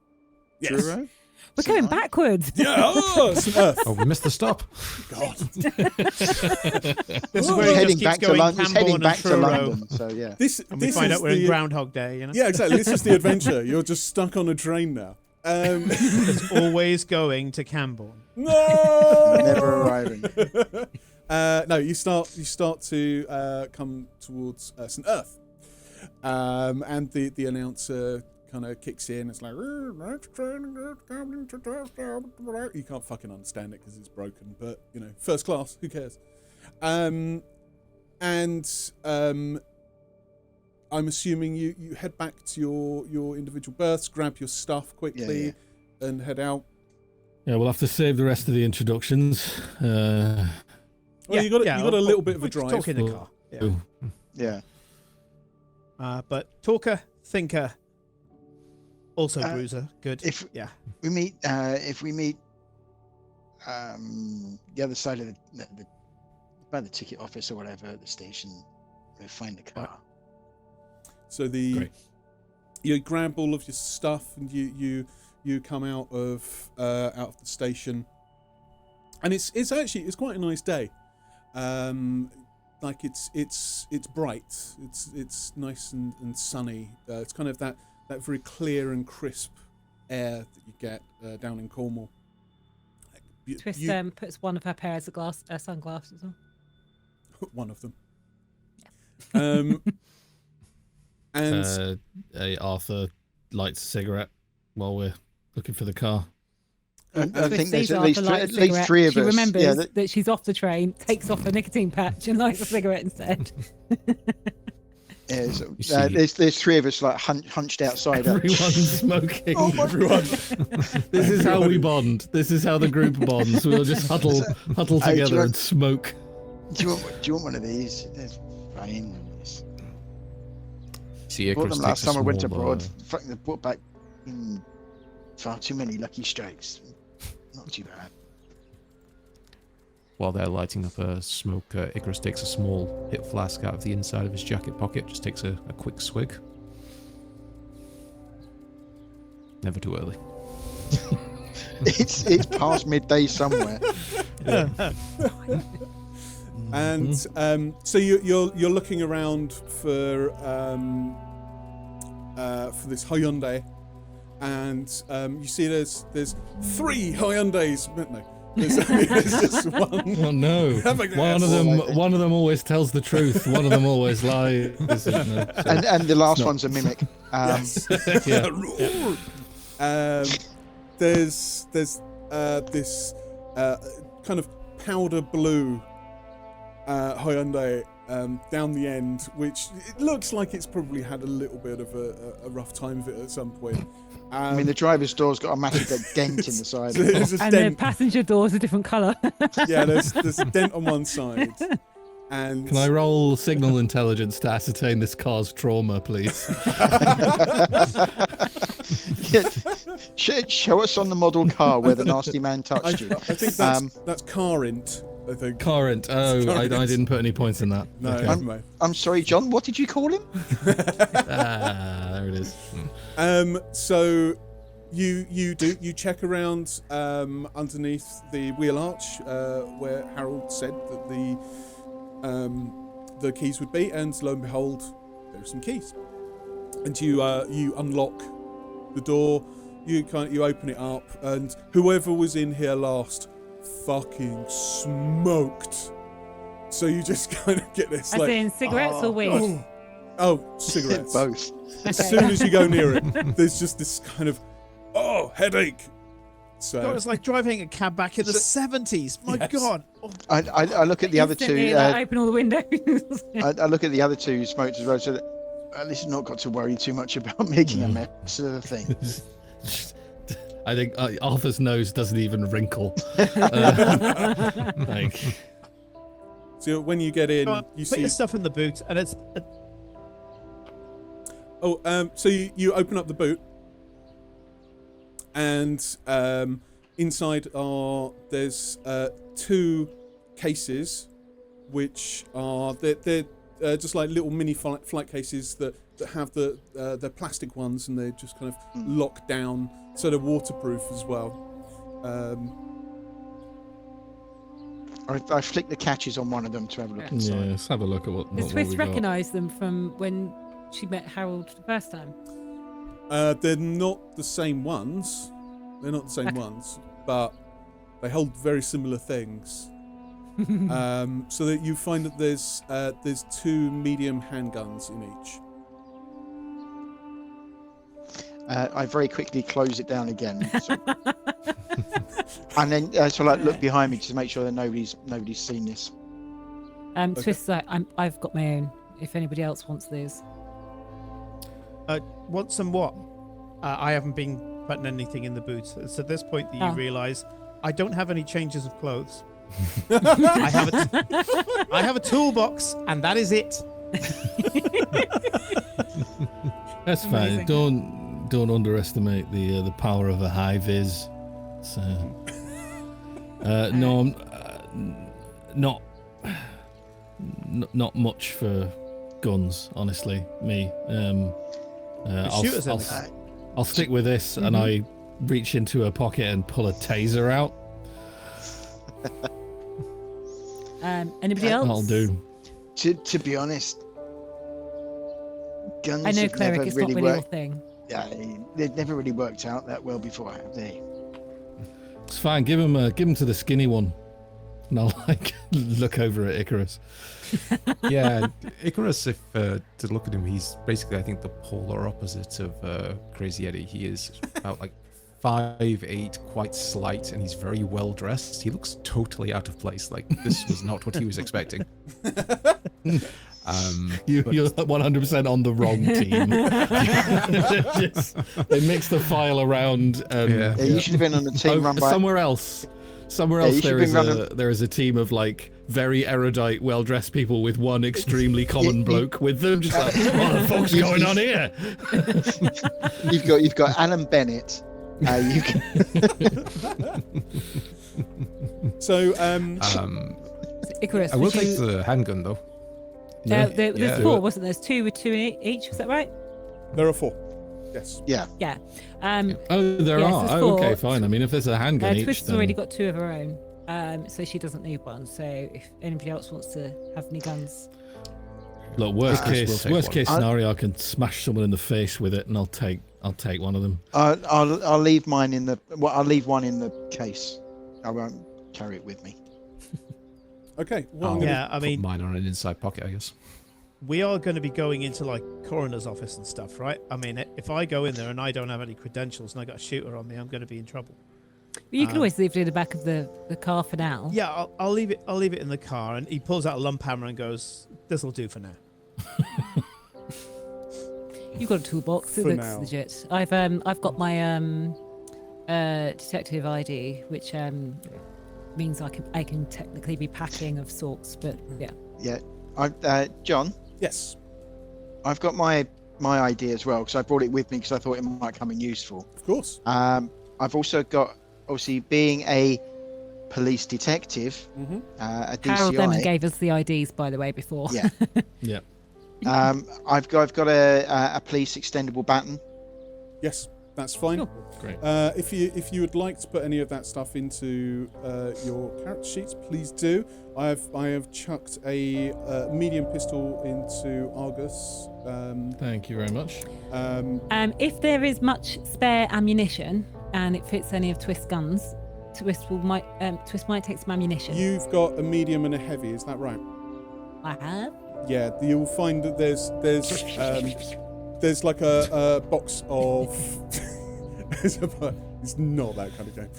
Yes. Truro? We're going backwards. Yeah. Oh, St. Earth. Oh, we missed the stop. God. This is He's where he heading just back keeps to going London. He's heading Camborne back and to Truro, London. So yeah. This and we this find is out we're in the Groundhog Day. You know, yeah, exactly. This is the adventure. You're just stuck on a train now. it's always going to Camborne. No. Never arriving. No, you start to come towards St. Earth, and the announcer kind of kicks in. It's like, you can't fucking understand it because it's broken, but you know, first class, who cares? And I'm assuming you head back to your individual berths, grab your stuff quickly, and head out. Yeah, we'll have to save the rest of the introductions. Well, you got a little bit of a drive. Talk in the car. Yeah. But talker, thinker, also bruiser. Good. If we meet the other side of the by the ticket office or whatever at the station, we'll find the car. So you grab all of your stuff and you come out of the station, and it's quite a nice day. Like it's bright. It's nice and sunny. It's kind of that very clear and crisp air that you get down in Cornwall. Twist puts one of her pairs of sunglasses on. One of them. And Arthur lights a cigarette while we're looking for the car. I think there's at least cigarette. three of she us. She remembers that she's off the train, takes off a nicotine patch, and lights a cigarette instead. There's three of us like hunched outside. Everyone's smoking. Oh my Everyone. This is how we bond. This is how the group bonds. We'll just huddle together and smoke. Do you want one of these? There's fine. See, bought them last time I went abroad. Fucking brought back far too many lucky strikes. Not too bad. While they're lighting up a smoke, Icarus takes a small hip flask out of the inside of his jacket pocket, just takes a quick swig. Never too early. It's past midday somewhere. And so you're looking around for this Hyundai, and you see there's 3 Hyundais. No, there's just one. Oh no! One of them always tells the truth. One of them always lies. And the last one's a mimic. Yes. There's this kind of powder blue Hyundai down the end, which it looks like it's probably had a little bit of a rough time of it at some point. I mean, the driver's door's got a massive dent in the side. And the passenger door's a different colour. Yeah, there's a dent on one side. And can I roll signal intelligence to ascertain this car's trauma, please? Show us on the model car where the nasty man touched you. I think that's Carint. I think. Carint. Oh, I didn't put any points in that. No, okay. I'm sorry, John. What did you call him? There it is. So you check around underneath the wheel arch where Harold said that the keys would be, and lo and behold, there are some keys. And you unlock the door. You open it up, and whoever was in here last fucking smoked. So you just kind of get this As in cigarettes or weed? Oh, cigarettes. Both. As soon as you go near it, there's just this kind of headache. So God, it's like driving a cab back in the 70s. My God. Oh. I look at the other two. Open all the windows. I look at the other two smoked as well. So at least not got to worry too much about making a mess of the thing. I think Arthur's nose doesn't even wrinkle. So when you get in, you put see your stuff in the boot, and it's. So you open up the boot, and inside there's 2 cases, which are they're just like little mini flight cases that have they're plastic ones, and they're just kind of locked down, so they're waterproof as well. I flick the catches on one of them to have a look inside. Yeah, let's have a look at what Does Twist we got. recognise them from when she met Harold the first time? They're not the same ones. They're not the same ones, but They hold very similar things. So that you find that there's 2 medium handguns in each. I very quickly close it down again, and then so I look behind me to make sure that nobody's seen this. Twist's like, I've got my own. If anybody else wants these. Want some what? I haven't been putting anything in the boots. It's at this point that you realise I don't have any changes of clothes. I have a toolbox, and that is it. That's fine. Don't underestimate the power of a Ives. So, no, not much for guns, honestly. Me, I'll stick with this, and I reach into a pocket and pull a taser out. Anybody else? I'll do. To be honest, guns I know, have cleric, never it's really not really your worked. thing. Yeah, they've never really worked out that well before, have they? It's fine. Give him to the skinny one, and I'll look over at Icarus. Yeah, Icarus, if to look at him, he's basically, I think, the polar opposite of Crazy Eddie. He is about 5'8", quite slight, and he's very well dressed. He looks totally out of place. This was not what he was expecting. You're 100% on the wrong team. They mix the file around. Yeah, you should have been on the team run by somewhere else. There is a team of very erudite, well-dressed people with one extremely common bloke with them. Just what the fuck's going on here? You've got Alan Bennett. You can... So, Icarus, I will take the handgun though. There's 4, wasn't there? There's 2 with 2 in each. Was that right? There are 4. Yes. Yeah. Yeah. There are. there's Oh, 4. okay, fine. I mean, if there's a handgun each, Twist's then... already got 2 of her own, so she doesn't need one. So if anybody else wants to have any guns, Look, worst case scenario, I can smash someone in the face with it, and I'll take one of them. I'll leave mine in the. Well, I'll leave one in the case. I won't carry it with me. Okay. I mean, mine on an inside pocket, I guess. We are going to be going into coroner's office and stuff, right? I mean, if I go in there and I don't have any credentials and I got a shooter on me, I'm going to be in trouble. you can always leave it in the back of the car for now. Yeah, I'll leave it. I'll leave it in the car, and he pulls out a lump hammer and goes, "This'll do for now." You've got a toolbox. It For looks now. legit. I've got my detective ID, which means I can technically be packing of sorts. But yeah. Yeah. John. Yes. I've got my ID as well because I brought it with me because I thought it might come in useful. Of course. I've also got, obviously, being a police detective, a DCI. Harold then gave us the IDs, by the way, before. Yeah. Yeah. I've got a police extendable baton. Yes, that's fine. Cool. Great. If you would like to put any of that stuff into your character sheets, please do. I have chucked a medium pistol into Argus. Thank you very much. If there is much spare ammunition and it fits any of Twist's guns, Twist might take some ammunition. You've got a medium and a heavy, is that right? I have. Yeah, you'll find that there's like a box of. It's not that kind of game.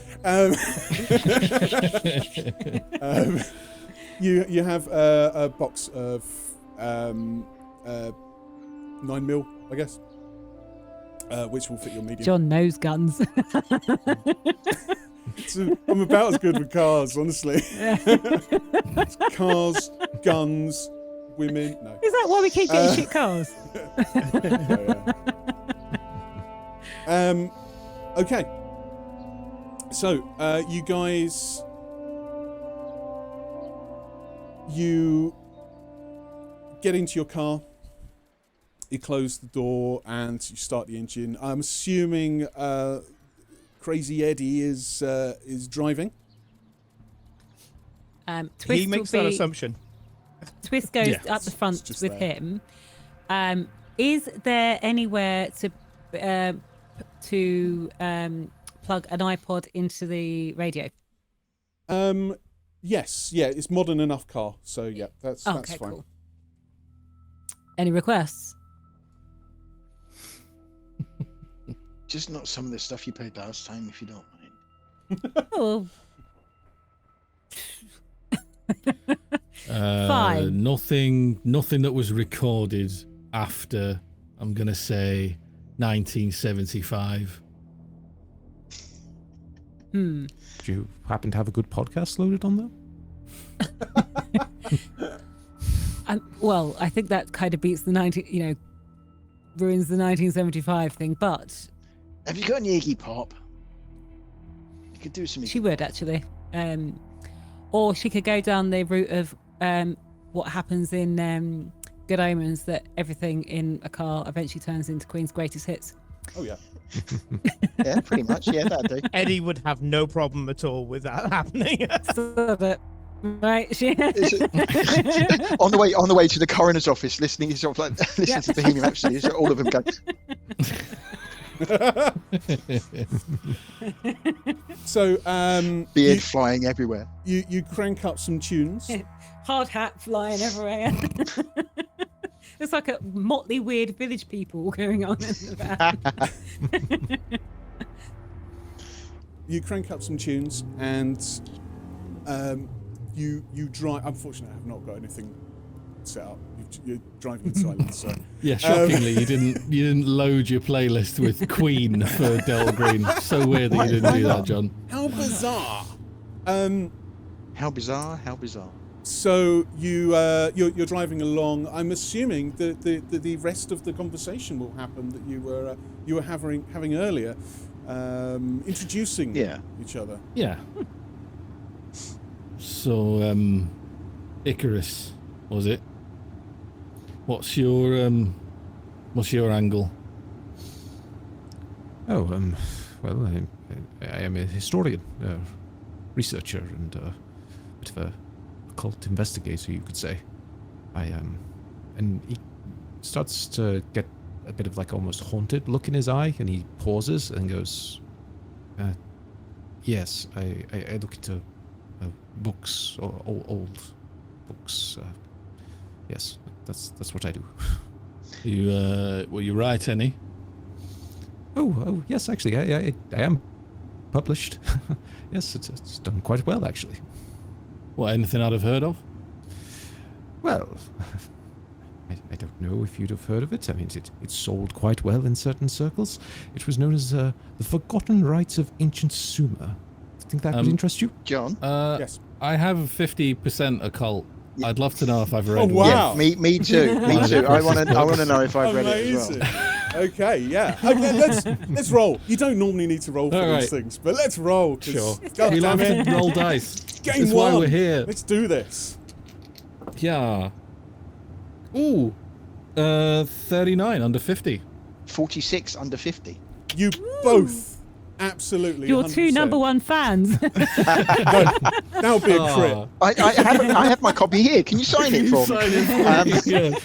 You have a box of 9mm, I guess, which will fit your medium. John knows guns. I'm about as good with cars, honestly. Cars, guns, women. No. Is that why we keep getting shit cars? Yeah. Okay. So, you guys, you get into your car, you close the door, and you start the engine. I'm assuming Crazy Eddie is driving. Twist He makes that assumption. Twist goes Yeah. up the front just with there. him. Is there anywhere to plug an iPod into the radio? Yes, yeah, it's modern enough car, so yeah, that's Okay, fine. cool. Any requests? Just not some of the stuff you paid last time, if you don't mind. Oh. Fine. Nothing that was recorded after, I'm going to say, 1975. Do you happen to have a good podcast loaded on there? Well, I think that kind of beats the ruins the 1975 thing, but Have you got any Iggy Pop? You could do some. she would actually. Or she could go down the route of what happens in Good Omens, that everything in a car eventually turns into Queen's greatest hits. Oh yeah. Yeah, pretty much. Yeah, that'd do. Eddie would have no problem at all with that happening. So that, right? She... on the way to the coroner's office, listening to Bohemian Rhapsody, so all of them go. So Beard flying everywhere. you crank up some tunes. Hard hat flying everywhere. It's like a motley weird village people going on in the back. You crank up some tunes, and you drive. Unfortunately, I have not got anything set up. You're driving in silence. So Yeah, shockingly, you didn't load your playlist with Queen for Del Green. So weird that you didn't do that, John. how bizarre. How bizarre! How bizarre! So you're driving along. I'm assuming that the rest of the conversation will happen that you were having earlier, introducing each other. Yeah. So, Icarus, was it? What's your angle? Oh, well, I am a historian, researcher, and a bit of a occult investigator, you could say. And he starts to get a bit of like almost haunted look in his eye, and he pauses and goes, yes, I look into books, or old books. Yes, that's what I do. Will you write any? Oh, yes, actually, I am published. Yes, it's done quite well, actually. What, anything I'd have heard of? Well, I don't know if you'd have heard of it. I mean, it sold quite well in certain circles. It was known as the Forgotten Rites of Ancient Sumer. I think that would interest you. John? Yes. I have 50% occult. I'd love to know if I've read Oh, one. wow. Yeah, me too. Me too. I want to know if I've read it as Amazing. well. Okay, yeah. Okay, let's roll. You don't normally need to roll for All these right. things, but let's roll. 'Cause, Sure. God We'll damn have it. to roll dice. Game That's one. why we're here. Let's do this. Yeah. Ooh. 39 under 50. 46 under 50. You both absolutely. Your two 100%. number one fans. That'll be a crit. I have my copy here. Can you sign it for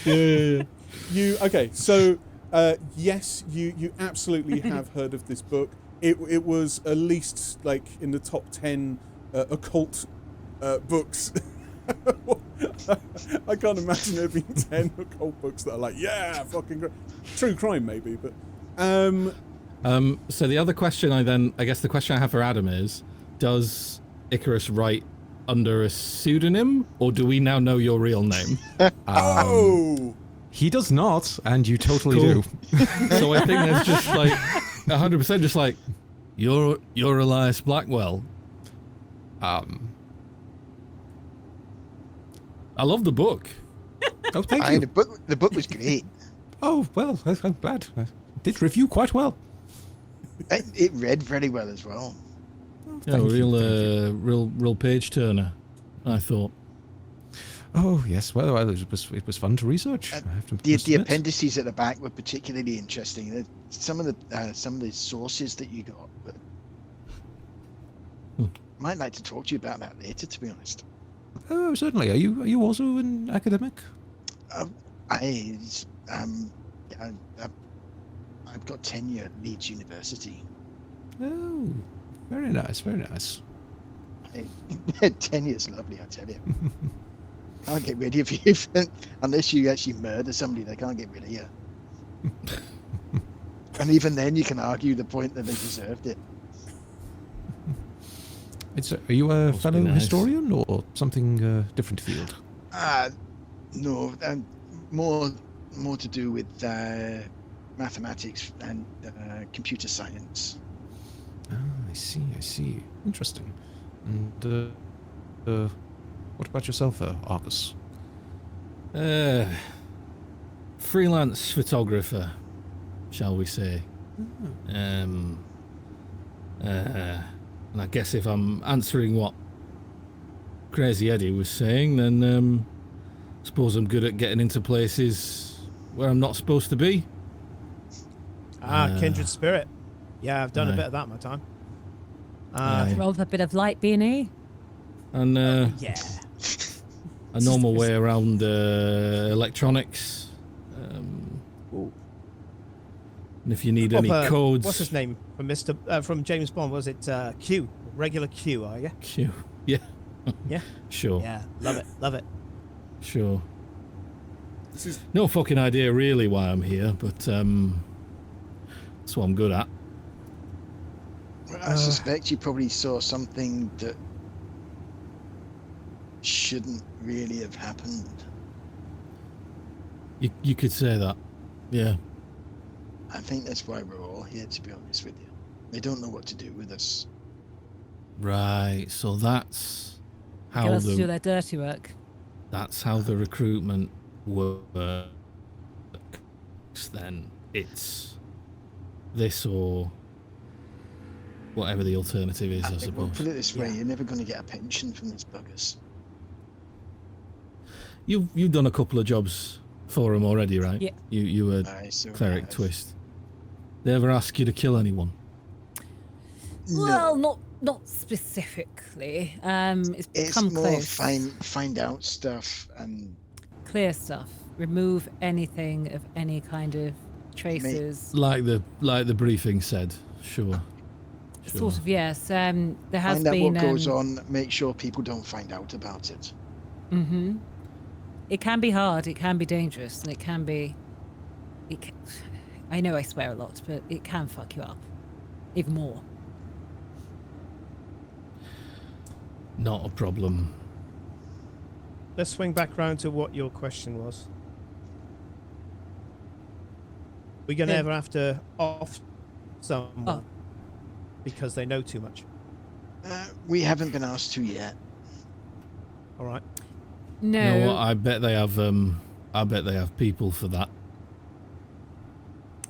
me? Yeah. Okay, so yes, you absolutely have heard of this book. It was at least like in the top 10 occult books. I can't imagine there being 10 occult books that are like, yeah, fucking great. True crime maybe, but So the other question I guess the question I have for Adam is, does Icarus write under a pseudonym, or do we now know your real name? oh, He does not, and you totally Cool. do. So I think there's just like 100% just like, you're Elias Blackwell. I love the book. Oh, thank you. The book was great. Oh, well, I'm glad. I did review quite well. It read very well as well. Yeah, Thank you, real page turner, I thought. Oh, yes, well, it was fun to research. I have to The admit. appendices at the back were particularly interesting. Some of the sources that you got. But might like to talk to you about that later, to be honest. Oh, certainly. Are you also an academic? I've got tenure at Leeds University. Oh, very nice, very nice. Tenure's lovely, I tell you. Can't get rid of you unless you actually murder somebody. They can't get rid of you. And even then, you can argue the point that they deserved it. Are you a Must be fellow nice. historian or something different field? No, more to do with mathematics and computer science. Ah, I see. Interesting. And what about yourself, Argus? Freelance photographer, shall we say. And I guess if I'm answering what Crazy Eddie was saying, then suppose I'm good at getting into places where I'm not supposed to be. Kindred spirit. Yeah, I've done a Aye. bit of that in my time. Aye. Roll a bit of light beanie. And Yeah. a normal way around electronics. And if you need any codes, What's his name from James Bond? Was it Q? Regular Q? Are you? Q. Yeah. Yeah. Sure. Yeah. Love it. Sure. This is No fucking idea really why I'm here, but that's what I'm good at. Well, I suspect you probably saw something that shouldn't really have happened. You could say that. Yeah. I think that's why we're all here, to be honest with you. They don't know what to do with us. Right. So that's Get how us to do the their dirty work. recruitment works. Then it's this or whatever the alternative is, I We'll suppose. put it this way, Yeah. you're never going to get a pension from these buggers. You've done a couple of jobs for them already, right? Yeah. You were Aye, so Cleric I've- Twist. They ever ask you to kill anyone? No, Well, not specifically. It's it's become more close. find out stuff and Clear stuff. Remove anything of any kind of traces. Like the briefing said. Sure. Sort of, yes. There has find out been. what goes on, make sure people don't find out about it. Mm-hmm. It can be hard. It can be dangerous, and it can be. I know I swear a lot, but it can fuck you up, even more. Not a problem. Let's swing back round to what your question was. We're gonna Yeah. ever have to off someone Oh. because they know too much. We haven't been asked to yet. All right. No. You know what? I bet they have. I bet they have people for that.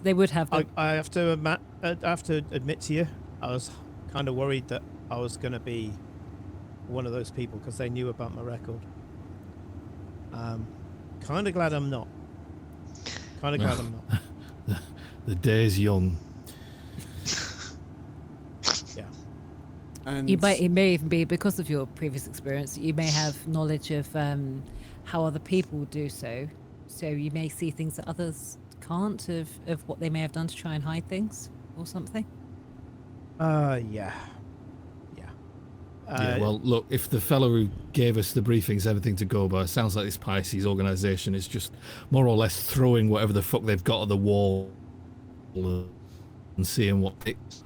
They would have. I have to admit to you, I was kind of worried that I was going to be one of those people because they knew about my record. Kind of glad I'm not. Kind of glad I'm not. The day's young. Yeah. and It may even be because of your previous experience. You may have knowledge of how other people do so. So you may see things that others can't of what they may have done to try and hide things or something. Yeah. Yeah. Well, look, if the fellow who gave us the briefings everything to go by, sounds like this Pisces organisation is just more or less throwing whatever the fuck they've got at the wall and seeing what sticks.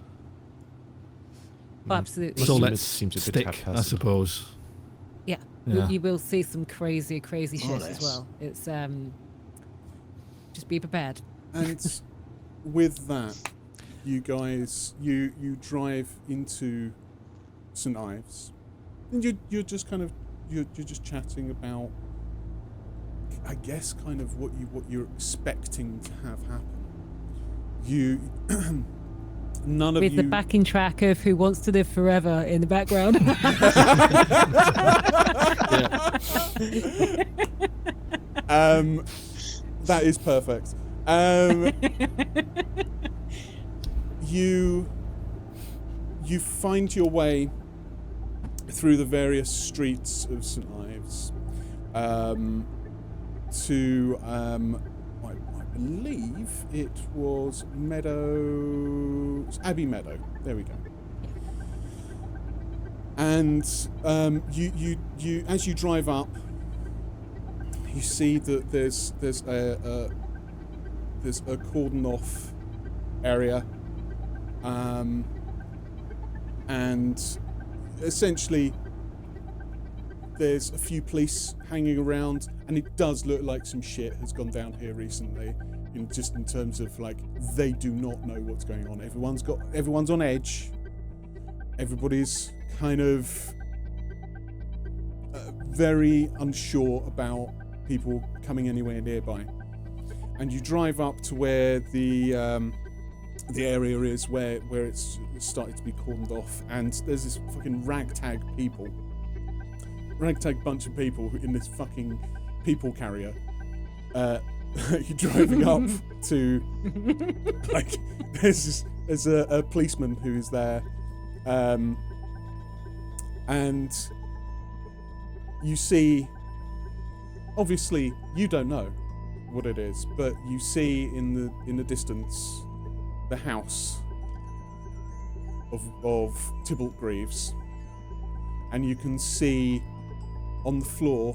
Oh, absolutely. So Assume it let's seems a bit stick, I haphazard. suppose. Yeah. Yeah. You will see some crazy More or shit as less. well. It's just be prepared. And with that, you guys, you drive into St. Ives, and you're just kind of you're just chatting about, I guess, kind of what you're expecting to have happen. You, none of With you. the backing track of Who Wants to Live Forever in the background. That is perfect. You find your way through the various streets of St. Ives to I believe it was Abbey Meadow. There we go. And you as you drive up, you see that there's a cordon off area, and essentially there's a few police hanging around, and it does look like some shit has gone down here recently. Just in terms of like, they do not know what's going on. Everyone's on edge. Everybody's kind of very unsure about people coming anywhere nearby. And you drive up to where the area is where it's started to be cordoned off, and there's this fucking ragtag bunch of people in this fucking people carrier. You're driving up to, like, there's a policeman who's there, and you see, obviously you don't know what it is, but you see in the distance the house of Tibalt Grieves, and you can see on the floor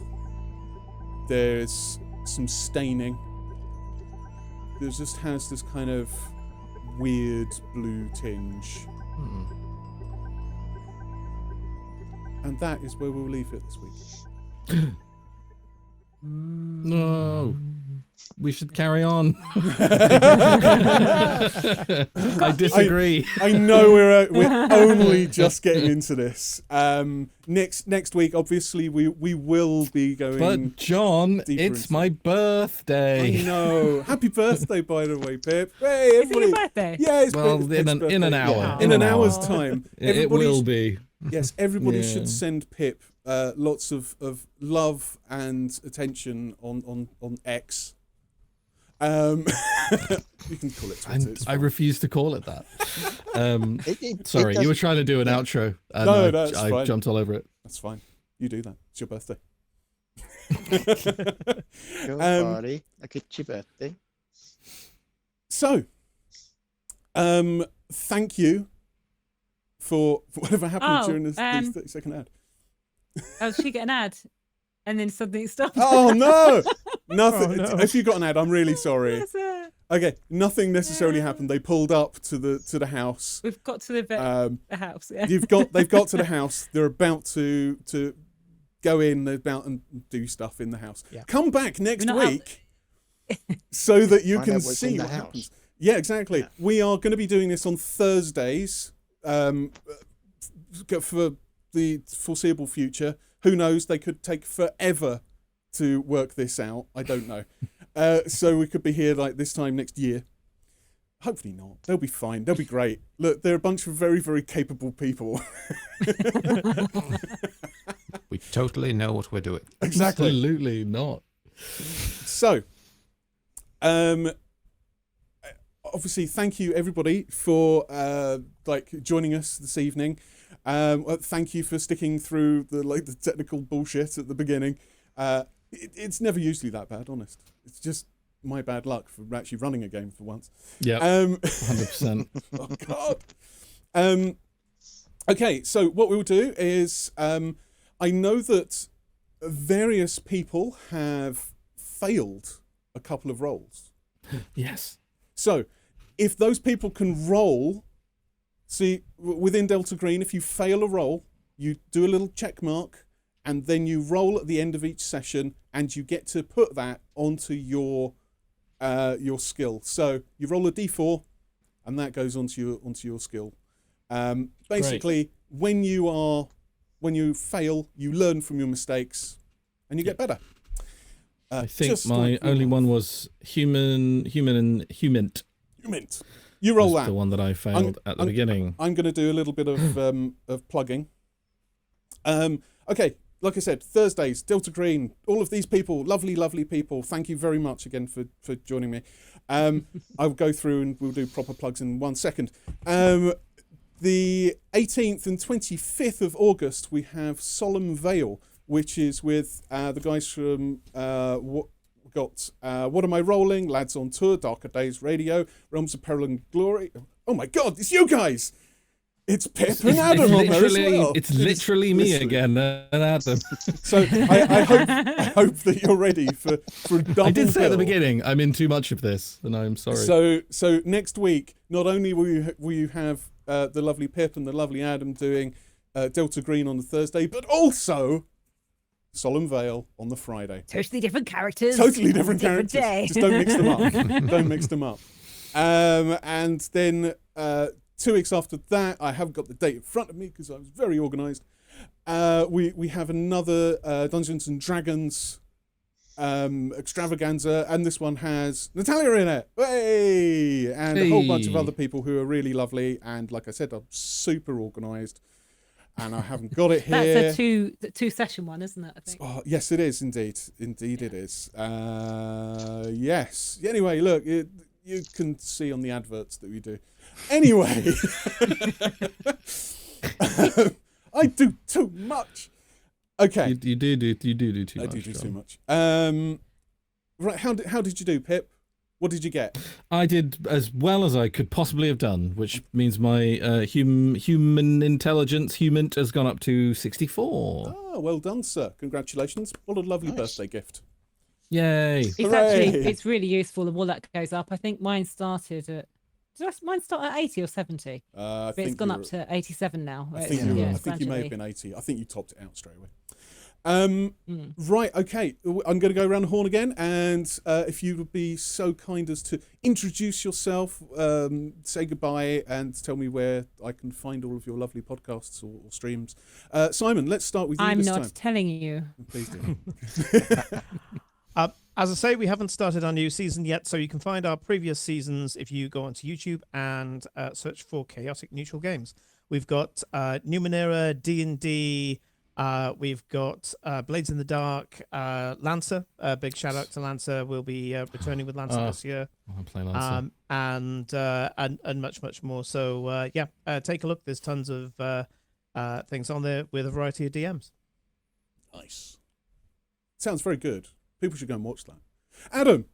there's some staining. There just has this kind of weird blue tinge. And that is where we'll leave it this week. No. We should carry on. I disagree. I know we're only just getting into this. Next week, obviously, we will be going. But John, it's my birthday. I know. Happy birthday, by the way, Pip. Hey, Is it everybody. your birthday? Yeah, it's Well, Pip's birthday. in an hour. Yeah. In an hour's time. It will be. Yes, everybody Yeah. should send Pip lots of love and attention on X. You can call it Twitter. it's I fine. refuse to call it that. It Sorry, you were doesn't- trying to do an outro. And No, that's I fine. jumped all over it. That's fine. You do that. It's your birthday. Go party. Like it's your birthday. So, thank you for whatever happened during this 30-second ad. Oh, she get an ad, and then something stopped. Oh no! Nothing. Oh, no. If you got an ad, I'm really sorry. Yes, Okay, nothing necessarily happened. They pulled up to the house. we've got to the house. Yeah. They've got to the house. They're about to go in. They're about and do stuff in the house. Yeah. Come back next We're not week so that you Find can out what's in see the what house. happens. Yeah, exactly. Yeah. We are going to be doing this on Thursdays for the foreseeable future. Who knows? They could take forever to work this out. I don't know. So we could be here like this time next year. Hopefully not. They'll be fine. They'll be great. Look, they're a bunch of very, very capable people. We totally know what we're doing. Exactly. Absolutely not. So, obviously, thank you everybody for joining us this evening. Thank you for sticking through the technical bullshit at the beginning. It's never usually that bad, honest. It's just my bad luck for actually running a game for once. Yeah, 100%. Oh God. Okay, so what we'll do is I know that various people have failed a couple of rolls. Yes. So if those people can roll, see, within Delta Green, if you fail a roll, you do a little check mark, and then you roll at the end of each session, and you get to put that onto your skill. So you roll a d4, and that goes onto your skill. Basically, when you fail, you learn from your mistakes, and you get better. I think just my like only your one life. was human, and humint. You roll was that. the one that I failed at the beginning. I'm going to do a little bit of plugging. Okay, like I said, Thursdays, Delta Green, all of these people, lovely, lovely people. Thank you very much again for joining me. I'll go through and we'll do proper plugs in 1 second. The 18th and 25th of August, we have Solemn Veil, which is with the guys from What Am I Rolling, Lads on Tour, Darker Days Radio, Realms of Peril and Glory. Oh my God, it's you guys! It's Pip and Adam on there as well. It's literally me literally. again and Adam. So I hope that you're ready for a double I did say at the bill. beginning, I'm in too much of this, and I'm sorry. So next week, not only will you have the lovely Pip and the lovely Adam doing Delta Green on the Thursday, but also Solemn Veil on the Friday. Totally different characters. Totally different Different characters. day. Just don't mix them up. Don't mix them up. And then 2 weeks after that, I haven't got the date in front of me because I was very organised. We have another Dungeons and Dragons extravaganza, and this one has Natalia in it, hey! And a whole bunch of other people who are really lovely. And like I said, I'm super organised, and I haven't got it here. That's a two session one, isn't it? I think. Oh, yes, it is indeed. Indeed, it is. Yes. Anyway, look, you can see on the adverts that we do. Anyway, I do too much. Okay. You do too much. I do John. too much. Right. How did you do, Pip? What did you get? I did as well as I could possibly have done, which means my human intelligence has gone up to 64. Oh, well done, sir. Congratulations. What a lovely birthday gift. Yay. It's really useful. The more that goes up, I think mine started at. Mine start at 80 or 70? I But it's think gone up to 87 now. I Right? think, Yeah, I think you may have gradually. been 80. I think you topped it out straight away. Right, okay. I'm going to go around the horn again, and if you would be so kind as to introduce yourself, say goodbye, and tell me where I can find all of your lovely podcasts or streams. Simon, let's start with you I'm this not time. telling you. Please do. As I say, we haven't started our new season yet, so you can find our previous seasons if you go onto YouTube and search for Chaotic Neutral Games. We've got Numenera, D&D, we've got Blades in the Dark, Lancer. Big shout out to Lancer. We'll be returning with Lancer this year. I'm playing Lancer. And much more. So take a look. There's tons of things on there with a variety of DMs. Nice. Sounds very good. People should go and watch that. Adam.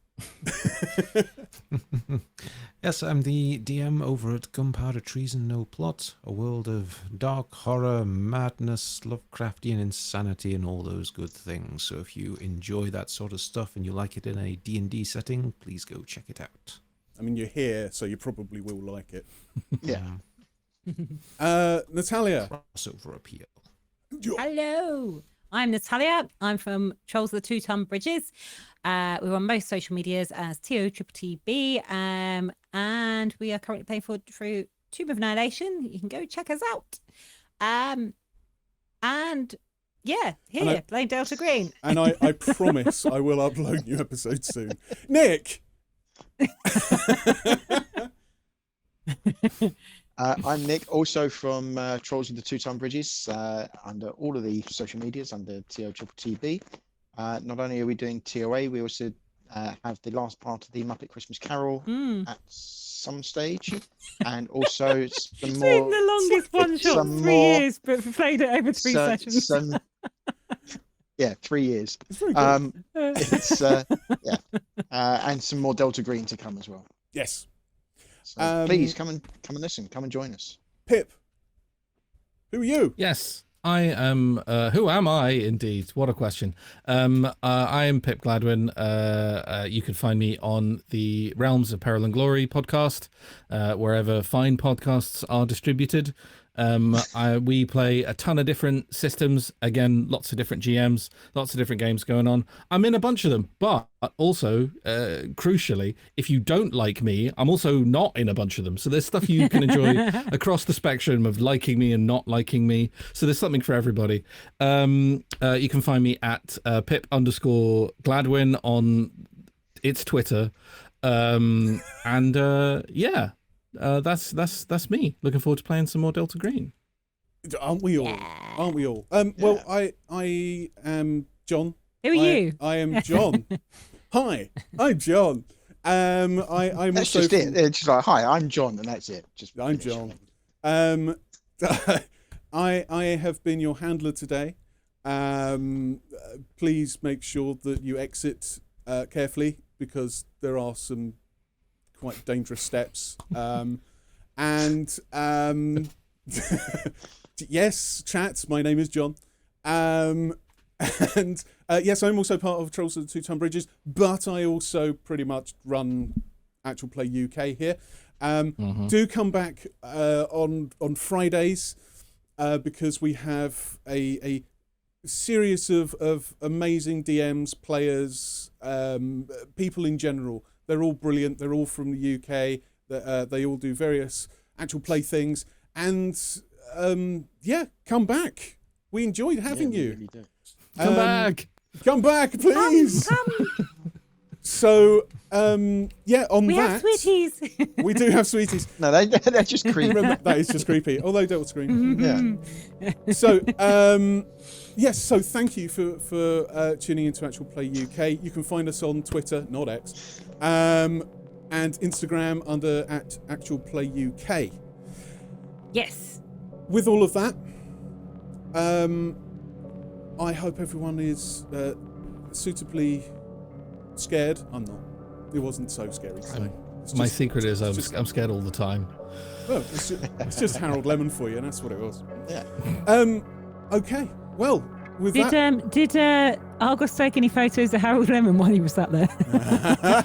Yes, I'm the DM over at Gunpowder, Treason, No Plot, a world of dark horror, madness, Lovecraftian insanity, and all those good things. So if you enjoy that sort of stuff and you like it in a D&D setting, please go check it out. I mean, you're here, so you probably will like it. Yeah. Natalia. Crossover appeal. Hello. I'm Natalia. I'm from Trolls of the Two-Ton Bridges. We're on most social medias as TOTTB, and we are currently playing through Tomb of Annihilation. You can go check us out. And yeah, here, playing Delta Green. And I promise I will upload new episodes soon. Nick! I'm Nick, also from Trolls of the Two-Ton Bridges, under all of the social medias under TOTTB. Not only are we doing TOA, we also have the last part of the Muppet Christmas Carol at some stage, and also some It's more. been the longest one shot, some 3 more- years, but we played it over 3 sessions. 3 years. It's very good. It's and some more Delta Green to come as well. Yes. So please come and listen, come and join us. Pip. Who are you? Yes, I am. Who am I, indeed? What a question. I am Pip Gladwin. You can find me on the Realms of Peril and Glory podcast, wherever fine podcasts are distributed. We play a ton of different systems. Again, lots of different GMs, lots of different games going on. I'm in a bunch of them, but also, crucially, if you don't like me, I'm also not in a bunch of them. So there's stuff you can enjoy across the spectrum of liking me and not liking me. So there's something for everybody. You can find me at Pip_Gladwin on its Twitter. That's me. Looking forward to playing some more Delta Green. Aren't we all? Yeah. Aren't we all? Well, I am John. Who are you? I am John. Hi, I'm John. I'm That's also just it. It's just like, hi, I'm John, and that's it. I'm John. I have been your handler today. Please make sure that you exit carefully, because there are some quite dangerous steps. Yes, chat. My name is John. And yes, I'm also part of Trolls of the Two-Ton Bridges, but I also pretty much run Actual Play UK here. Do come back on Fridays because we have a series of amazing DMs, players, people in general. They're all brilliant. They're all from the UK. They all do various actual play things. And yeah, come back. We enjoyed having you. Really do. Come back. Come back, please. Come. So, yeah, on We that, have sweeties. we do have sweeties. No, they're just creepy. Remember, that is just creepy, although don't scream. Yeah. So, yes, so thank you for tuning into Actual Play UK. You can find us on Twitter, not X, and Instagram under @ActualPlayUK. Yes. With all of that, I hope everyone is suitably scared. I'm not. It wasn't so scary today. My secret is I'm scared all the time. Well, it's just Harold Lemon for you, and that's what it was. Yeah. Okay. Well, with that, Did Argos take any photos of Harold Lemon while he was sat there?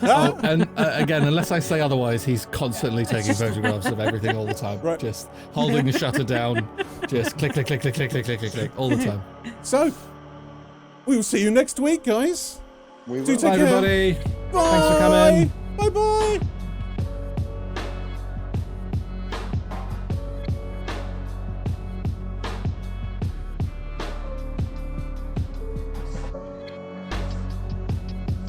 Oh, and again, unless I say otherwise, he's constantly taking photographs of everything all the time. Right. Just holding the shutter down, just click, click, click, click, click, click, click, click, click, all the time. so we will see you next week, guys. We Do will. take Bye, care. everybody. Bye. Thanks for coming. Bye bye.